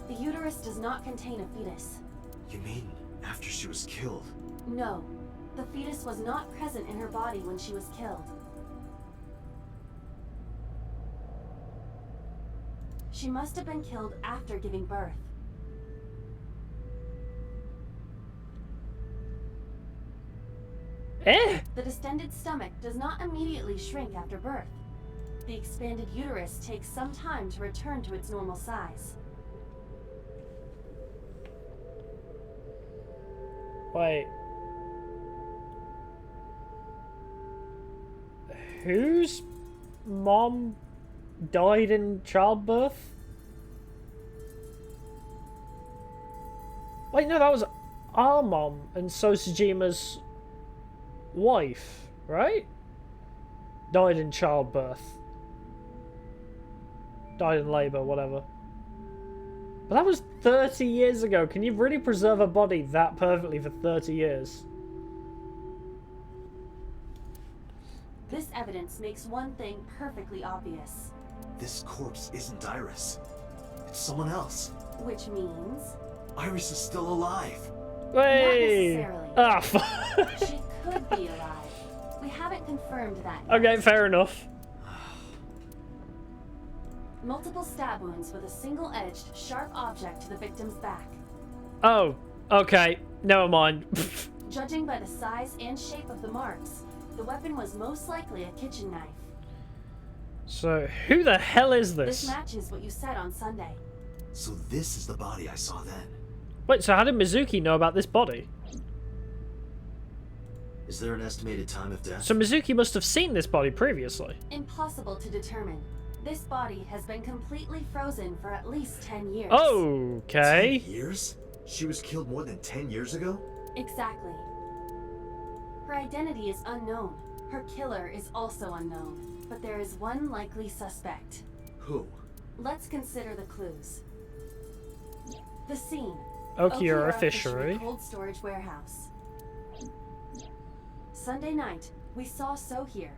The uterus does not contain a fetus. You mean after she was killed? No. The fetus was not present in her body when she was killed. She must have been killed after giving birth. Eh? The distended stomach does not immediately shrink after birth. The expanded uterus takes some time to return to its normal size. Wait. Whose mom died in childbirth? Wait, no, that was our mom and Sosajima's wife, right? Died in childbirth. Died in labor, whatever. But that was 30 years ago. Can you really preserve a body that perfectly for 30 years? This evidence makes one thing perfectly obvious. This corpse isn't Iris. It's someone else. Which means... Iris is still alive. Hey! Not necessarily. Ah, She could be alive. We haven't confirmed that yet. okay, fair enough. Multiple stab wounds with a single-edged, sharp object to the victim's back. Oh, okay. Never mind. Judging by the size and shape of the marks, the weapon was most likely a kitchen knife. So, who the hell is This this? matches what you said on Sunday. So this is the body I saw then. Wait, so how did Mizuki know about this body? Is there an estimated time of death? So Mizuki must have seen this body previously. Impossible to determine. This body has been completely frozen for at least 10 years. Okay. 10 years? She was killed more than 10 years ago? Exactly. Her identity is unknown. Her killer is also unknown. But there is one likely suspect. Who? Let's consider the clues. The scene. Okiura Fishery. Cold storage warehouse. Sunday night, we saw So here.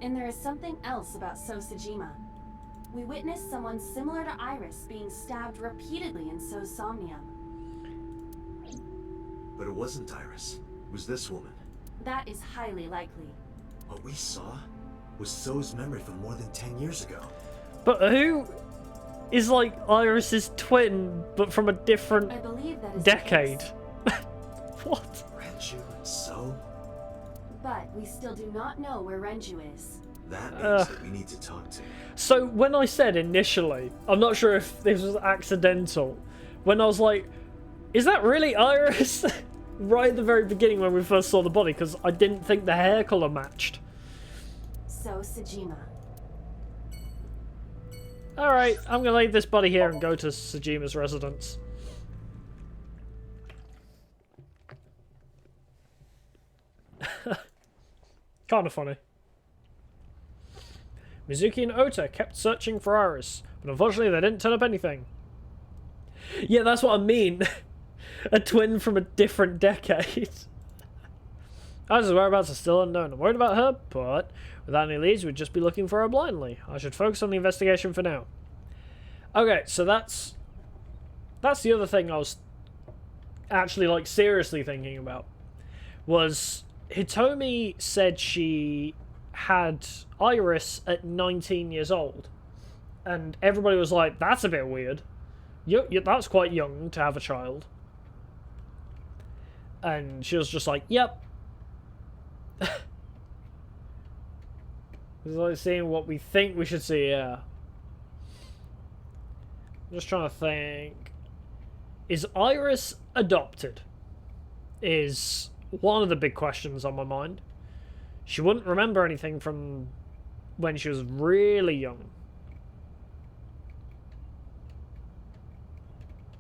And there is something else about Sosajima. We witnessed someone similar to Iris being stabbed repeatedly in So's Somnium. But it wasn't Iris. It was this woman. That is highly likely. What we saw was So's memory from more than 10 years ago. But who is like Iris's twin, but from a different I believe that is decade? the case. What? Renju and So? But we still do not know where Renju is. That means that we need to talk to. So when I said initially, I'm not sure if this was accidental, when I was like, is that really Iris? Right at the very beginning when we first saw the body, because I didn't think the hair colour matched. Sosajima. Alright, I'm going to leave this body here and go to Sajima's residence. Kind of funny. Mizuki and Ota kept searching for Iris, but unfortunately they didn't turn up anything. Yeah, that's what I mean. A twin from a different decade. Alice's whereabouts are still unknown. I'm worried about her, but without any leads, we'd just be looking for her blindly. I should focus on the investigation for now. Okay, so that's the other thing I was actually, like, seriously thinking about. Was Hitomi said she had Iris at 19 years old. And everybody was like, that's a bit weird. That's quite young to have a child. And she was just like, yep. It's like seeing what we think we should see, yeah. I'm just trying to think. Is Iris adopted? Is one of the big questions on my mind. She wouldn't remember anything from when she was really young.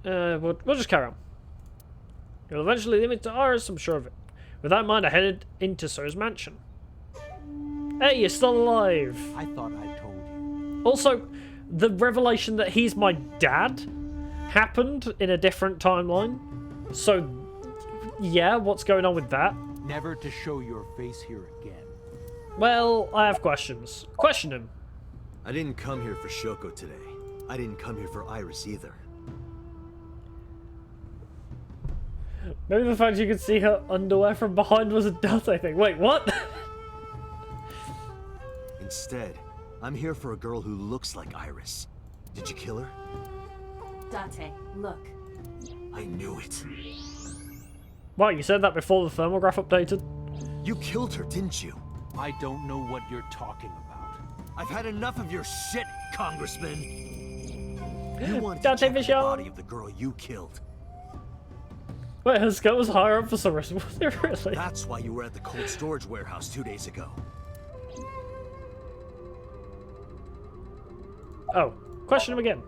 We'll just carry on. You'll eventually limit to Iris, I'm sure of it. With that in mind, I headed into So's mansion. Hey, you're still alive! I thought I told you. Also, the revelation that he's my dad happened in a different timeline. So, yeah, what's going on with that? Never to show your face here again. Well, I have questions. Question him. I didn't come here for Shoko today. I didn't come here for Iris either. Maybe the fact you could see her underwear from behind was a Date thing. Wait, what? Instead, I'm here for a girl who looks like Iris. Did you kill her? Date, look. I knew it. What, you said that before the thermograph updated? You killed her, didn't you? I don't know what you're talking about. I've had enough of your shit, Congressman. You wanted Date to check the Michelle. body of the girl you killed. Wait, her skirt was higher up for some reason, was it really? That's why you were at the cold storage warehouse 2 days ago. Oh, question him again.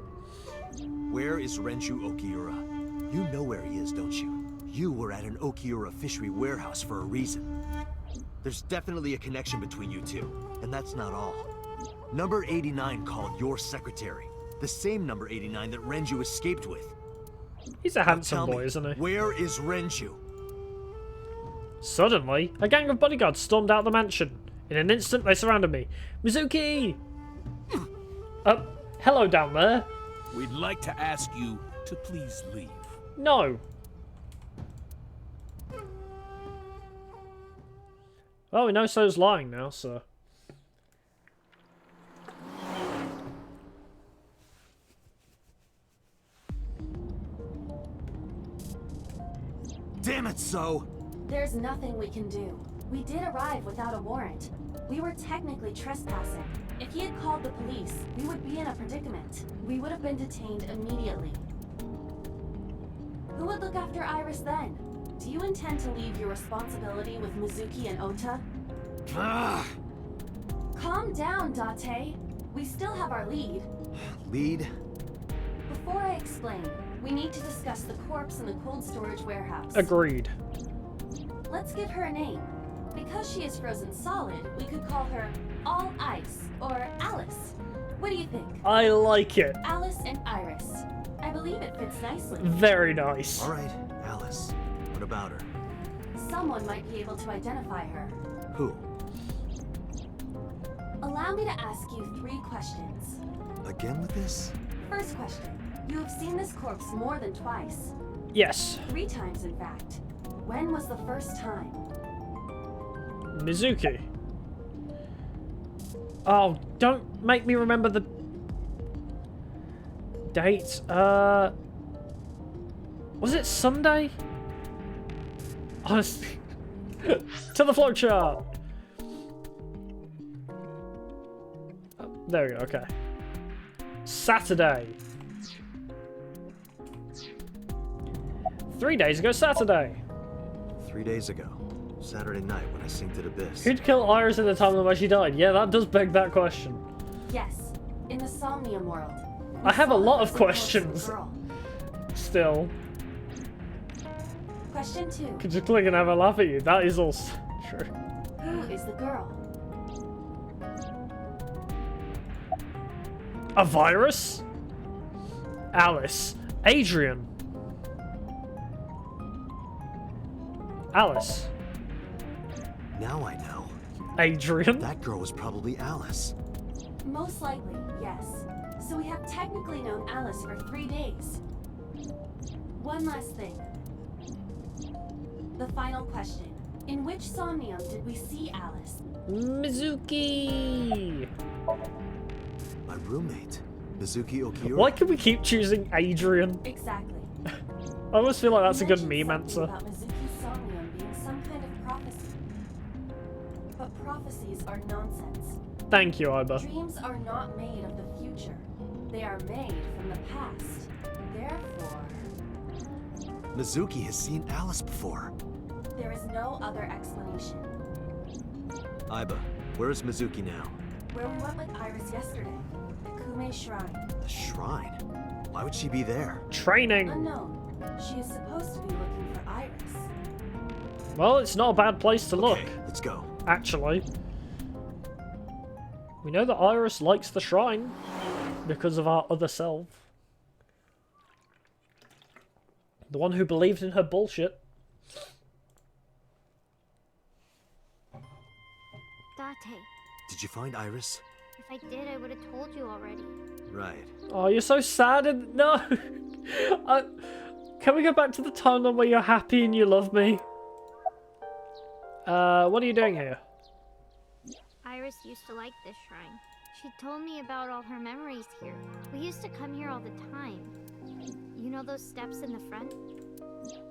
Where is Renju Okiura? You know where he is, don't you? You were at an Okiura fishery warehouse for a reason. There's definitely a connection between you two, and that's not all. Number 89 called your secretary. The same number 89 that Renju escaped with. He's a handsome boy, isn't he? Where is Renju? Suddenly, a gang of bodyguards stormed out of the mansion. In an instant, they surrounded me. Mizuki! Hello down there. We'd like to ask you to please leave. No. Well, we know So's lying now, so... Damn it, So! There's nothing we can do. We did arrive without a warrant. We were technically trespassing. If he had called the police, we would be in a predicament. We would have been detained immediately. Who would look after Iris then? Do you intend to leave your responsibility with Mizuki and Ota? Ah! Calm down, Date. We still have our lead. Lead? Before I explain, we need to discuss the corpse in the cold storage warehouse. Agreed. Let's give her a name. Because she is frozen solid, we could call her All Ice or Alice. What do you think? I like it. Alice and Iris. I believe it fits nicely. Very nice. All right, Alice. What about her? Someone might be able to identify her. Who? Allow me to ask you 3 questions. Again with this? First question. You have seen this corpse more than twice. Yes. 3 times, in fact. When was the first time? Mizuki. Oh, don't make me remember the date. Was it Sunday? Honestly. To the flowchart. There we go, okay. Saturday. 3 days ago, Saturday. 3 days ago. Saturday night when I synced at Abyss. Who'd kill Iris at the time when she died? Yeah, that does beg that question. Yes, in the Somnium world. I have a lot of questions. Still. Question 2. Could just click and have a laugh at you. That is also true. Who is the girl? A virus? Alice. Adrian. Now I know. Adrian? That girl was probably Alice. Most likely, yes. So we have technically known Alice for 3 days. One last thing. The final question. In which Somnium did we see Alice? Mizuki! My roommate, Mizuki Okiura. Why can we keep choosing Adrian? Exactly. I almost feel like that's a You good mentioned meme something answer. about Mizuki's Somnium being some kind of prophecy. But prophecies are nonsense. Thank you, Iba. Dreams are not made of the future. They are made from the past. Therefore, Mizuki has seen Alice before. there is no other explanation. Iba, where is Mizuki now? Where we went with Iris yesterday, the Kume Shrine. The shrine? Why would she be there? Training! Unknown. She is supposed to be looking for Iris. Well, it's not a bad place to look, Okay, let's go. actually. We know that Iris likes the shrine because of our other self. The one who believed in her bullshit. Date, Did you find Iris? if I did, I would have told you already. Right. Oh, you're so sad and... No! Can we go back to the timeline where you're happy and you love me? What are you doing here? Iris used to like this shrine. She told me about all her memories here. We used to come here all the time. You know those steps in the front?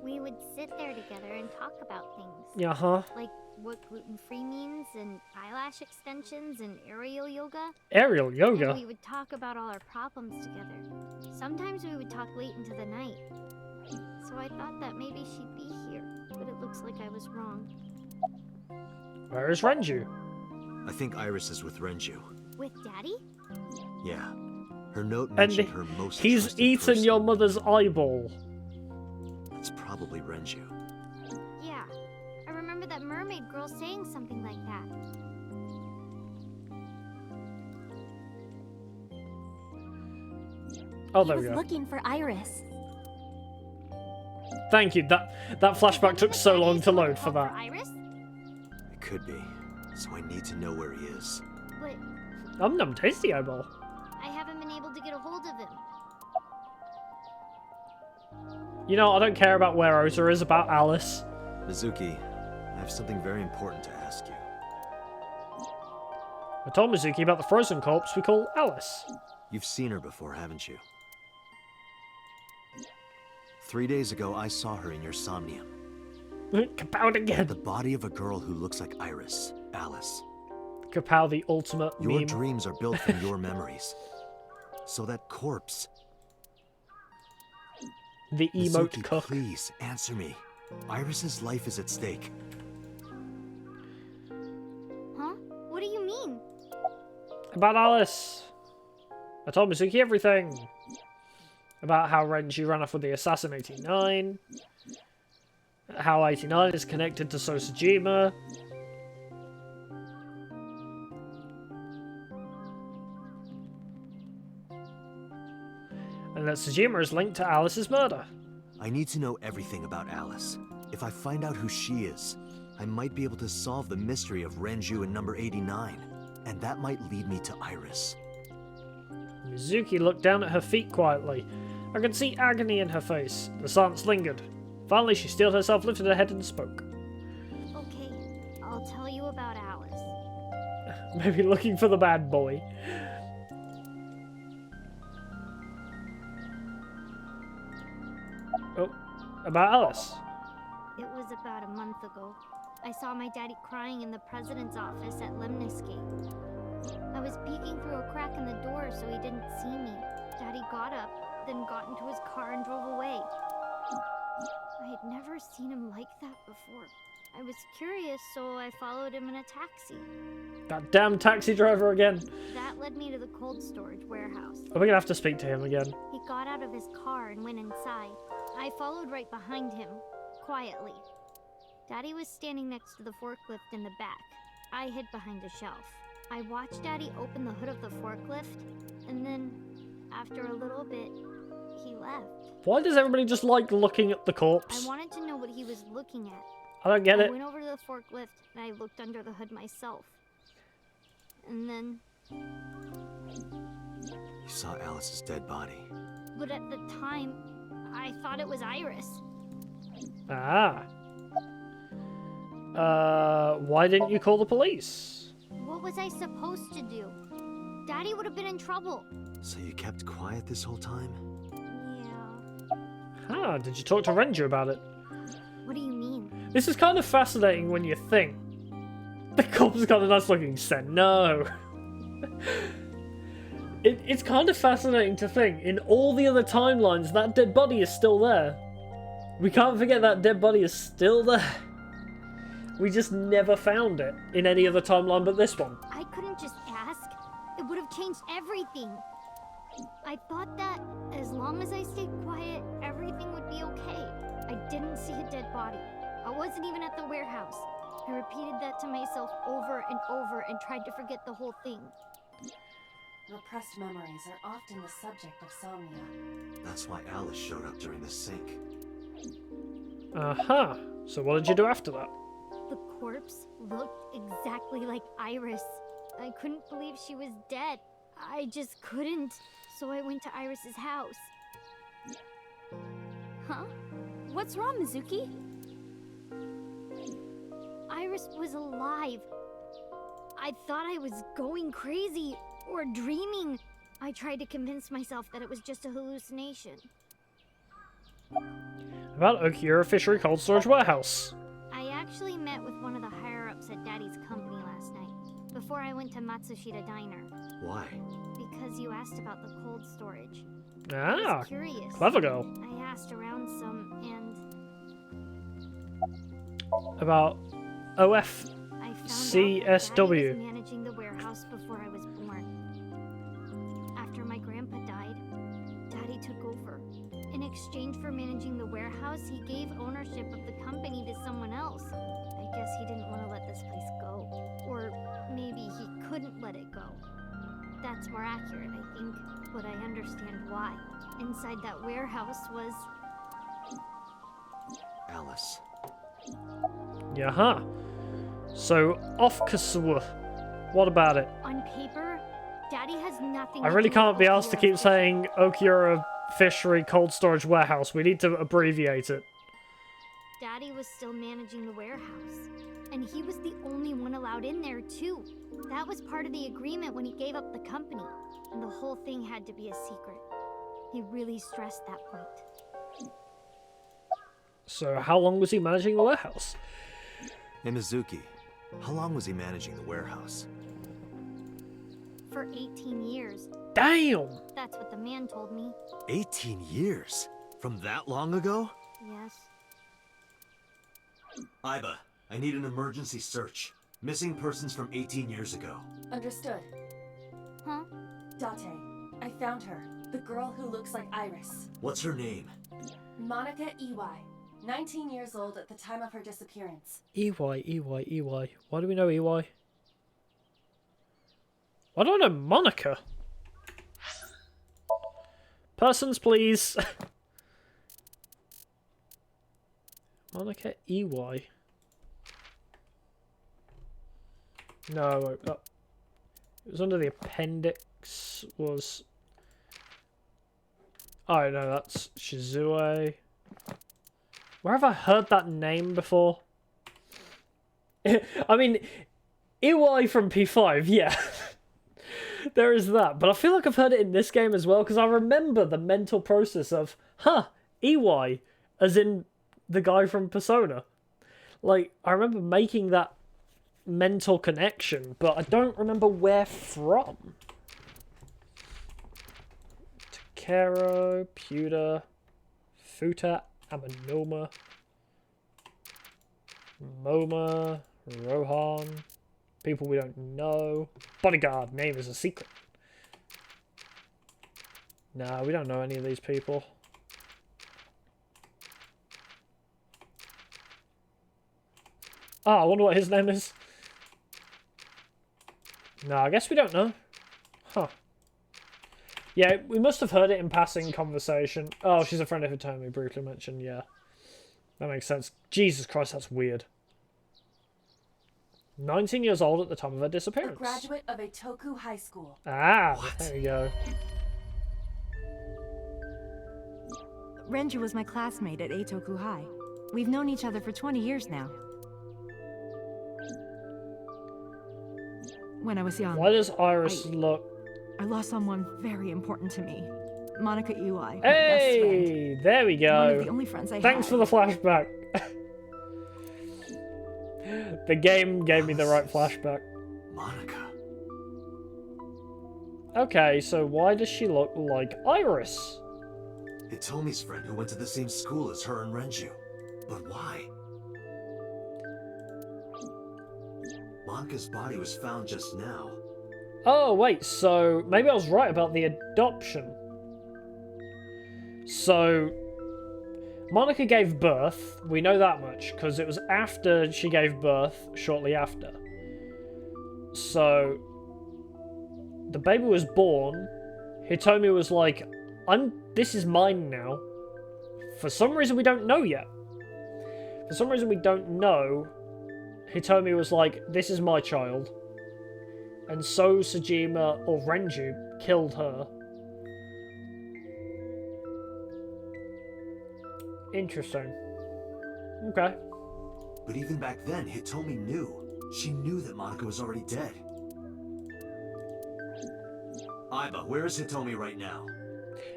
We would sit there together and talk about things. Uh-huh. Like what gluten-free means, and eyelash extensions, and aerial yoga. Aerial yoga? And we would talk about all our problems together. Sometimes we would talk late into the night. So I thought that maybe she'd be here, but it looks like I was wrong. Where is Renju? I think Iris is with Renju. With Daddy? Yeah. Her note And mentioned her most he's trusted eaten person. your mother's eyeball. It's probably Renju. Yeah. I remember that mermaid girl saying something like that. Oh, there we go. Looking for Iris. Thank you. That flashback took so long to load for that. Iris? It could be. So I need to know where he is. But Num tasty eyeball. I haven't been able to get a hold of him. You know, I don't care about where Osa is, about Alice. Mizuki, I have something very important to ask you. I told Mizuki about the frozen corpse we call Alice. You've seen her before, haven't you? 3 days ago, I saw her in your Somnium. Kapow again. The body of a girl who looks like Iris, Alice. Kapow, the ultimate Your meme. dreams are built from your memories. So that corpse... The emote Mizuki, cook. please, answer me. Iris's life is at stake. Huh? What do you mean? About Alice. I told Mizuki everything. About how Renji ran off with the assassin 89. How 89 is connected to Sosajima. And that Sojima is linked to Alice's murder. I need to know everything about Alice. If I find out who she is, I might be able to solve the mystery of Renju and number 89. And that might lead me to Iris. Mizuki looked down at her feet quietly. I could see agony in her face. The silence lingered. Finally, she steeled herself, lifted her head, and spoke. Okay, I'll tell you about Alice. Maybe looking for the bad boy. Oh, about Alice. It was about a month ago. I saw my daddy crying in the president's office at Lemniscate. I was peeking through a crack in the door so he didn't see me. Daddy got up, then got into his car and drove away. I had never seen him like that before. I was curious, so I followed him in a taxi. That damn taxi driver again. That led me to the cold storage warehouse. Are we gonna have to speak to him again? He got out of his car and went inside. I followed right behind him, quietly. Daddy was standing next to the forklift in the back. I hid behind a shelf. I watched Daddy open the hood of the forklift, and then, after a little bit, he left. Why does everybody just like looking at the corpse? I wanted to know what he was looking at. I don't get I it. went over to the forklift and I looked under the hood myself. And then, You saw Alice's dead body. but at the time, I thought it was Iris. Ah. Why didn't you call the police? What was I supposed to do? Daddy would have been in trouble. So you kept quiet this whole time? Yeah. Ah, did you talk to Ranger about it? What do you mean? This is kind of fascinating when you think. The cop's got a nice looking scent. No. It's kind of fascinating to think. In all the other timelines, that dead body is still there. We can't forget that dead body is still there. We just never found it in any other timeline but this one. I couldn't just ask. It would have changed everything. I thought that as long as I stayed quiet, everything would be okay. I didn't see a dead body. I wasn't even at the warehouse. I repeated that to myself over and over and tried to forget the whole thing. Repressed memories are often the subject of somnia. That's why Alice showed up during the sync. Uh-huh. So what did you do after that? The corpse looked exactly like Iris. I couldn't believe she was dead. I just couldn't. So I went to Iris's house. Huh? What's wrong, Mizuki? Iris was alive. I thought I was going crazy or dreaming. I tried to convince myself that it was just a hallucination. About Okura Fishery Cold Storage Warehouse. I actually met with one of the higher-ups at Daddy's company last night, before I went to Matsushita Diner. Why? Because you asked about the cold storage. I Ah, was curious. clever girl. I asked around some, and About OF. I found CSW. out Daddy was managing the warehouse before I was born. After my grandpa died, Daddy took over. In exchange for managing the warehouse, he gave ownership of the company to someone else. I guess he didn't want to let this place go. Or maybe he couldn't let it go. That's more accurate, I think, but I understand why. Inside that warehouse was... Alice. Yeah, So, off Kasua. What about it? On paper, Daddy has nothing I to really do can't with be asked to keep Okura saying Okura Fishery Cold Storage Warehouse. We need to abbreviate it. Daddy was still managing the warehouse. And he was the only one allowed in there, too. That was part of the agreement when he gave up the company. And the whole thing had to be a secret. He really stressed that point. So, how long was he managing the warehouse? Hey, Mizuki, how long was he managing the warehouse? For 18 years. Damn! That's what the man told me. 18 years? From that long ago? Yes. Iba, I need an emergency search. Missing persons from 18 years ago. Understood. Huh? Date, I found her. The girl who looks like Iris. What's her name? Monica Ey. 19 years old at the time of her disappearance. EY. Why do we know EY? Why do I know Monica? Persons, please. Monica EY. No, wait, it was under the appendix. Was oh no, that's Shizue. Where have I heard that name before? I mean, EY from P5, yeah. There is that. But I feel like I've heard it in this game as well, because I remember the mental process of, EY, as in the guy from Persona. Like, I remember making that mental connection, but I don't remember where from. Takero, Pewter, Futa, Amanoma, Moma, Rohan, people we don't know. Bodyguard, name is a secret. Nah, we don't know any of these people. I wonder what his name is. No, I guess we don't know. Huh. Yeah, we must have heard it in passing conversation. Oh, she's a friend of Hitomi, briefly mentioned, yeah. That makes sense. Jesus Christ, that's weird. 19 years old at the time of her A disappearance. graduate of Etoku High School. Ah, What? there we go. Renju was my classmate at Eitoku High. We've known each other for 20 years now. When I was young, Why does Iris look... I lost someone very important to me. Monica Iwai, my best Hey, there we friend. One of go. the only friends I Thanks had. for the flashback. The game gave me the right flashback. Monica. Okay, so why does she look like Iris? Hitomi's friend who went to the same school as her and Renju. But why? Monica's body was found just now. Oh, wait, so maybe I was right about the adoption. So, Monica gave birth, we know that much, because it was after she gave birth, shortly after. So, the baby was born, Hitomi was like, this is mine now. For some reason we don't know yet. For some reason we don't know, Hitomi was like, this is my child. And so Sejima, or Renju, killed her. Interesting. Okay. But even back then, Hitomi knew. She knew that Monica was already dead. Aiba, where is Hitomi right now?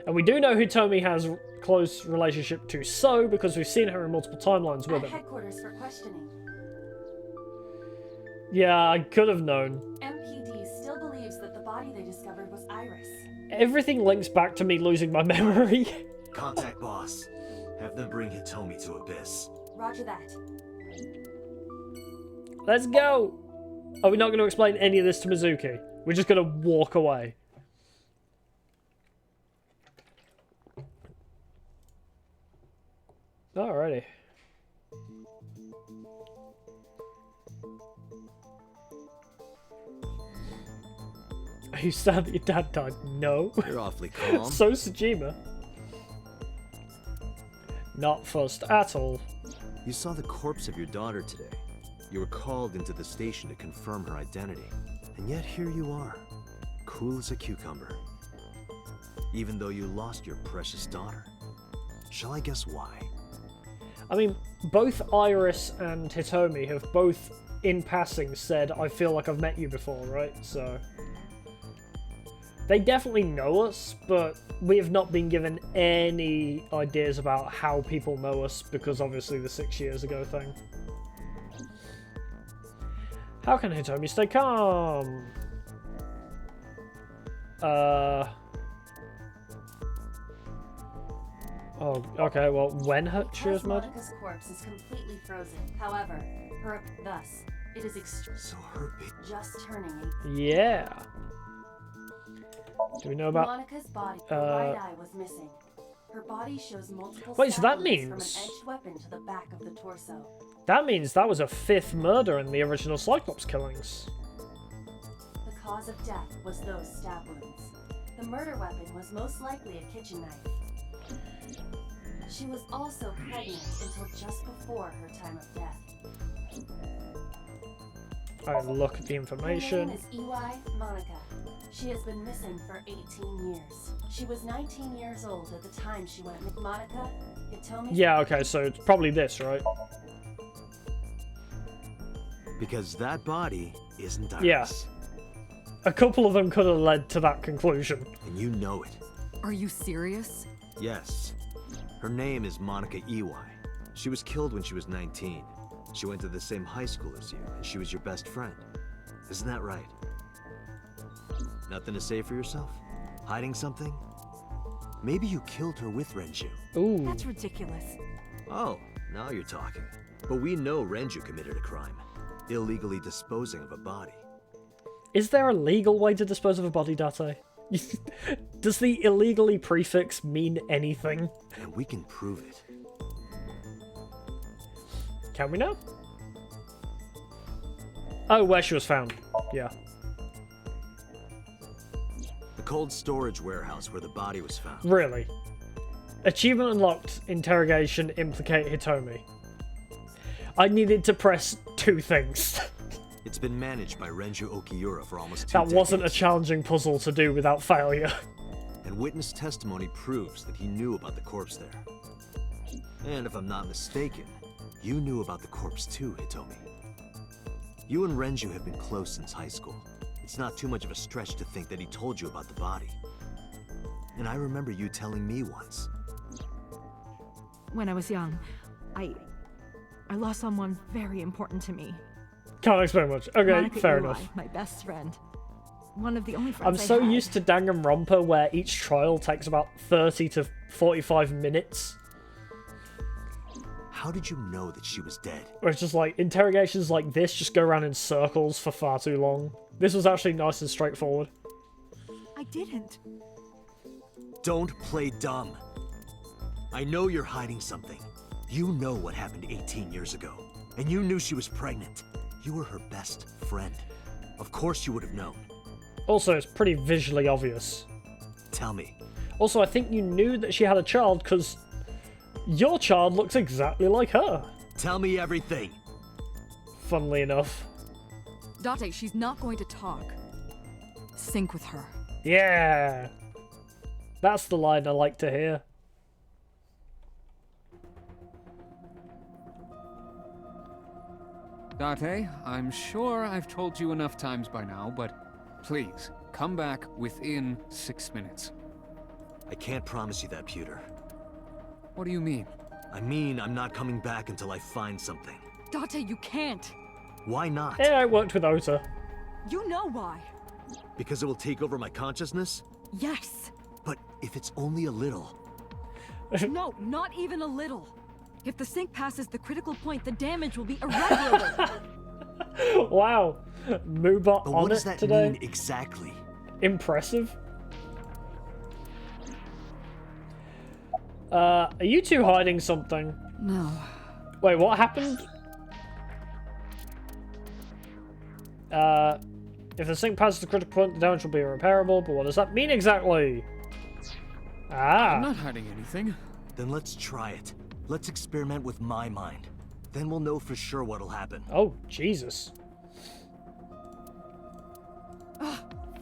And we do know Hitomi has a close relationship to So because we've seen her in multiple timelines with At him. headquarters for questioning. Yeah, I could have known. MPD still believes that the body they discovered was Iris. Everything links back to me losing my memory. Contact boss. Have them bring Hitomi to Abyss. Roger that. Let's go! Are we not going to explain any of this to Mizuki? We're just going to walk away. Alrighty. Are you sad that your dad died? No. You're awfully calm. So Sejima. Not fussed at all. You saw the corpse of your daughter today. You were called into the station to confirm her identity. And yet here you are, cool as a cucumber. Even though you lost your precious daughter. Shall I guess why? I mean, both Iris and Hitomi have both, in passing, said, I feel like I've met you before, right? So... they definitely know us, but we have not been given any ideas about how people know us, because obviously the 6 years ago thing. How can Hitomi stay calm? Oh, okay, well, when she was murdered? Monica's corpse is completely frozen. However, thus, it is So her just turning 8. Yeah. Do we know about... Monica's body, her right eye was missing. Her body shows multiple Wait, so that stab wounds from an means- edged weapon to the back of the torso. That means that was a 5th murder in the original Cyclops killings. The cause of death was those stab wounds. The murder weapon was most likely a kitchen knife. She was also pregnant until just before her time of death. Alright, look at the Her information. name is Iwai Monica. She has been missing for 18 years. She was 19 years old at the time she went with Monica, Hitomi... Yeah, okay, so it's probably this, right? Because that body isn't Iris. Yeah. A couple of them could have led to that conclusion. And you know it. Are you serious? Yes. Her name is Monica Iwai. She was killed when she was 19. She went to the same high school as you, and she was your best friend. Isn't that right? Nothing to say for yourself? Hiding something? Maybe you killed her with Renju. Ooh. That's ridiculous. Oh, now you're talking. But we know Renju committed a crime. Illegally disposing of a body. Is there a legal way to dispose of a body, Date? Does the illegally prefix mean anything? And we can prove it. Can we now? Oh, where she was found. Yeah. The cold storage warehouse where the body was found. Really? Achievement unlocked. Interrogation. Implicate Hitomi. I needed to press 2 things. It's been managed by Renju Okiura for almost 2 That wasn't a decades. challenging puzzle to do without failure. And witness testimony proves that he knew about the corpse there. And if I'm not mistaken, you knew about the corpse too, Hitomi. You and Renju have been close since high school. It's not too much of a stretch to think that he told you about the body. And I remember you telling me once. When I was young, I lost someone very important to me. Can't explain much. Okay, Monica fair Eli, enough. my best friend. One of the only friends I'm I so had. used to Danganronpa where each trial takes about 30 to 45 minutes. How did you know that she was dead? Where it's just like, interrogations like this just go around in circles for far too long. This was actually nice and straightforward. I didn't. Don't play dumb. I know you're hiding something. You know what happened 18 years ago. And you knew she was pregnant. You were her best friend. Of course you would have known. Also, it's pretty visually obvious. Tell me. Also, I think you knew that she had a child because your child looks exactly like her. Tell me everything. Funnily enough. Date, she's not going to talk. Sync with her. Yeah. That's the line I like to hear. Date, I'm sure I've told you enough times by now, but please, come back within 6 minutes. I can't promise you that, Pewter. What do you mean? I mean, I'm not coming back until I find something. Date, you can't. Why not? Yeah, I worked with Ota. You know why. Because it will take over my consciousness? Yes. But if it's only a little... No, not even a little. If the sync passes the critical point, the damage will be irreparable. Wow. Moobot But on what does it that today. mean exactly? Impressive. Are you two hiding something? No. Wait, what happened? If the sync passes the critical point, the damage will be irreparable, but what does that mean exactly? I'm Ah. not hiding anything. Then let's try it. Let's experiment with my mind. Then we'll know for sure what'll happen. Oh, Jesus.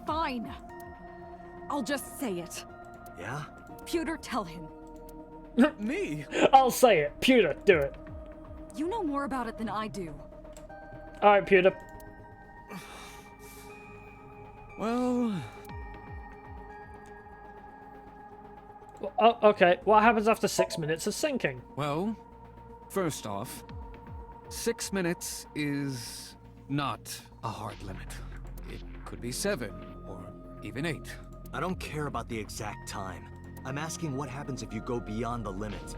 Fine. I'll just say it. Yeah? Pewter, tell him. Me? I'll say it. Pewter, do it. You know more about it than I do. Alright, Pewter. Well... Oh, okay. What happens after 6 minutes of syncing? Well, first off, 6 minutes is not a hard limit. It could be 7, or even 8. I don't care about the exact time. I'm asking what happens if you go beyond the limit.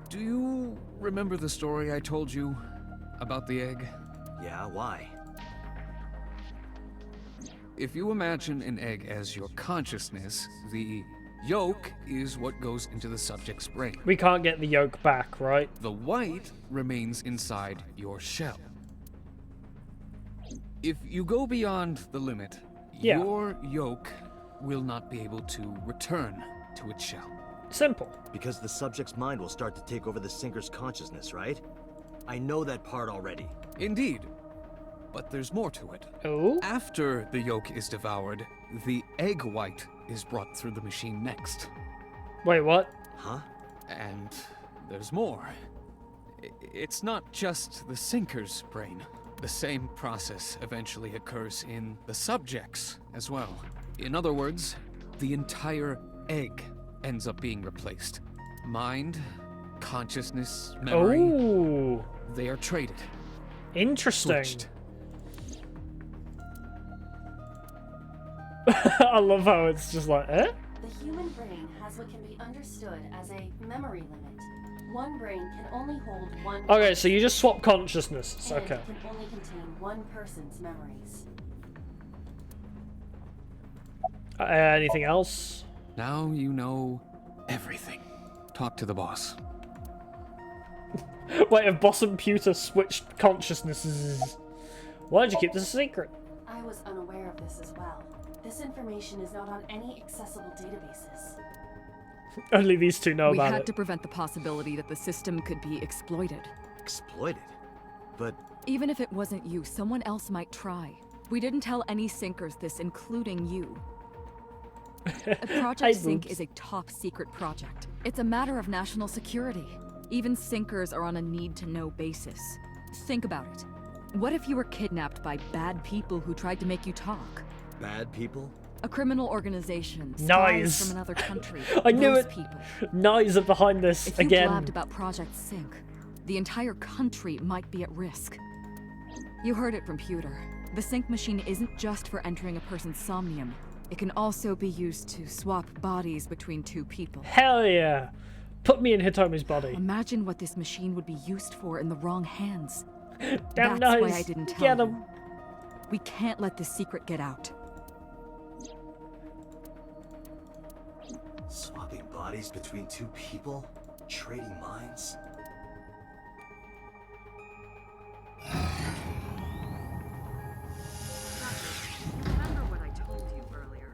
Do you remember the story I told you about the egg? Yeah, why? If you imagine an egg as your consciousness, the yolk is what goes into the subject's brain. We can't get the yolk back, right? The white remains inside your shell. If you go beyond the limit, Yeah. your yolk will not be able to return to its shell. Simple. Because the subject's mind will start to take over the sinker's consciousness, right? I know that part already. Indeed. But there's more to it. Oh? After the yolk is devoured, the egg white is brought through the machine next. Wait, what? Huh? And there's more. It's not just the sinker's brain. The same process eventually occurs in the subject's as well. In other words, the entire egg ends up being replaced. Mind, consciousness, memory, Oh. they are traded. Interesting. Switched. I love how it's just like, eh? The human brain has what can be understood as a memory limit. One brain can only hold one. Okay, so you just swap consciousnesses. And Okay. can only contain one person's memories. Anything else? Now you know everything. Talk to the boss. Wait, if Boss and Pewter switched consciousnesses, why did you keep this a secret? I was unaware of this as well. This information is not on any accessible databases. Only these two know We about had it. to prevent the possibility that the system could be exploited. Exploited? but... Even if it wasn't you, someone else might try. We didn't tell any sinkers this, including you. Project Sync is a top-secret project. It's a matter of national security. Even sinkers are on a need-to-know basis. Think about it. What if you were kidnapped by bad people who tried to make you talk? Bad people? A criminal organization, spies Nice. from another country. I knew Those it. people. Nice are behind this If you again. blabbed about Project Sync, the entire country might be at risk. You heard it from Pewter. The sync machine isn't just for entering a person's somnium. It can also be used to swap bodies between two people. Hell yeah. Put me in Hitomi's body. Imagine what this machine would be used for in the wrong hands. Damn That's nice. why I didn't tell Get you. him. We can't let this secret get out. Swapping bodies between two people? Trading minds? Remember what I told you earlier.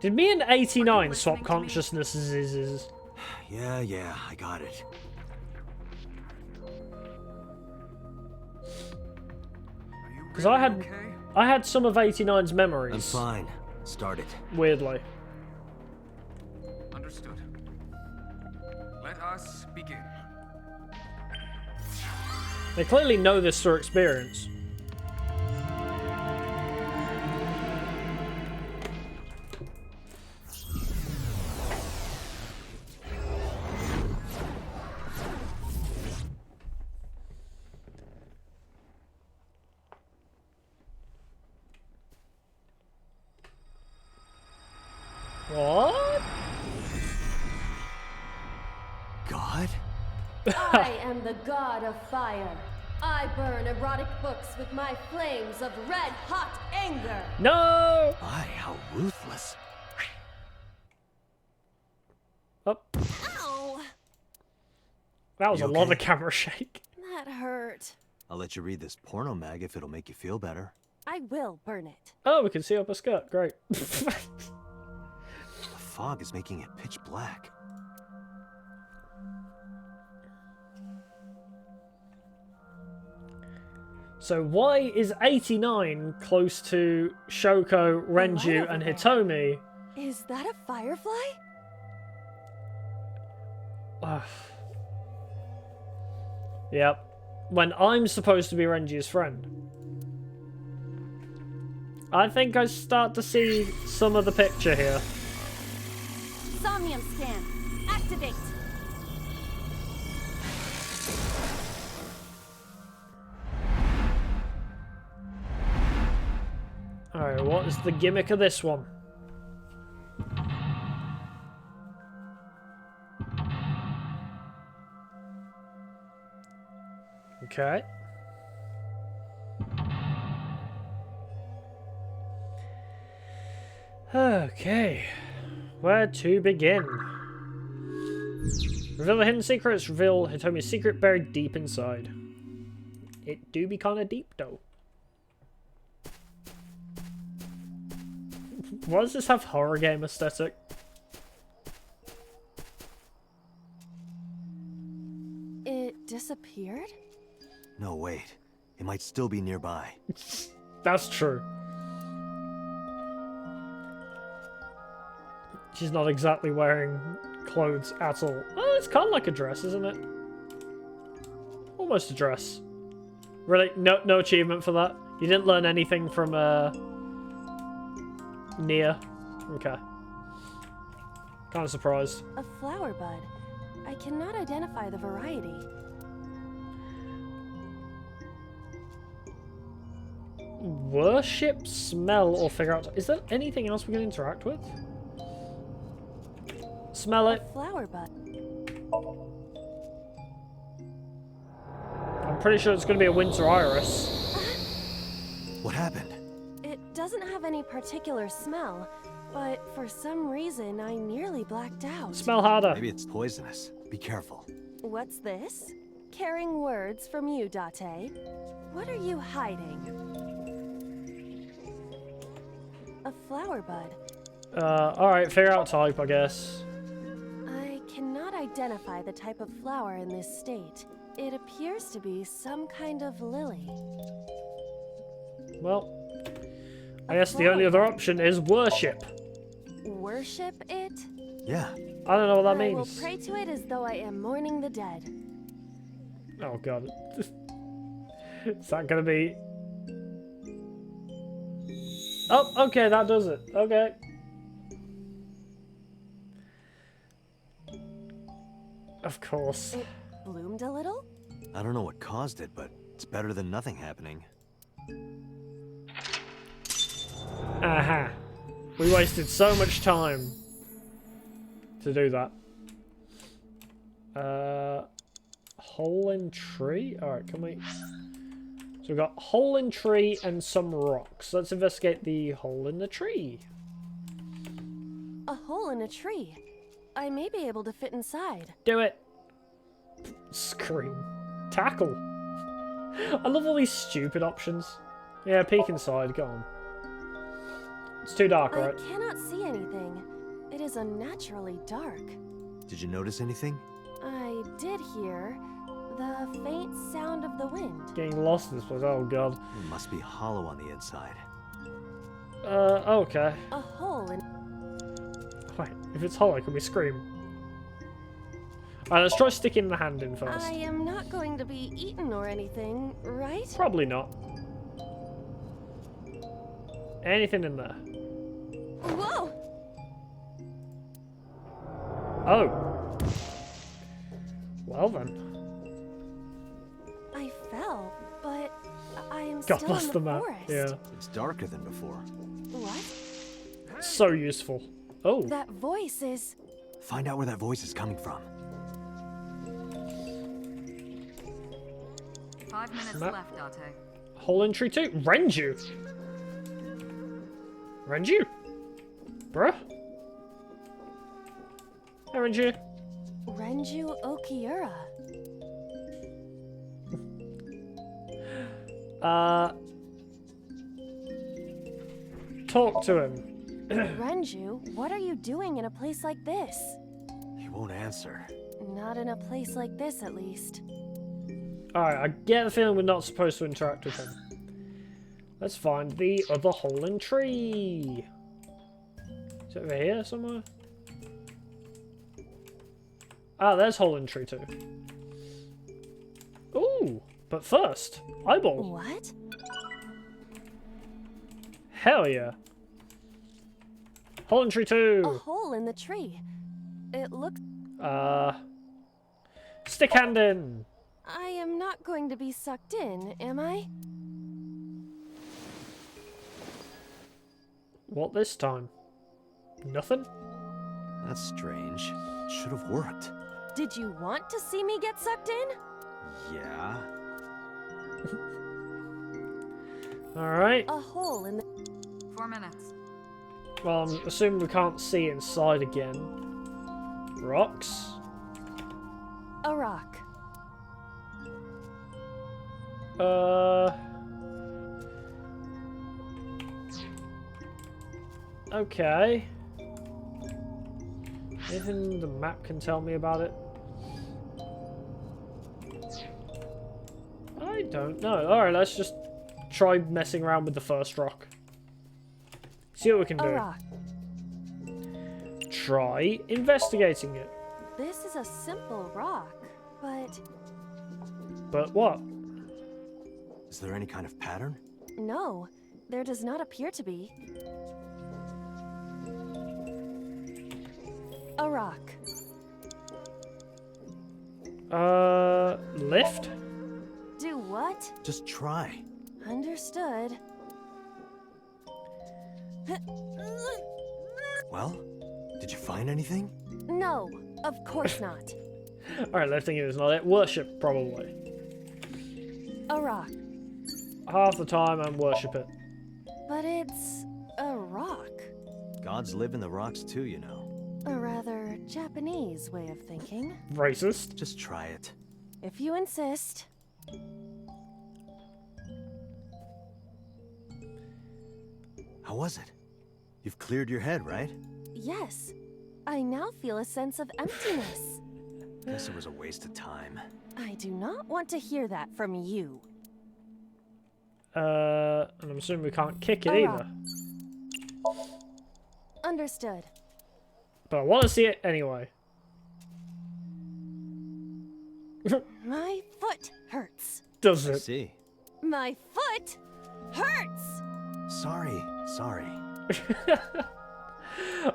Did me and 89 listening swap to me? consciousnesses? Yeah, I got it. Because I had some of 89's memories. I'm fine. Start it. Weirdly. Understood. Let us begin. They clearly know this through experience. What? God? I am the god of fire. I burn erotic books with my flames of red-hot anger. No! My, how ruthless. Up. Ow! That was You a lot okay? of camera shake. That hurt. I'll let you read this porno mag if it'll make you feel better. I will burn it. Oh, we can see up a skirt. Great. The fog is making it pitch black. So why is 89 close to Shoko, Renju, over and there. Hitomi? Is that a firefly? Yep. When I'm supposed to be Renji's friend. I think I start to see some of the picture here. Somnium scan. Activate. Alright, what is the gimmick of this one? Okay. Okay. Where to begin? Reveal the hidden secrets. Reveal Hitomi's secret buried deep inside. It do be kind of deep, though. Why does this have horror game aesthetic? It disappeared? No, wait. It might still be nearby. That's true. She's not exactly wearing clothes at all. Oh, it's kind of like a dress, isn't it? Almost a dress. Really? No achievement for that? You didn't learn anything from, Nia? Okay. Kind of surprised. A flower bud. I cannot identify the variety. Worship, smell, or figure out... Is there anything else we can interact with? Smell it. A flower bud. I'm pretty sure it's going to be a winter iris. What happened? It doesn't have any particular smell, but for some reason I nearly blacked out. Smell harder. Maybe it's poisonous. Be careful. What's this? Caring words from you, Date. What are you hiding? A flower bud. Alright, figure out type, I guess. I cannot identify the type of flower in this state. It appears to be some kind of lily. Well, I guess the only other option is worship. Worship it? Yeah. I don't know what that I will means. pray to it as though I am mourning the dead. Oh god. Is that gonna be... Oh, okay, that does it. Okay. Of course. It bloomed a little? I don't know what caused it, but it's better than nothing happening. Aha. We wasted so much time to do that. Hole in tree? Alright, can we... So we've got hole in tree and some rocks. Let's investigate the hole in the tree. A hole in a tree. I may be able to fit inside. Do it. Scream. Tackle. I love all these stupid options. Yeah, peek inside. Go on. It's too dark, right? I cannot see anything. It is unnaturally dark. Did you notice anything? I did hear the faint sound of the wind. Getting lost in this place. Oh god. It must be hollow on the inside. Okay. A hole in... Wait, if it's hollow, can we scream? Alright, let's try sticking the hand in first. I am not going to be eaten or anything, right? Probably not. Anything in there? Whoa! Oh. Well then. I fell, but I am God still bless in the the map. forest. Yeah. It's darker than before. What? So useful. Oh. That voice is... Find out where that voice is coming from. 5 minutes Map. left, Date. Hole in tree 2. Renju. Renju? Bruh. Hey, Renju. Renju Okiura. Talk to him. Renju, what are you doing in a place like this? He won't answer. Not in a place like this, at least. Alright, I get the feeling we're not supposed to interact with him. Let's find the other hole in tree. Is it over here somewhere? Ah, there's hole in tree 2. Ooh, but first, eyeball. What? Hell yeah. Hole in tree 2. A hole in the tree. It looks... Stick hand in. I am not going to be sucked in, am I? What this time? Nothing? That's strange. It should have worked. Did you want to see me get sucked in? Yeah. Alright. A hole in the... 4 minutes. Well, I'm assuming we can't see inside again. Rocks? A rock. Okay. Anything the map can tell me about it? I don't know. Alright, let's just try messing around with the first rock. See what we can A do. rock. Try investigating it. This is a simple rock, but... But what? Is there any kind of pattern? No, there does not appear to be. A rock. Lift? Do what? Just try. Understood. Well, did you find anything? No, of course not. Alright, lifting it is not it. Worship, probably. A rock. Half the time and worship it. But it's a rock. Gods live in the rocks too, you know. A rather Japanese way of thinking. Racist. Just try it. If you insist. How was it? You've cleared your head, right? Yes. I now feel a sense of emptiness. Guess it was a waste of time. I do not want to hear that from you. And I'm assuming we can't kick it Alright. either. Understood. But I want to see it anyway. My foot hurts. Does I it? see. My foot hurts! Sorry.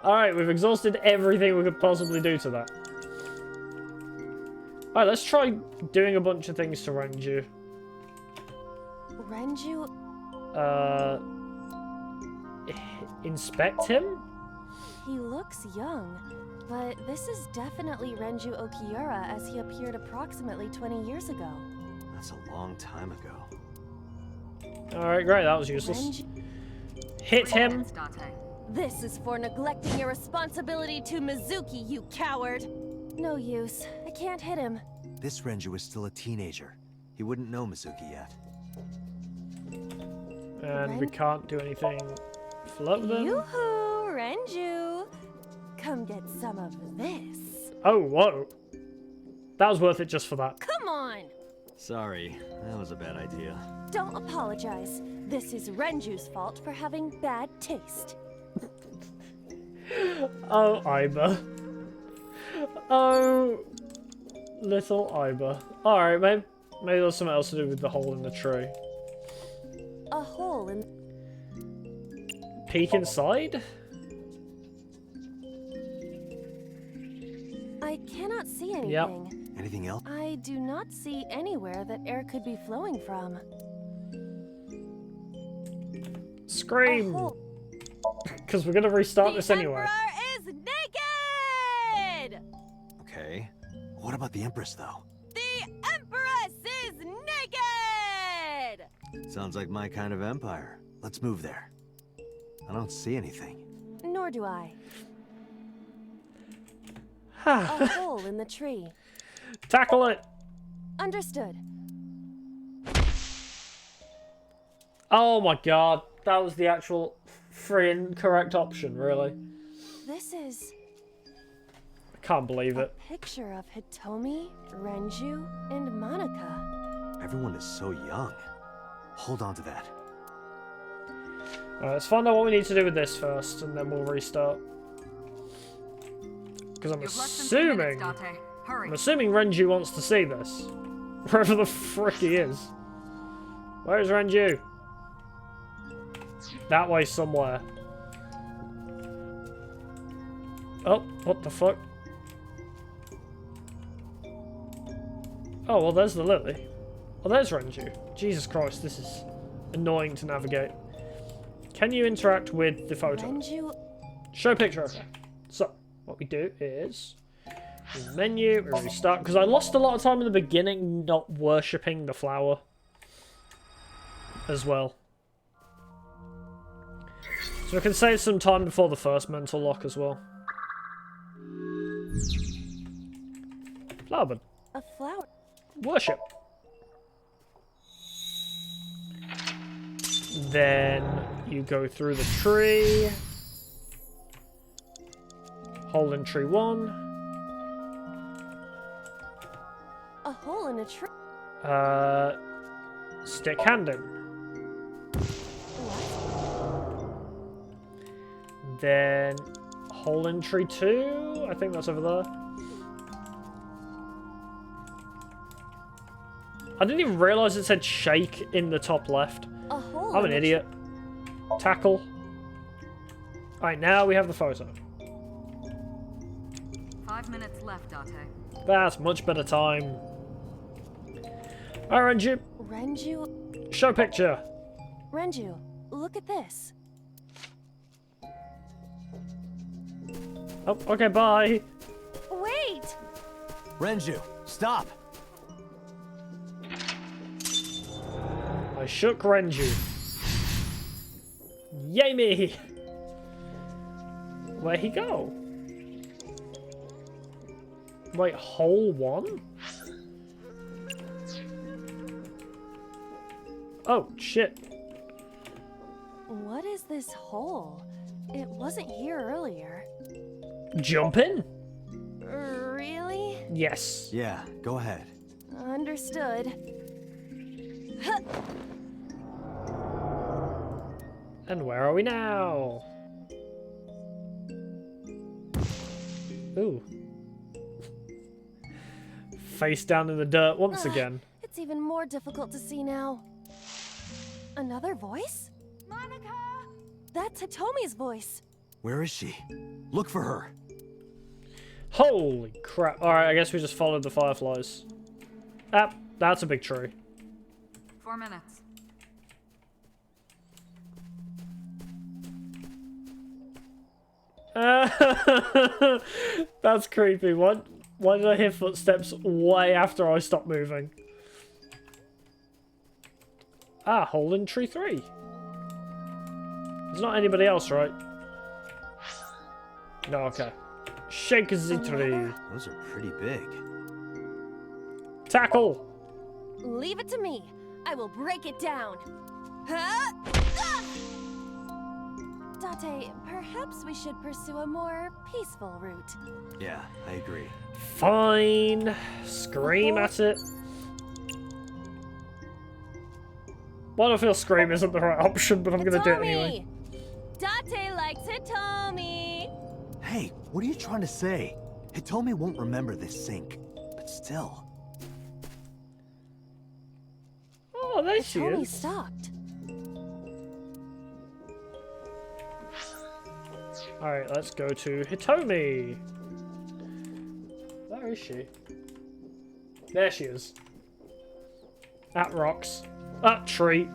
Alright, we've exhausted everything we could possibly do to that. Alright, let's try doing a bunch of things to Renju. Renju? Inspect him? He looks young, but this is definitely Renju Okiura as he appeared approximately 20 years ago. That's a long time ago. Alright, great, that was useless. Renju... Hit him! This is for neglecting your responsibility to Mizuki, you coward! No use. I can't hit him. This Renju is still a teenager. He wouldn't know Mizuki yet. And we can't do anything. Float them. Yoo-hoo, Renju! Come get some of this. Oh, whoa. That was worth it just for that. Come on! Sorry, that was a bad idea. Don't apologize. This is Renju's fault for having bad taste. Oh, Iba. Oh, little Iba. Alright, maybe there's something else to do with the hole in the tree. A hole in... Peek inside? I cannot see anything. Yep. Anything else? I do not see anywhere that air could be flowing from. Scream! A hole. Because we're going to restart this anyway. The Emperor is naked! Okay. What about the Empress, though? The Empress is naked! Sounds like my kind of empire. Let's move there. I don't see anything. Nor do I. A hole in the tree. Tackle it! Understood. Oh my god, that was the actual free and correct option, really. This is I can't believe a it. picture of Hitomi, Renju, and Monika. Everyone is so young. Hold on to that. Alright, let's find out what we need to do with this first, and then we'll restart. Because I'm assuming... I'm assuming Renju wants to see this. Wherever the frick he is. Where's Renju? That way somewhere. Oh, what the fuck? Oh, well there's the lily. Oh, there's Renju. Jesus Christ, this is annoying to navigate. Can you interact with the photo? Renju... Show picture, okay. So, what we do is... menu, we restart, because I lost a lot of time in the beginning not worshipping the flower. As well. So we can save some time before the first mental lock as well. Flowerbird. A flower. Worship. Then you go through the tree. Hole in tree 1. A hole in a tree. Stick hand in. Then hole in tree 2. I think that's over there. I didn't even realise it said shake in the top left. A hole I'm an idiot. Tackle. Alright, now we have the photo. 5 minutes left, Date. That's much better time. Alright, Renju. Renju... Show picture. Renju, look at this. Oh, okay, bye. Wait! Renju, stop! I shook Renju. Yay me! Where'd he go? Wait, hole 1? Oh, shit. What is this hole? It wasn't here earlier. Jump in? Really? Yes. Yeah, go ahead. Understood. And where are we now? Ooh. Face down in the dirt once again. It's even more difficult to see now. Another voice? Monica! That's Hitomi's voice. Where is she? Look for her. Holy crap. Alright, I guess we just followed the fireflies. Ah, that's a big tree. 4 minutes. That's creepy. Why did I hear footsteps way after I stopped moving? Ah, hole in tree 3. There's not anybody else, right? No, okay. Shake the tree. Those are pretty big. Tackle! Leave it to me. I will break it down. Huh? Date, perhaps we should pursue a more peaceful route. Yeah, I agree. Fine. Scream at it. Well, I feel scream isn't the right option, but I'm gonna do it anyway. Date likes Hitomi. Hey, what are you trying to say? Hitomi won't remember this sink, but still. Oh, there she Hitomi is. stopped. Alright, let's go to Hitomi. Where is she? There she is. At rocks. At tree.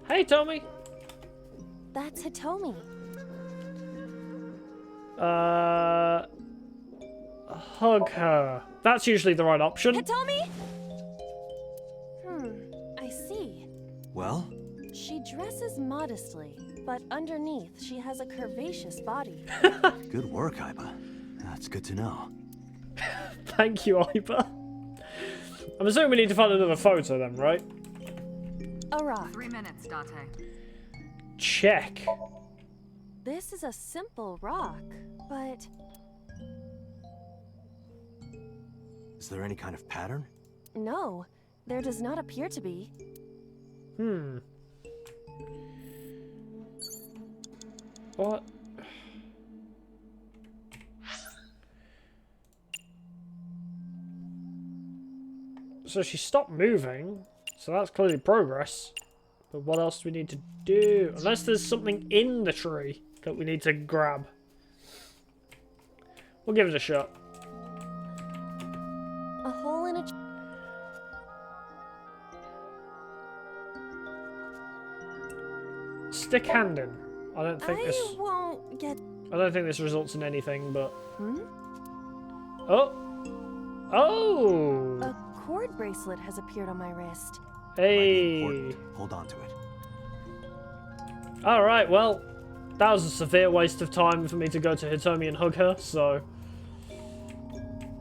Hey, Tommy. That's Hitomi. Hug her. That's usually the right option. Hitomi? I see. Well? She dresses modestly, but underneath she has a curvaceous body. Good work, Aiba. That's good to know. Thank you, Aiba. I'm assuming we need to find another photo then, right? A rock. 3 minutes, Date. Check. This is a simple rock, but... Is there any kind of pattern? No, there does not appear to be. What? So she stopped moving, so that's clearly progress. But what else do we need to do? Unless there's something in the tree that we need to grab. We'll give it a shot. A hole in a... Stick handing. I don't think this. won't get... I don't think this results in anything, but. Hmm? Oh. Oh. A cord bracelet has appeared on my wrist. Hey. Hold on to it. All right. Well, that was a severe waste of time for me to go to Hitomi and hug her. So.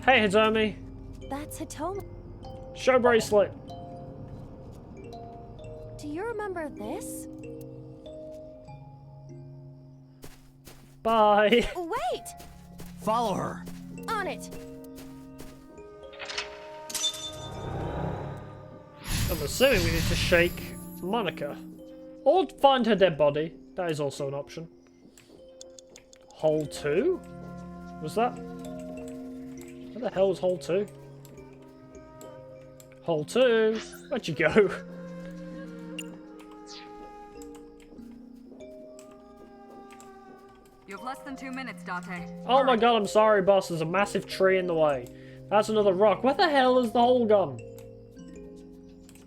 Hey, Hitomi. That's Hitomi. Show bracelet. Do you remember this? Bye. Wait! Follow her. On it. I'm assuming we need to shake Monica. Or find her dead body. That is also an option. Hole 2? Was that? Where the hell was hole 2? Hole 2? Where'd you go? You have less than 2 minutes, Date. Oh my god, I'm sorry, boss. There's a massive tree in the way. That's another rock. Where the hell is the hole gone?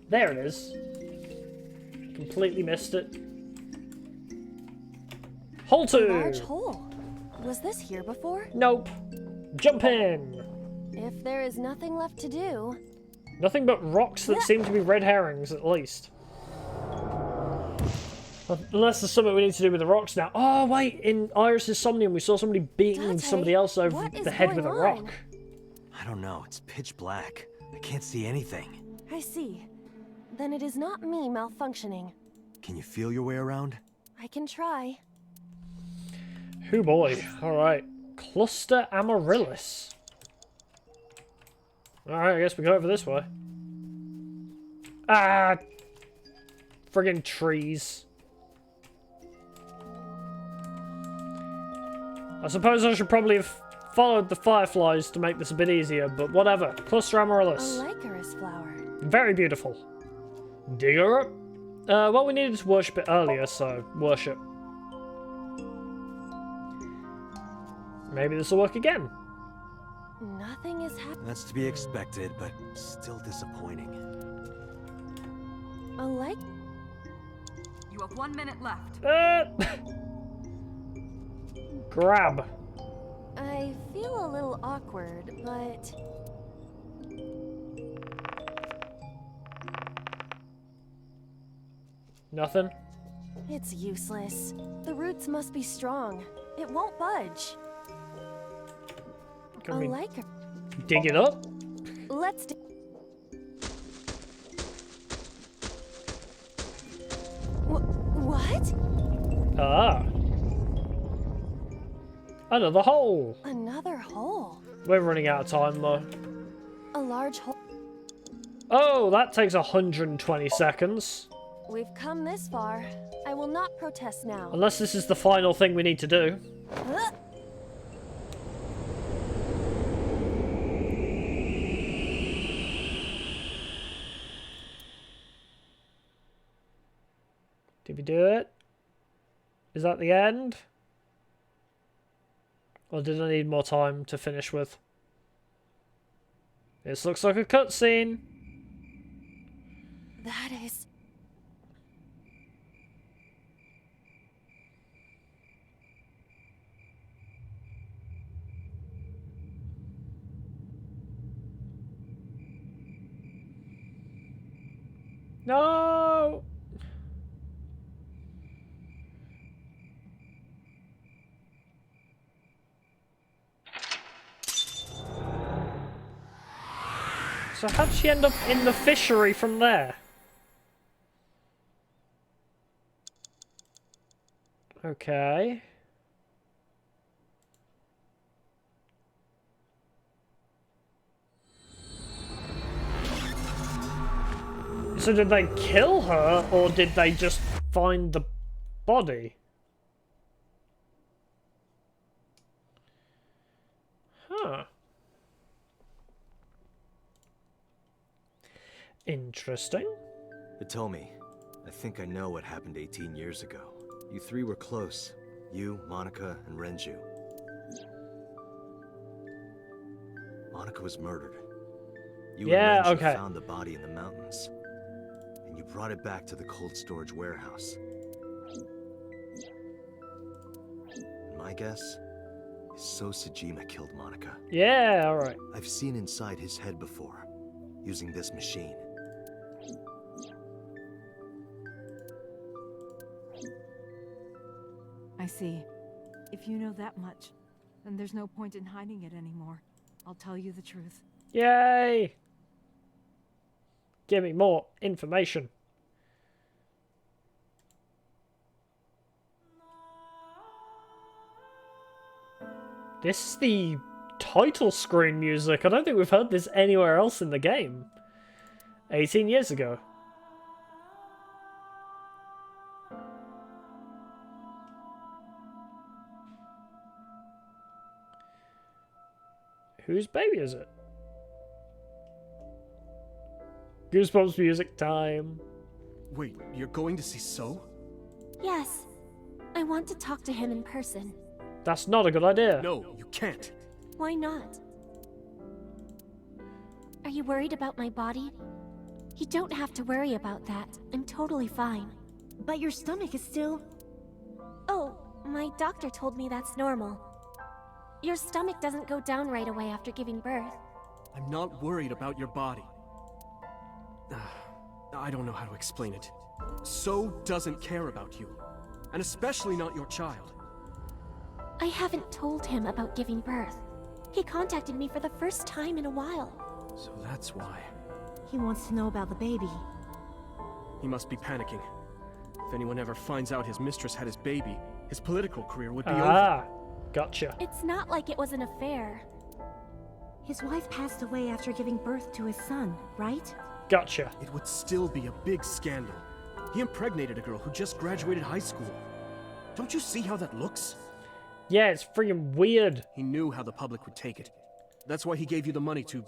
There it is. Completely missed it. Hole 2! A large hole. Was this here before? Nope. Jump in! If there is nothing left to do... Nothing but rocks that seem to be red herrings, at least. Unless there's something we need to do with the rocks now. Oh, wait, in Iris's Somnium, we saw somebody beating somebody else over the head with a rock. I don't know, it's pitch black. I can't see anything. I see. Then it is not me malfunctioning. Can you feel your way around? I can try. Oh boy, alright. Cluster Amaryllis. Alright, I guess we go over this way. Ah! Friggin' trees. I suppose I should probably have followed the fireflies to make this a bit easier, but whatever. Cluster A amaryllis. Lycaris flower. Very beautiful. Dig her up. Well, we needed to worship it earlier, so worship. Maybe this will work again. Nothing is happening. That's to be expected, but still disappointing. A like. You have 1 minute left. Grab. I feel a little awkward, but Nothing. it's useless. The roots must be strong. It won't budge. Can A we Lycaris. dig it up? Let's do. What? Ah. Another hole. Another hole. We're running out of time, though. A large hole. Oh, that takes 120 seconds. We've come this far. I will not protest now. Unless this is the final thing we need to do. Did we do it? Is that the end? Or did I need more time to finish with? This looks like a cutscene. That is. No! So how'd she end up in the fishery from there? Okay. So did they kill her, or did they just find the body? Huh. Interesting. Hitomi, I think I know what happened 18 years ago. You three were close. You, Monica, and Renju. Monica was murdered. You Yeah, and Renju okay. found the body in the mountains. And you brought it back to the cold storage warehouse. And my guess is So Sejima killed Monica. Yeah, alright. I've seen inside his head before, using this machine. I see. If you know that much, then there's no point in hiding it anymore. I'll tell you the truth. Yay! Give me more information. This is the title screen music. I don't think we've heard this anywhere else in the game. 18 years ago. Whose baby is it? Goosebumps music time. Wait, you're going to see So? Yes. I want to talk to him in person. That's not a good idea. No, you can't. Why not? Are you worried about my body? You don't have to worry about that. I'm totally fine. But your stomach is still... Oh, my doctor told me that's normal. Your stomach doesn't go down right away after giving birth. I'm not worried about your body. I don't know how to explain it. So doesn't care about you. And especially not your child. I haven't told him about giving birth. He contacted me for the first time in a while. So that's why. He wants to know about the baby. He must be panicking. If anyone ever finds out his mistress had his baby, his political career would be over. Ah, gotcha. It's not like it was an affair. His wife passed away after giving birth to his son, right? Gotcha. It would still be a big scandal. He impregnated a girl who just graduated high school. Don't you see how that looks? Yeah, it's freaking weird. He knew how the public would take it. That's why he gave you the money to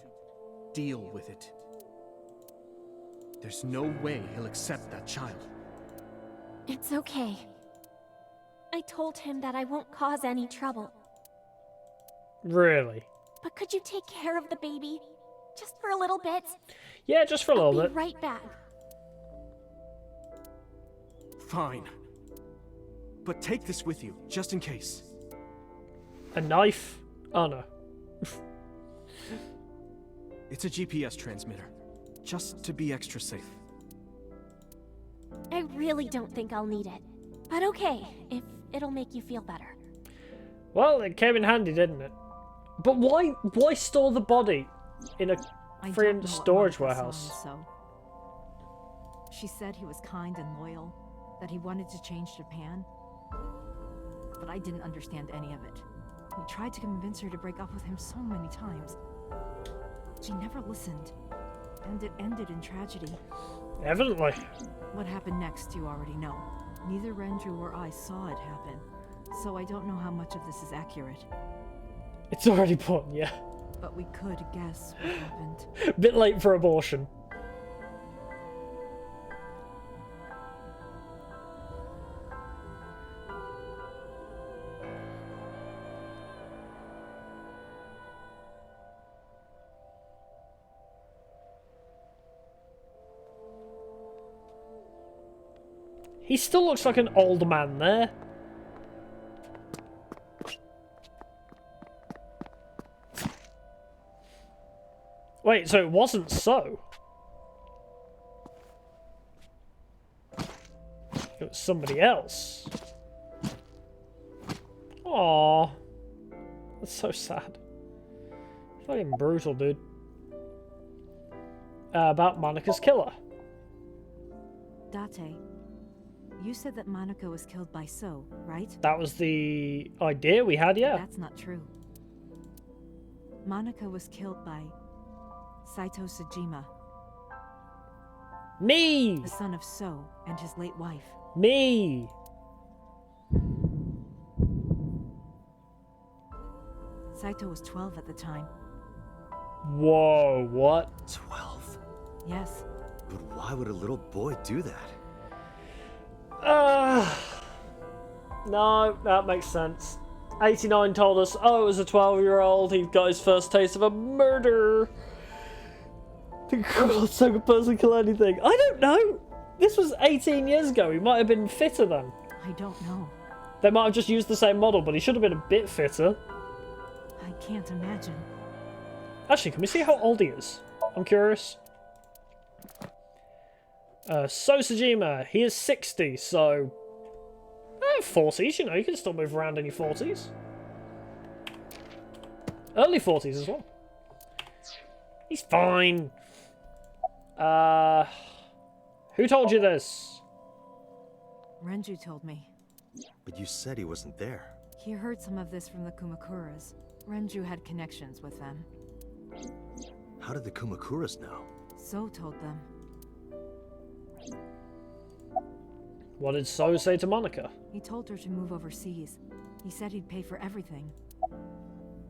deal with it. There's no way he'll accept that child. It's okay. I told him that I won't cause any trouble. Really? But could you take care of the baby? Just for a little bit? Yeah, just for a little I'll bit. be right back. Fine. But take this with you, just in case. A knife? Oh no. It's a GPS transmitter. Just to be extra safe. I really don't think I'll need it. But okay, if it'll make you feel better. Well, it came in handy, didn't it? But why store the body in a friggin' storage warehouse? So. She said he was kind and loyal, that he wanted to change Japan. But I didn't understand any of it. We tried to convince her to break up with him so many times. She never listened. And it ended in tragedy. Evidently. What happened next, you already know. Neither Renju or I saw it happen, so I don't know how much of this is accurate. It's already born, yeah. But we could guess what happened. Bit late for abortion. He still looks like an old man there. Wait, so it wasn't so? It was somebody else. Aww. That's so sad. Fucking brutal, dude. About Monika's killer. Date, you said that Monica was killed by So, right? That was the idea we had, yeah. That's not true. Monica was killed by Saito Sejima. Me! The son of So and his late wife. Me! Saito was 12 at the time. Whoa, what? 12? Yes. But why would a little boy do that? No, that makes sense. 89 told us, oh, it was a 12-year-old, he got his first taste of a murder. God, so could person kill anything? I don't know. This was 18 years ago. He might have been fitter then. I don't know. They might have just used the same model, but he should have been a bit fitter. I can't imagine. Actually, can we see how old he is? I'm curious. So Sejima, he is 60, so 40s, you know, you can still move around in your 40s. Early 40s as well. He's fine. Who told you this? Renju told me. But you said he wasn't there. He heard some of this from the Kumakuras. Renju had connections with them. How did the Kumakuras know? So told them. What did So say to Monica? He told her to move overseas. He said he'd pay for everything.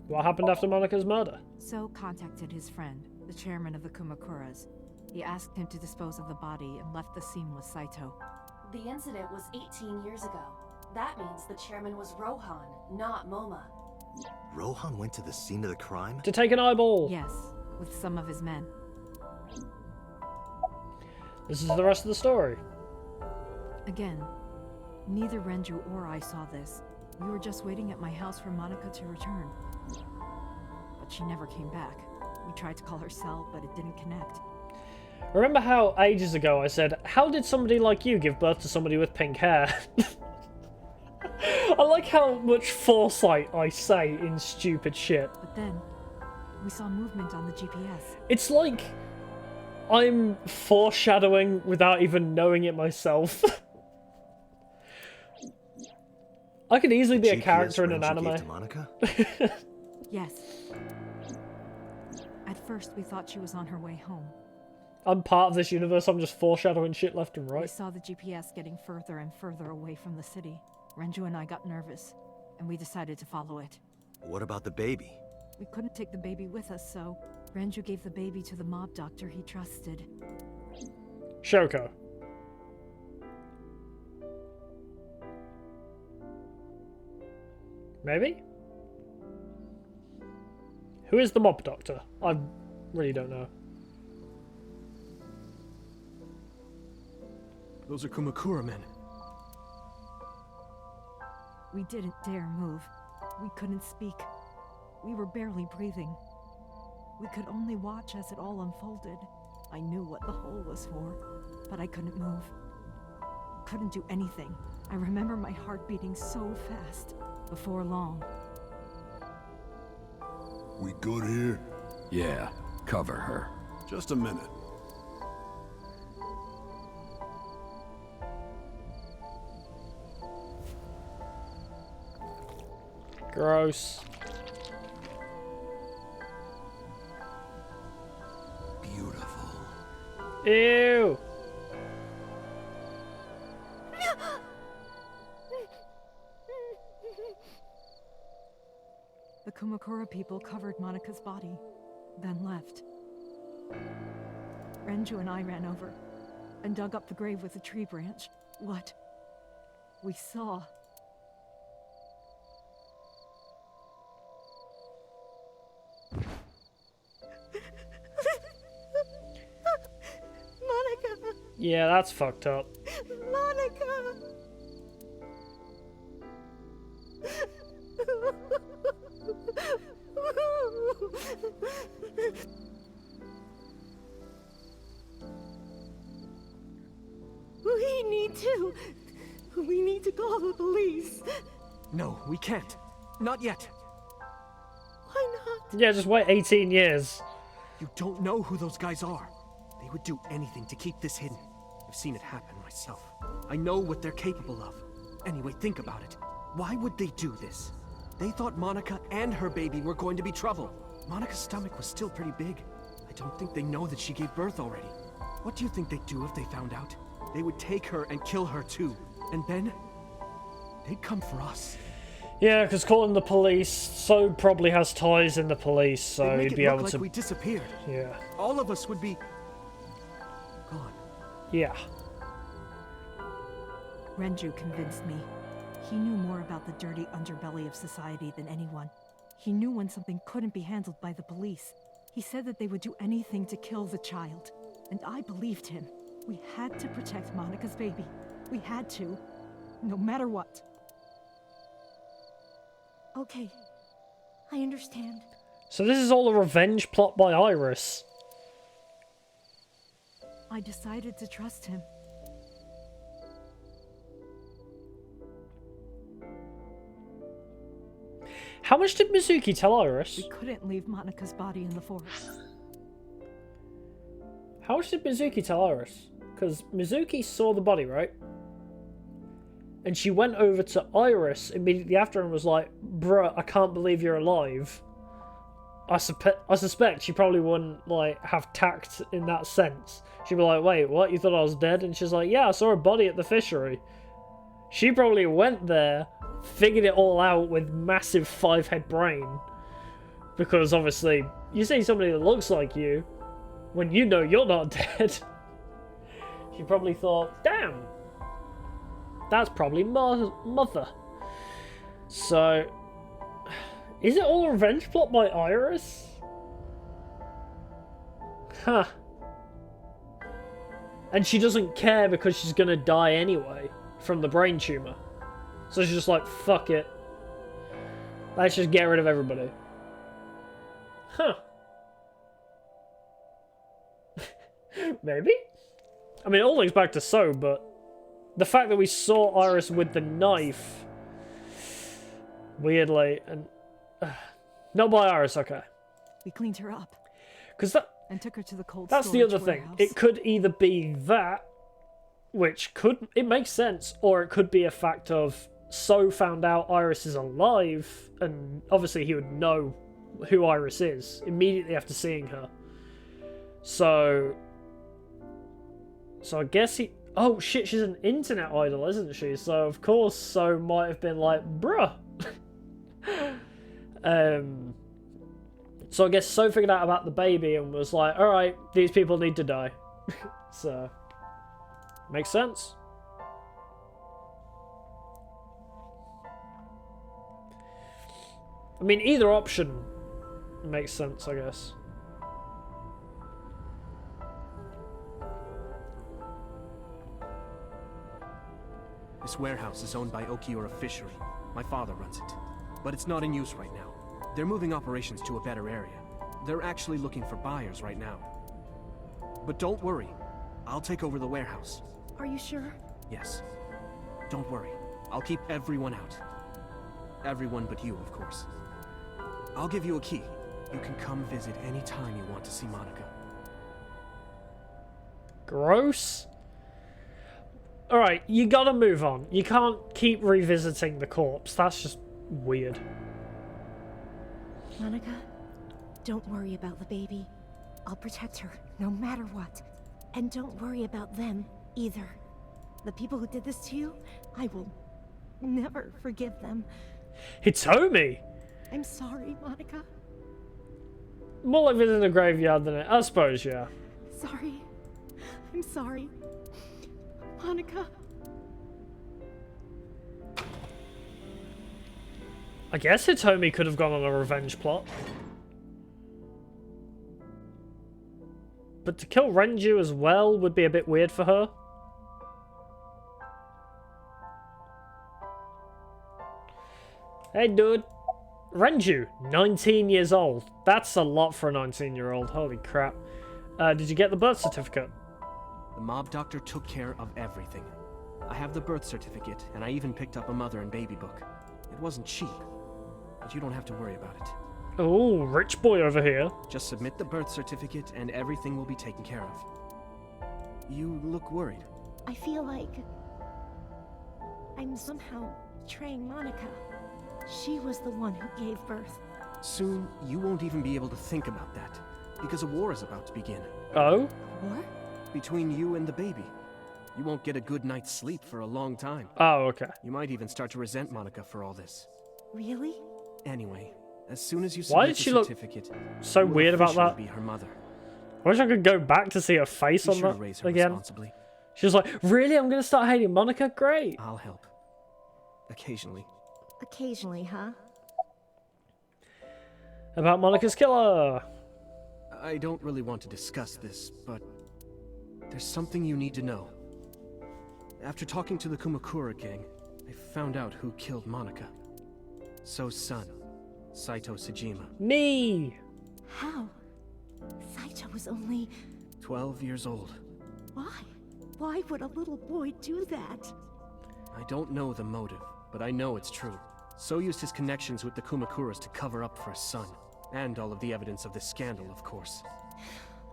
What happened after Monica's murder? So contacted his friend, the chairman of the Kumakuras. He asked him to dispose of the body and left the scene with Saito. The incident was 18 years ago. That means the chairman was Rohan, not Moma. Rohan went to the scene of the crime? To take an eyeball. Yes, with some of his men. This is the rest of the story. Again, neither Renju or I saw this. We were just waiting at my house for Monica to return. But she never came back. We tried to call her cell, but it didn't connect. Remember how ages ago I said, how did somebody like you give birth to somebody with pink hair? I like how much foresight I say in stupid shit. But then, we saw movement on the GPS. It's like I'm foreshadowing without even knowing it myself. I could easily be a character in an anime. To Monica? Yes. At first, we thought she was on her way home. I'm part of this universe, I'm just foreshadowing shit left and We right. saw the GPS getting further and further away from the city. Renju and I got nervous, and we decided to follow it. What about the baby? We couldn't take the baby with us, so Renju gave the baby to the mob doctor he trusted. Shoko. Maybe? Who is the mob doctor? I really don't know. Those are Kumakura men. We didn't dare move. We couldn't speak. We were barely breathing. We could only watch as it all unfolded. I knew what the hole was for, but I couldn't move. Couldn't do anything. I remember my heart beating so fast. Before long. We good here? Yeah, cover her. Just a minute. Gross. Beautiful. Ew. The Kumakura people covered Monika's body, then left. Renju and I ran over and dug up the grave with a tree branch. What we saw. Monica! Yeah, that's fucked up. Monica! We need to call the police. No, we can't. Not yet. Why not? Yeah, just wait 18 years. You don't know who those guys are. They would do anything to keep this hidden. I've seen it happen myself. I know what they're capable of. Anyway, think about it. Why would they do this? They thought Monica and her baby were going to be trouble. Monica's stomach was still pretty big. I don't think they know that she gave birth already. What do you think they'd do if they found out? They would take her and kill her too. And then, they'd come for us. Yeah, because calling the police, So probably has ties in the police, so They'd make he'd be it look able like to... we disappeared. Yeah. All of us would be... gone. Yeah. Renju convinced me. He knew more about the dirty underbelly of society than anyone. He knew when something couldn't be handled by the police. He said that they would do anything to kill the child. And I believed him. We had to protect Monica's baby. We had to. No matter what. Okay. I understand. So this is all a revenge plot by Iris. I decided to trust him. How much did Mizuki tell Iris? We couldn't leave Monica's body in the forest. How much did Mizuki tell Iris? Because Mizuki saw the body, right? And she went over to Iris immediately after and was like, bruh, I can't believe you're alive. I suspect she probably wouldn't, like, have tact in that sense. She'd be like, wait, what? You thought I was dead? And she's like, yeah, I saw a body at the fishery. She probably went there, figured it all out with massive 5-head brain. Because, obviously, you see somebody that looks like you, when you know you're not dead. She probably thought, damn, that's probably mother. So, is it all a revenge plot by Iris? Huh. And she doesn't care because she's gonna die anyway from the brain tumor. So she's just like, fuck it. Let's just get rid of everybody. Huh. Maybe? I mean, it all links back to So, but the fact that we saw Iris with the knife, weirdly, and not by Iris, okay. We cleaned her up. Because that and took her to the cold that's the storage other thing. warehouse. It could either be that, which could it makes sense, or it could be a fact of So found out Iris is alive, and obviously he would know who Iris is immediately after seeing her. So I guess he... Oh shit, she's an internet idol, isn't she? So of course So might have been like, bruh. So I guess So figured out about the baby and was like, alright, these people need to die. So, makes sense. I mean, either option makes sense, I guess. This warehouse is owned by Okiura Fishery. My father runs it. But it's not in use right now. They're moving operations to a better area. They're actually looking for buyers right now. But don't worry. I'll take over the warehouse. Are you sure? Yes. Don't worry. I'll keep everyone out. Everyone but you, of course. I'll give you a key. You can come visit any time you want to see Monica. Gross. Alright, you gotta move on. You can't keep revisiting the corpse. That's just weird. Monica, don't worry about the baby. I'll protect her, no matter what. And don't worry about them, either. The people who did this to you, I will never forgive them. Hitomi! I'm sorry, Monica. More like visiting a graveyard than it. I suppose, yeah. Sorry. I'm sorry. Monica. I guess Hitomi could have gone on a revenge plot. But to kill Renju as well would be a bit weird for her. Hey dude. Renju, 19 years old. That's a lot for a 19-year-old. Holy crap. Did you get the birth certificate? The mob doctor took care of everything. I have the birth certificate, and I even picked up a mother and baby book. It wasn't cheap, but you don't have to worry about it. Oh, rich boy over here. Just submit the birth certificate, and everything will be taken care of. You look worried. I feel like I'm somehow betraying Monica. She was the one who gave birth. Soon, you won't even be able to think about that, because a war is about to begin. Oh? War? Between you and the baby. You won't get a good night's sleep for a long time. Oh, okay. You might even start to resent Monica for all this. Really? Anyway, as soon as you Why submit did the she look certificate, so you will weird about officially that? Be her mother. I wish I could go back to see her face Be on sure to that raise her again. responsibly. She was like, really? I'm going to start hating Monica? Great. I'll help. Occasionally. Occasionally, huh? About Monica's killer. I don't really want to discuss this, but there's something you need to know. After talking to the Kumakura gang, I found out who killed Monica. So's son, Saito Sejima. Me! How? Saito was only 12 years old. Why? Why would a little boy do that? I don't know the motive, but I know it's true. So used his connections with the Kumakuras to cover up for his son. And all of the evidence of this scandal, of course.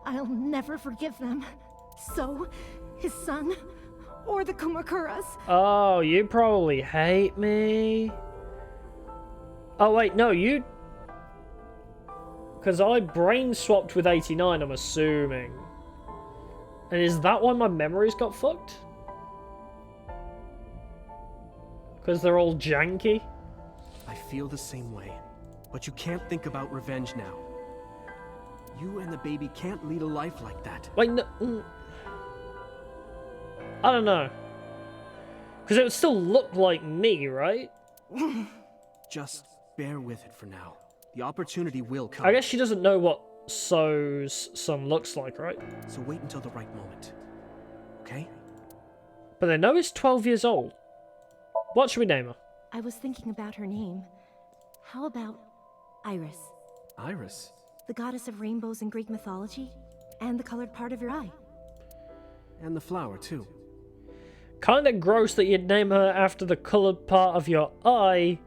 I'll never forgive them. So, his son, or the Kumakuras. Oh, you probably hate me. Oh, wait, no, you... Because I brain swapped with 89, I'm assuming. And is that why my memories got fucked? Because they're all janky? I feel the same way. But you can't think about revenge now. You and the baby can't lead a life like that. Wait, no... I don't know. Because it would still look like me, right? Just bear with it for now. The opportunity will come. I guess she doesn't know what So's son looks like, right? So wait until the right moment. Okay? But they know he's 12 years old. What should we name her? I was thinking about her name. How about Iris? Iris? The goddess of rainbows in Greek mythology, and the colored part of your eye. And the flower, too. Kinda gross that you'd name her after the coloured part of your eye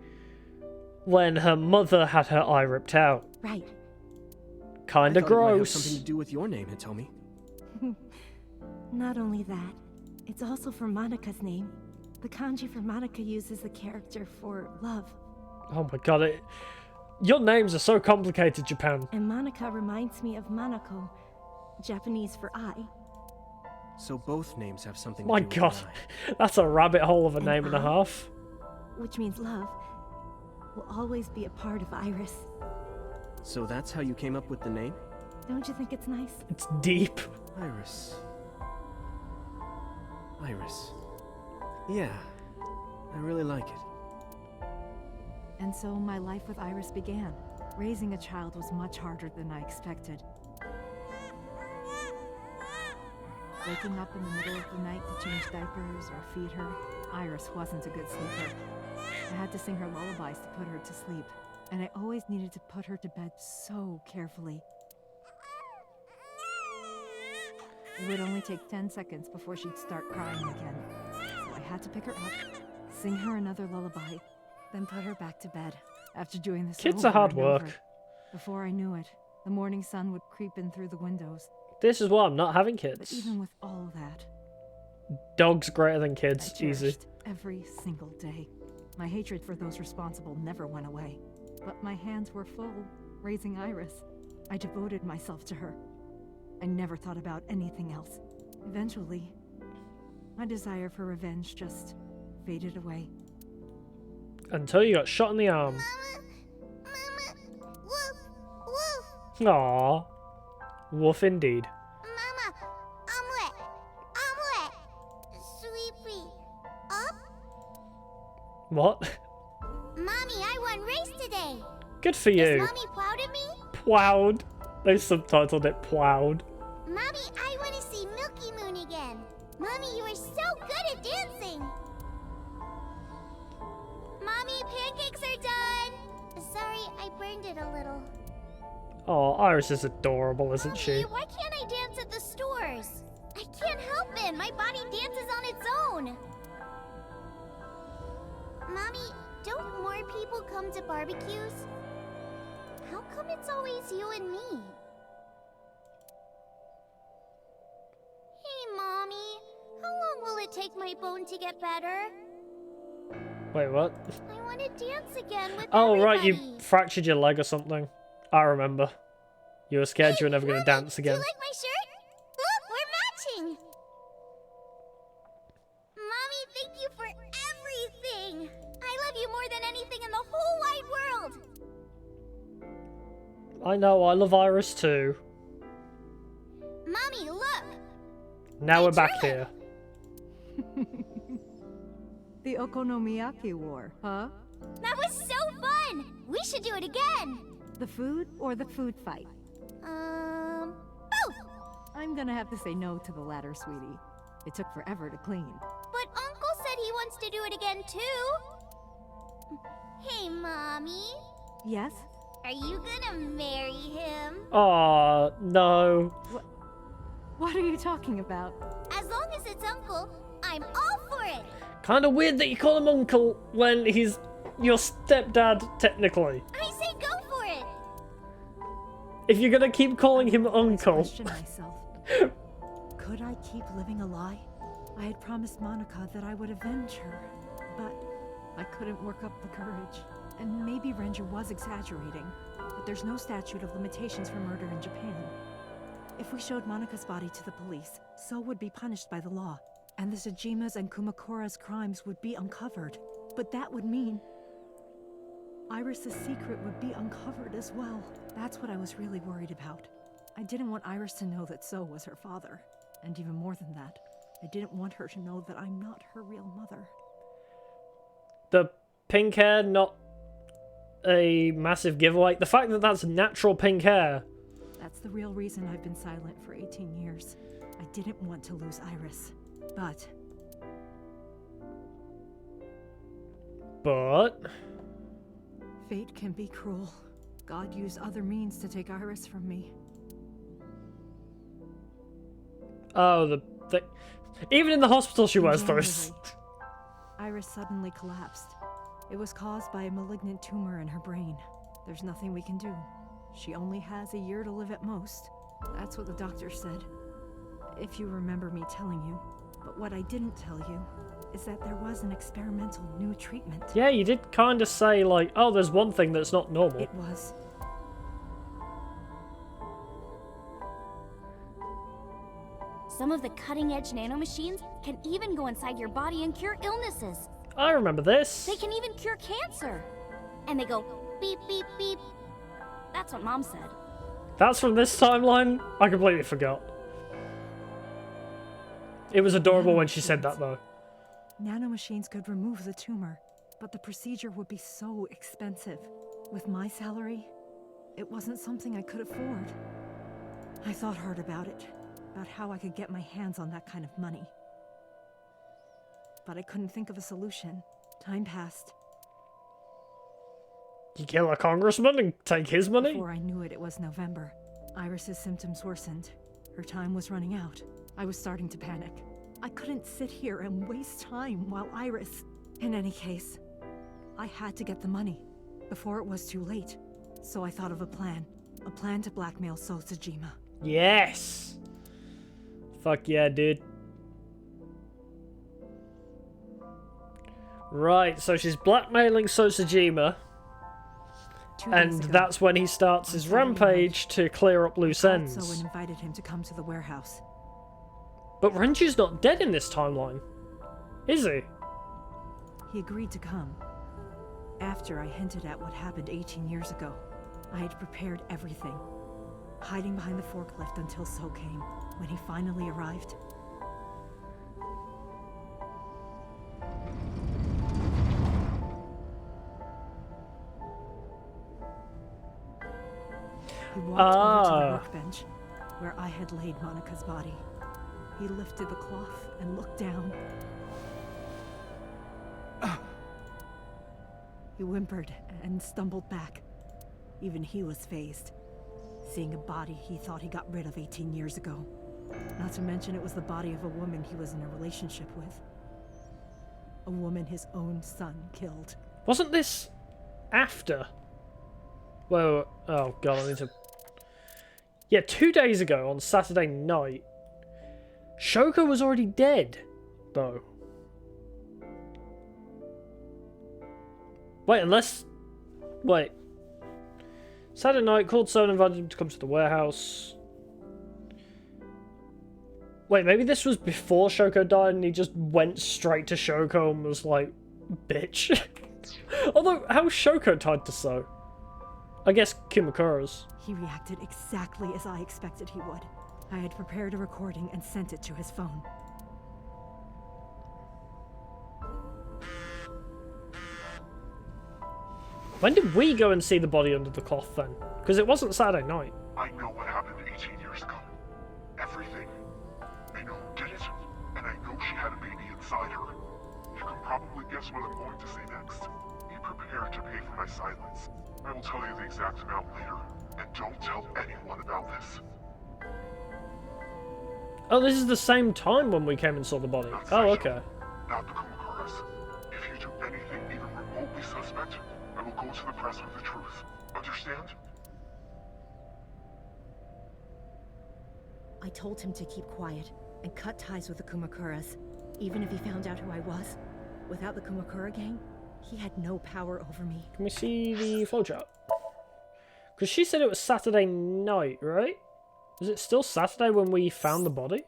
when her mother had her eye ripped out. Right. Kinda I thought it might have gross. something to do with your name, Hitomi. Not only that, it's also for Monica's name. The kanji for Monica uses the character for love. Oh my god, Your names are so complicated, Japan. And Monica reminds me of Monaco, Japanese for eye. So both names have something My to do god, with that's a rabbit hole of a name and a I, half. which means love, will always be a part of Iris. So that's how you came up with the name? Don't you think it's nice? It's deep. Iris. Iris. Yeah, I really like it. And so my life with Iris began. Raising a child was much harder than I expected. Waking up in the middle of the night to change diapers or feed her, Iris wasn't a good sleeper. I had to sing her lullabies to put her to sleep, and I always needed to put her to bed so carefully. It would only take 10 seconds before she'd start crying again. So I had to pick her up, sing her another lullaby, then put her back to bed. After doing this Kids over are hard and work. over, before I knew it, the morning sun would creep in through the windows. This is why I'm not having But kids. even with all that, Dogs greater than kids, I easy. cherished every single day. My hatred for those responsible never went away. But my hands were full, raising Iris. I devoted myself to her. I never thought about anything else. Eventually, my desire for revenge just faded away. Until you got shot in the arm. Aww. Wolf indeed. Mama, I'm wet. Sweepy, up? What? Mommy, I won race today. Good for Is you. Mommy proud of me? Plowed. They subtitled it plowed. Mommy, I want to see Milky Moon again. Mommy, you are so good at dancing. Mommy, pancakes are done. Sorry, I burned it a little. Oh, Iris is adorable, isn't she? Mommy, why can't I dance at the stores? I can't help it. My body dances on its own. Mommy, don't more people come to barbecues? How come it's always you and me? Hey, Mommy. How long will it take my bone to get better? Wait, what? I want to dance again with Oh, everybody. right, you fractured your leg or something. I remember. You were scared you were never going to dance Do again. you like my shirt? Look, we're matching. Mommy, thank you for everything. I love you more than anything in the whole wide world. I know, I love Iris too. Mommy, look. Now we're back here. The Okonomiyaki War, huh? That was so fun. We should do it again. The food or the food fight? Both. I'm gonna have to say no to the latter, sweetie. It took forever to clean. But Uncle said he wants to do it again too. Hey, Mommy. Yes? Are you gonna marry him? Aw, no. What are you talking about? As long as it's Uncle, I'm all for it. Kind of weird that you call him uncle when he's your stepdad, technically. I say go for it. If you're gonna keep calling him uncle. Question myself. Could I keep living a lie? I had promised Monica that I would avenge her, but I couldn't work up the courage. And maybe Ranger was exaggerating, but there's no statute of limitations for murder in Japan. If we showed Monica's body to the police, So would be punished by the law, and the Sajima's and Kumakura's crimes would be uncovered. But that would mean Iris's secret would be uncovered as well. That's what I was really worried about. I didn't want Iris to know that So was her father. And even more than that, I didn't want her to know that I'm not her real mother. The pink hair, not a massive giveaway. The fact that that's natural pink hair. That's the real reason I've been silent for 18 years. I didn't want to lose Iris. But... fate can be cruel. God used other means to take Iris from me. Oh, the even in the hospital she wears those. Iris suddenly collapsed. It was caused by a malignant tumor in her brain. There's nothing we can do. She only has a year to live at most. That's what the doctor said. If you remember me telling you. But what I didn't tell you is that there was an experimental new treatment. Yeah, you did kind of say, like, oh, there's one thing that's not normal. It was. Some of the cutting-edge nanomachines can even go inside your body and cure illnesses. I remember this. They can even cure cancer. And they go beep, beep, beep. That's what Mom said. That's from this timeline? I completely forgot. It was adorable when she said that, though. Nanomachines could remove the tumor, but the procedure would be so expensive. With my salary, it wasn't something I could afford. I thought hard about it, about how I could get my hands on that kind of money. But I couldn't think of a solution. Time passed. You kill a congressman and take his money? Before I knew it, it was November. Iris's symptoms worsened. Her time was running out. I was starting to panic. I couldn't sit here and waste time while Iris... In any case, I had to get the money before it was too late. So I thought of a plan. A plan to blackmail Sosajima. Yes! Fuck yeah, dude. Right, so she's blackmailing Sosajima. And that's when he starts his rampage to clear up loose ends. So invited him to come to the warehouse. But Renji's not dead in this timeline, is he? He agreed to come. After I hinted at what happened 18 years ago, I had prepared everything. Hiding behind the forklift until So came. When he finally arrived, he walked over to the workbench where I had laid Monika's body. He lifted the cloth and looked down. He whimpered and stumbled back. Even he was fazed, seeing a body he thought he got rid of 18 years ago. Not to mention it was the body of a woman he was in a relationship with. A woman his own son killed. Wasn't this after? Well, oh god, I need to... Yeah, 2 days ago on Saturday night, Shoko was already dead, though. Wait, unless... Wait. Saturday night, called So and invited him to come to the warehouse. Wait, maybe this was before Shoko died and he just went straight to Shoko and was like, bitch. Although, how's Shoko tied to So? I guess Kumakura's. He reacted exactly as I expected he would. I had prepared a recording and sent it to his phone. When did we go and see the body under the cloth then? Because it wasn't Saturday night. I know what happened 18 years ago. Everything. I know who did it, and I know she had a baby inside her. You can probably guess what I'm going to say next. Be prepared to pay for my silence. I will tell you the exact amount later, and don't tell anyone about this. Oh, this is the same time when we came and saw the body. Oh, okay. Not the Kumakuras. If you do anything even remotely suspect, I will go to the press with the truth. Understand? I told him to keep quiet and cut ties with the Kumakuras, even if he found out who I was. Without the Kumakura gang, he had no power over me. Can we see the flowchart? Because she said it was Saturday night, right? Was it still Saturday when we found the body?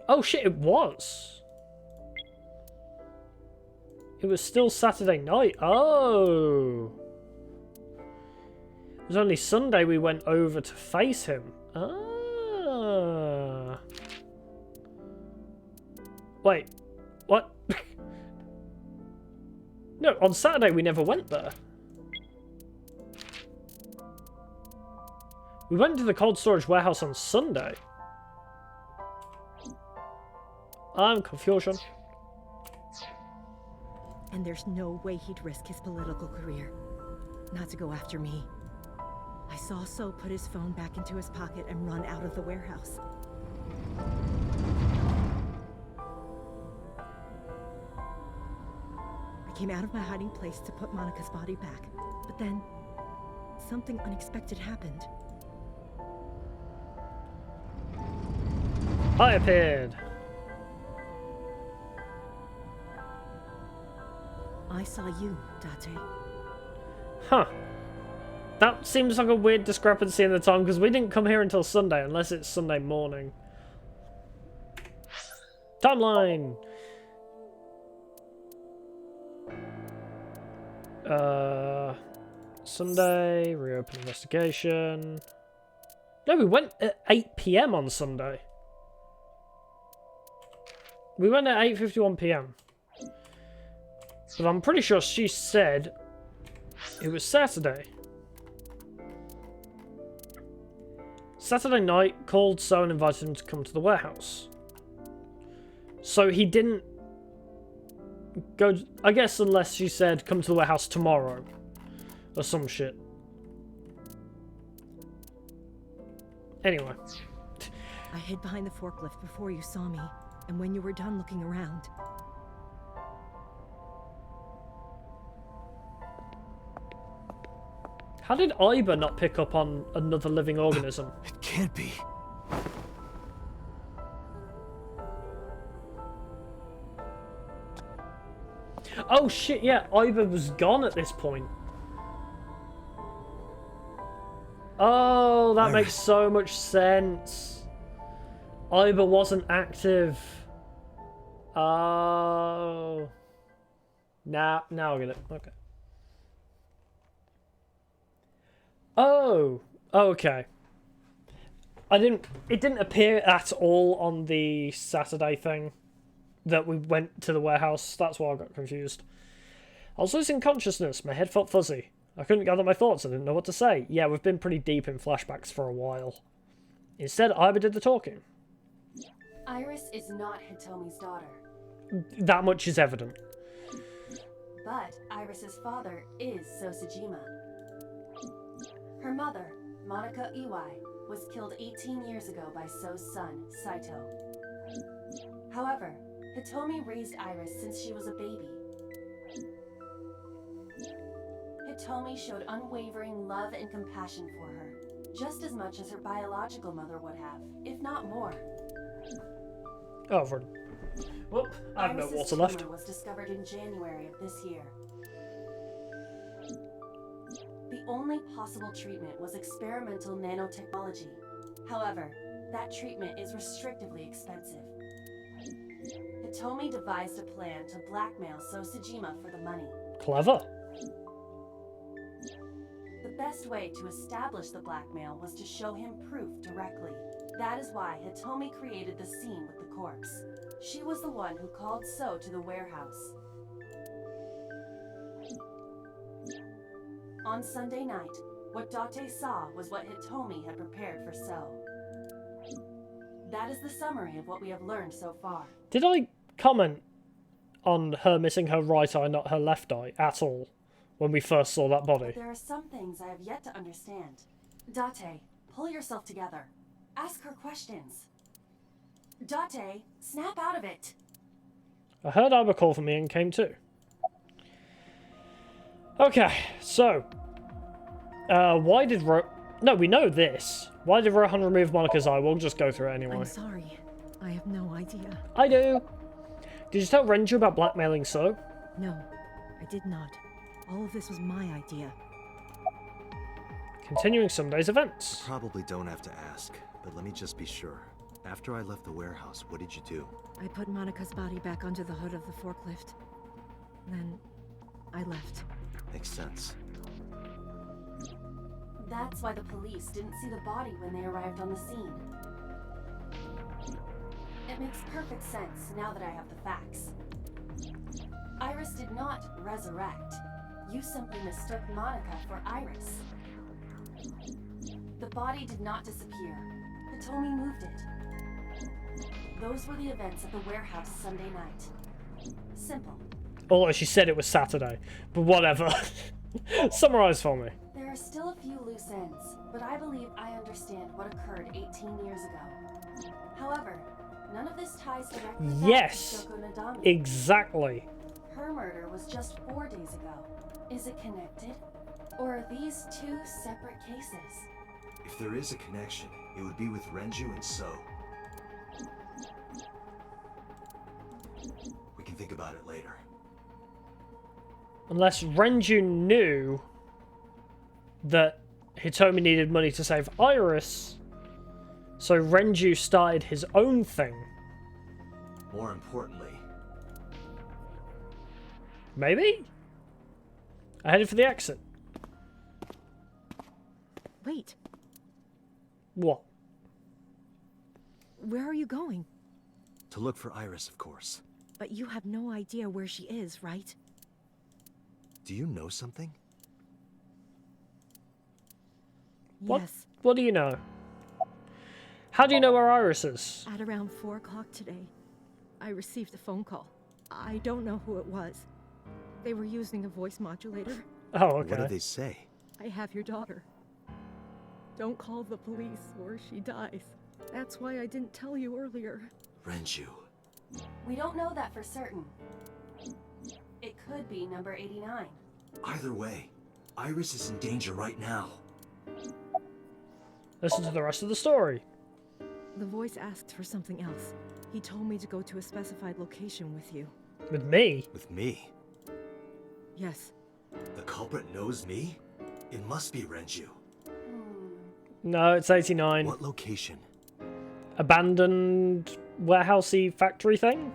Oh shit, it was. It was still Saturday night. Oh. It was only Sunday we went over to face him. Ah. Wait. What? No, on Saturday we never went there. We went to the cold storage warehouse on Sunday. I'm confusion. And there's no way he'd risk his political career. Not to go after me. I saw So put his phone back into his pocket and run out of the warehouse. I came out of my hiding place to put Monika's body back, but then something unexpected happened. I appeared. I saw you, Date. Huh. That seems like a weird discrepancy in the time, because we didn't come here until Sunday, unless it's Sunday morning. Timeline! Sunday, reopen investigation. No, we went at 8 PM on Sunday. We went at 8:51 PM. But I'm pretty sure she said it was Saturday. Saturday night, called So and invited him to come to the warehouse. So he didn't go, I guess, unless she said come to the warehouse tomorrow. Or some shit. Anyway. I hid behind the forklift before you saw me, and when you were done looking around. How did Iba not pick up on another living organism? It can't be. Oh shit, yeah, Iba was gone at this point. Oh, that makes so much sense. Iba wasn't active. Oh. Now I get it. Okay. Oh, okay. It didn't appear at all on the Saturday thing that we went to the warehouse. That's why I got confused. I was losing consciousness. My head felt fuzzy. I couldn't gather my thoughts. I didn't know what to say. Yeah, we've been pretty deep in flashbacks for a while. Instead, Iba did the talking. Iris is not Hitomi's daughter. That much is evident. But Iris's father is Sosajima. Her mother, Monica Iwai, was killed 18 years ago by So's son, Saito. However, Hitomi raised Iris since she was a baby. Hitomi showed unwavering love and compassion for her, just as much as her biological mother would have, if not more. Oh, for... Well, I have no water left. Tumor was discovered in January of this year. The only possible treatment was experimental nanotechnology. However, that treatment is restrictively expensive. Hitomi devised a plan to blackmail Sosajima for the money. Clever. The best way to establish the blackmail was to show him proof directly. That is why Hitomi created the scene with the corpse. She was the one who called So to the warehouse. On Sunday night, what Date saw was what Hitomi had prepared for So. That is the summary of what we have learned so far. Did I comment on her missing her right eye, not her left eye, at all, when we first saw that body? But there are some things I have yet to understand. Date, pull yourself together. Ask her questions. Date, snap out of it. I heard Iba call for me and came too. Okay, so... why did No, we know this. Why did Rohan remove Monica's eye? We'll just go through it anyway. I'm sorry. I have no idea. I do. Did you tell Renju about blackmailing So? No, I did not. All of this was my idea. Continuing Sunday's events. Probably don't have to ask, but let me just be sure. After I left the warehouse, what did you do? I put Monica's body back onto the hood of the forklift. Then, I left. Makes sense. That's why the police didn't see the body when they arrived on the scene. It makes perfect sense now that I have the facts. Iris did not resurrect. You simply mistook Monica for Iris. The body did not disappear. Hitomi moved it. Those were the events at the warehouse Sunday night. Simple. Although she said it was Saturday. But whatever. Summarize for me. There are still a few loose ends, but I believe I understand what occurred 18 years ago. However, none of this ties directly back Yes. to Shoko Nadami. Exactly. Her murder was just 4 days ago. Is it connected? Or are these two separate cases? If there is a connection, it would be with Renju and So. We can think about it later. Unless Renju knew that Hitomi needed money to save Iris, so Renju started his own thing. More importantly, Maybe? I headed for the exit. Wait, What? where are you going? to look for Iris, of course. But you have no idea where she is, right? Do you know something? What? Yes. What do you know? How do you know where Iris is? At around 4 o'clock today, I received a phone call. I don't know who it was. They were using a voice modulator. Oh, okay. What did they say? I have your daughter. Don't call the police or she dies. That's why I didn't tell you earlier. Renju. We don't know that for certain. It could be number 89. Either way, Iris is in danger right now. Listen to the rest of the story. The voice asked for something else. He told me to go to a specified location with you. With me? With me? Yes. The culprit knows me? It must be Renju. No, it's 89. What location? Abandoned warehousey factory thing?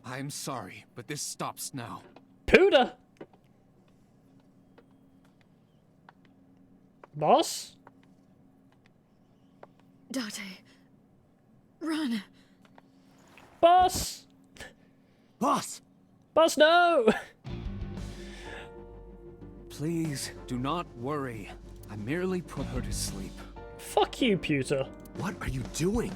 I'm sorry, but this stops now. Puda! Boss? Date. Run. Boss! Boss! Boss, no! Please, do not worry. I merely put her to sleep. Fuck you, Pewter. What are you doing?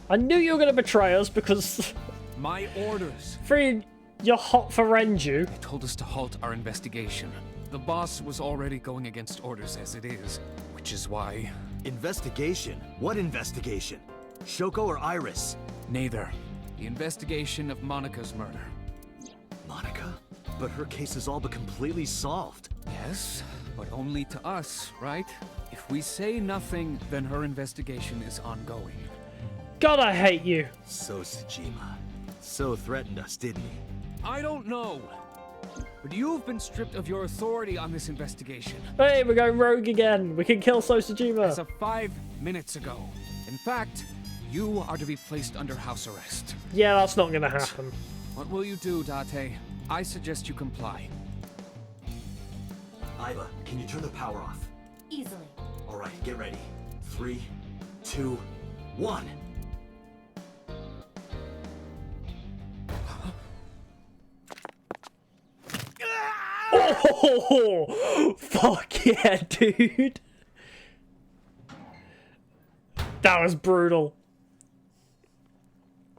I knew you were going to betray us because... My orders. Free, you're hot for Renju. They told us to halt our investigation. The boss was already going against orders as it is, which is why... Investigation? What investigation? Shoko or Iris? Neither. The investigation of Monika's murder. Monica? But her case is all but completely solved. Yes, but only to us, right? If we say nothing, then her investigation is ongoing. God, I hate you. So Tsujima. So threatened us, didn't he? I don't know. But you've been stripped of your authority on this investigation. Hey, we're going rogue again. We can kill Sosajima. As of 5 minutes ago. In fact, you are to be placed under house arrest. Yeah, that's not gonna happen. What will you do, Date? I suggest you comply. Iva, can you turn the power off? Easily. All right, get ready. 3, 2, 1. Oh, fuck yeah, dude. That was brutal.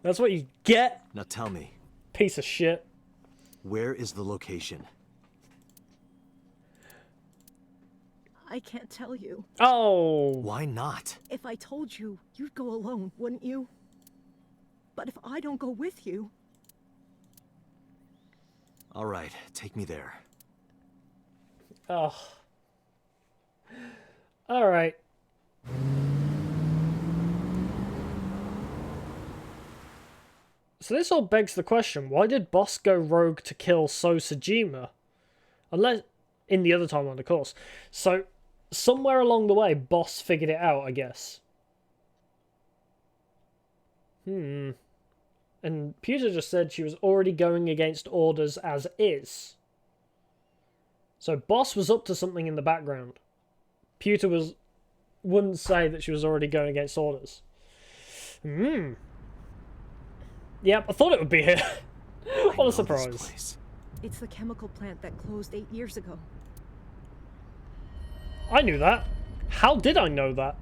That's what you get, Now tell me, piece of shit. where is the location? I can't tell you. Oh. Why not? If I told you, you'd go alone, wouldn't you? But if I don't go with you... All right, take me there. Oh. Alright. So this all begs the question, why did Boss go rogue to kill Sosajima? Unless, in the other timeline, of course. So, somewhere along the way, Boss figured it out, I guess. And Pewter just said she was already going against orders as is. So Boss was up to something in the background. Pewter wouldn't say that she was already going against orders. Yep, I thought it would be here. What a surprise. It's the chemical plant that closed 8 years ago. I knew that. How did I know that?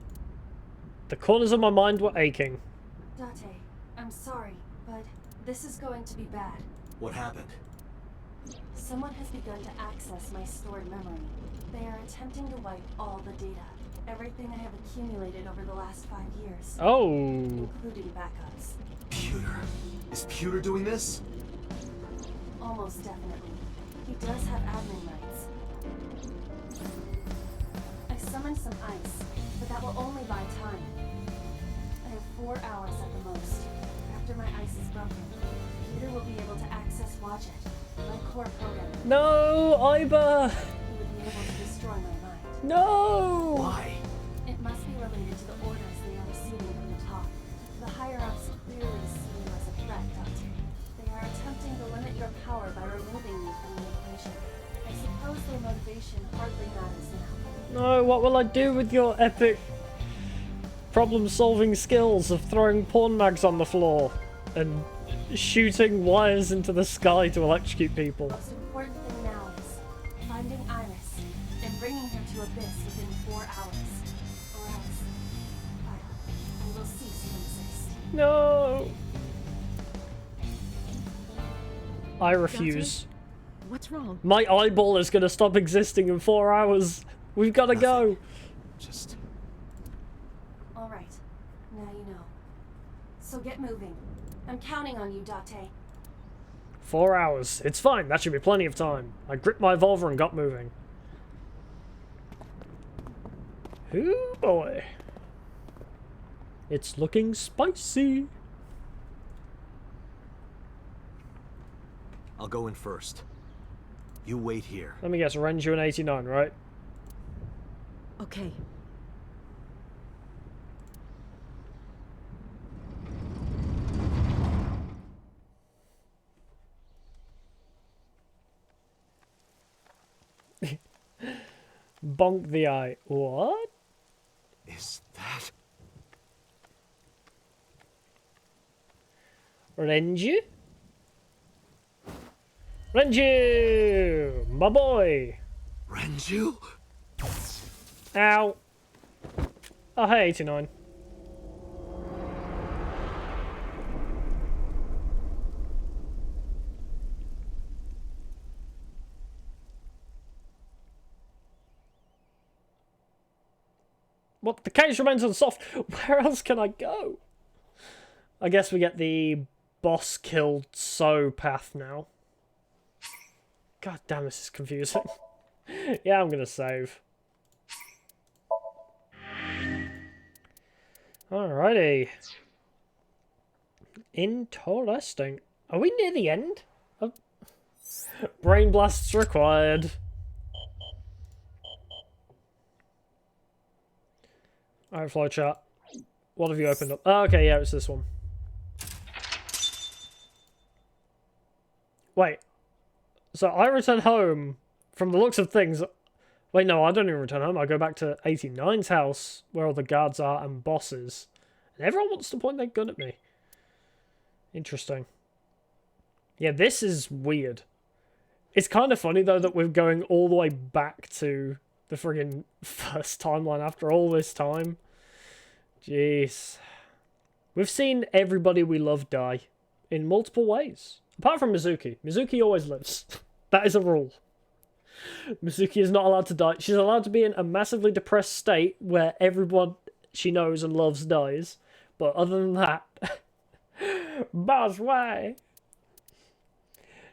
The corners of my mind were aching. Date, I'm sorry, but this is going to be bad. What happened? Someone has begun to access my stored memory. They are attempting to wipe all the data. Everything I have accumulated over the last 5 years. Oh. Including backups. Pewter. Is Pewter doing this? Almost definitely. He does have admin rights. I summoned some ice, but that will only buy time. I have 4 hours at the most. After my ice is broken, reader will be able to access Watch It, my core programming. No, Iba! He would be able to destroy my mind. No! Why? It must be related to the orders they are receiving from the top. The higher-ups clearly see you as a threat, Doctor. They are attempting to limit your power by removing you from the equation. I suppose their motivation hardly matters now. No, what will I do with your epic problem-solving skills of throwing porn mags on the floor and shooting wires into the sky to electrocute people? The most important thing now is finding Iris and bringing her to Abyss within 4 hours. Or else, I will cease to exist. No! I refuse. Doctor? What's wrong? My eyeball is gonna stop existing in 4 hours. We've gotta go. Just... All right, now you know. So get moving. I'm counting on you, Date. 4 hours. It's fine. That should be plenty of time. I gripped my revolver and got moving. Ooh boy. It's looking spicy. I'll go in first. You wait here. Let me guess, Renju in 89, right? Okay. Bonk the eye. What? Is that... Renju? Renju! My boy! Renju? Ow. Oh, hey, 89. What? The cage remains unsolved. Where else can I go? I guess we get the boss killed so path now. God damn, this is confusing. Yeah, I'm gonna save. Alrighty. Interesting. Are we near the end? Oh. Brain blasts required. Alright, flowchart. What have you opened up? Oh, okay, yeah, it's this one. Wait. So I return home from the looks of things. Wait, no, I don't even return home. I go back to 89's house where all the guards are and bosses. And everyone wants to point their gun at me. Interesting. Yeah, this is weird. It's kind of funny, though, that we're going all the way back to the friggin' first timeline after all this time. Jeez. We've seen everybody we love die in multiple ways. Apart from Mizuki. Mizuki always lives. That is a rule. Mizuki is not allowed to die. She's allowed to be in a massively depressed state where everyone she knows and loves dies. But other than that... Boss, why?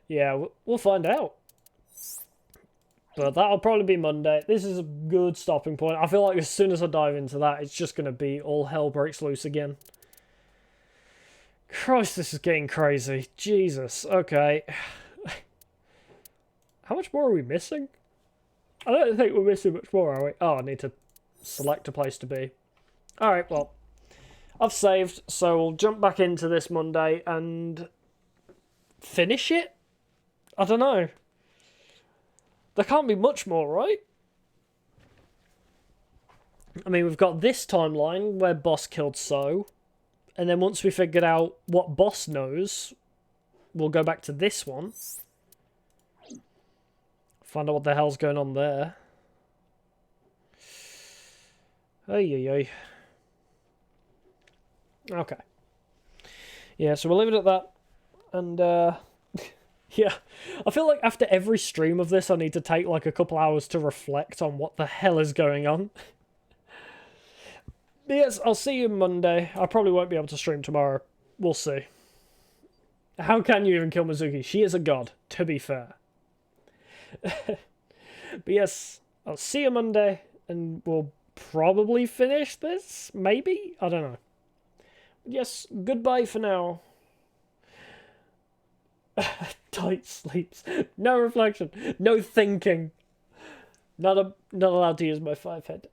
Yeah, we'll find out. But that'll probably be Monday. This is a good stopping point. I feel like as soon as I dive into that, it's just going to be all hell breaks loose again. Christ, this is getting crazy. Jesus. Okay. How much more are we missing? I don't think we're missing much more, are we? Oh, I need to select a place to be. Alright, well. I've saved, so we'll jump back into this Monday and finish it? I don't know. There can't be much more, right? I mean, we've got this timeline where Boss killed So. And then once we figured out what Boss knows, we'll go back to this one. Find out what the hell's going on there. Ay. Okay. Yeah, so we'll leave it at that. And, yeah. I feel like after every stream of this, I need to take, like, a couple hours to reflect on what the hell is going on. But yes, I'll see you Monday. I probably won't be able to stream tomorrow. We'll see. How can you even kill Mizuki? She is a god, to be fair. But yes, I'll see you Monday, and we'll probably finish this? Maybe? I don't know. Yes, goodbye for now. Tight sleeps. No reflection. No thinking. Not allowed to use my 5 head.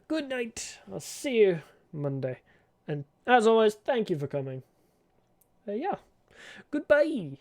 Good night. I'll see you Monday. And as always, thank you for coming. Yeah. Goodbye.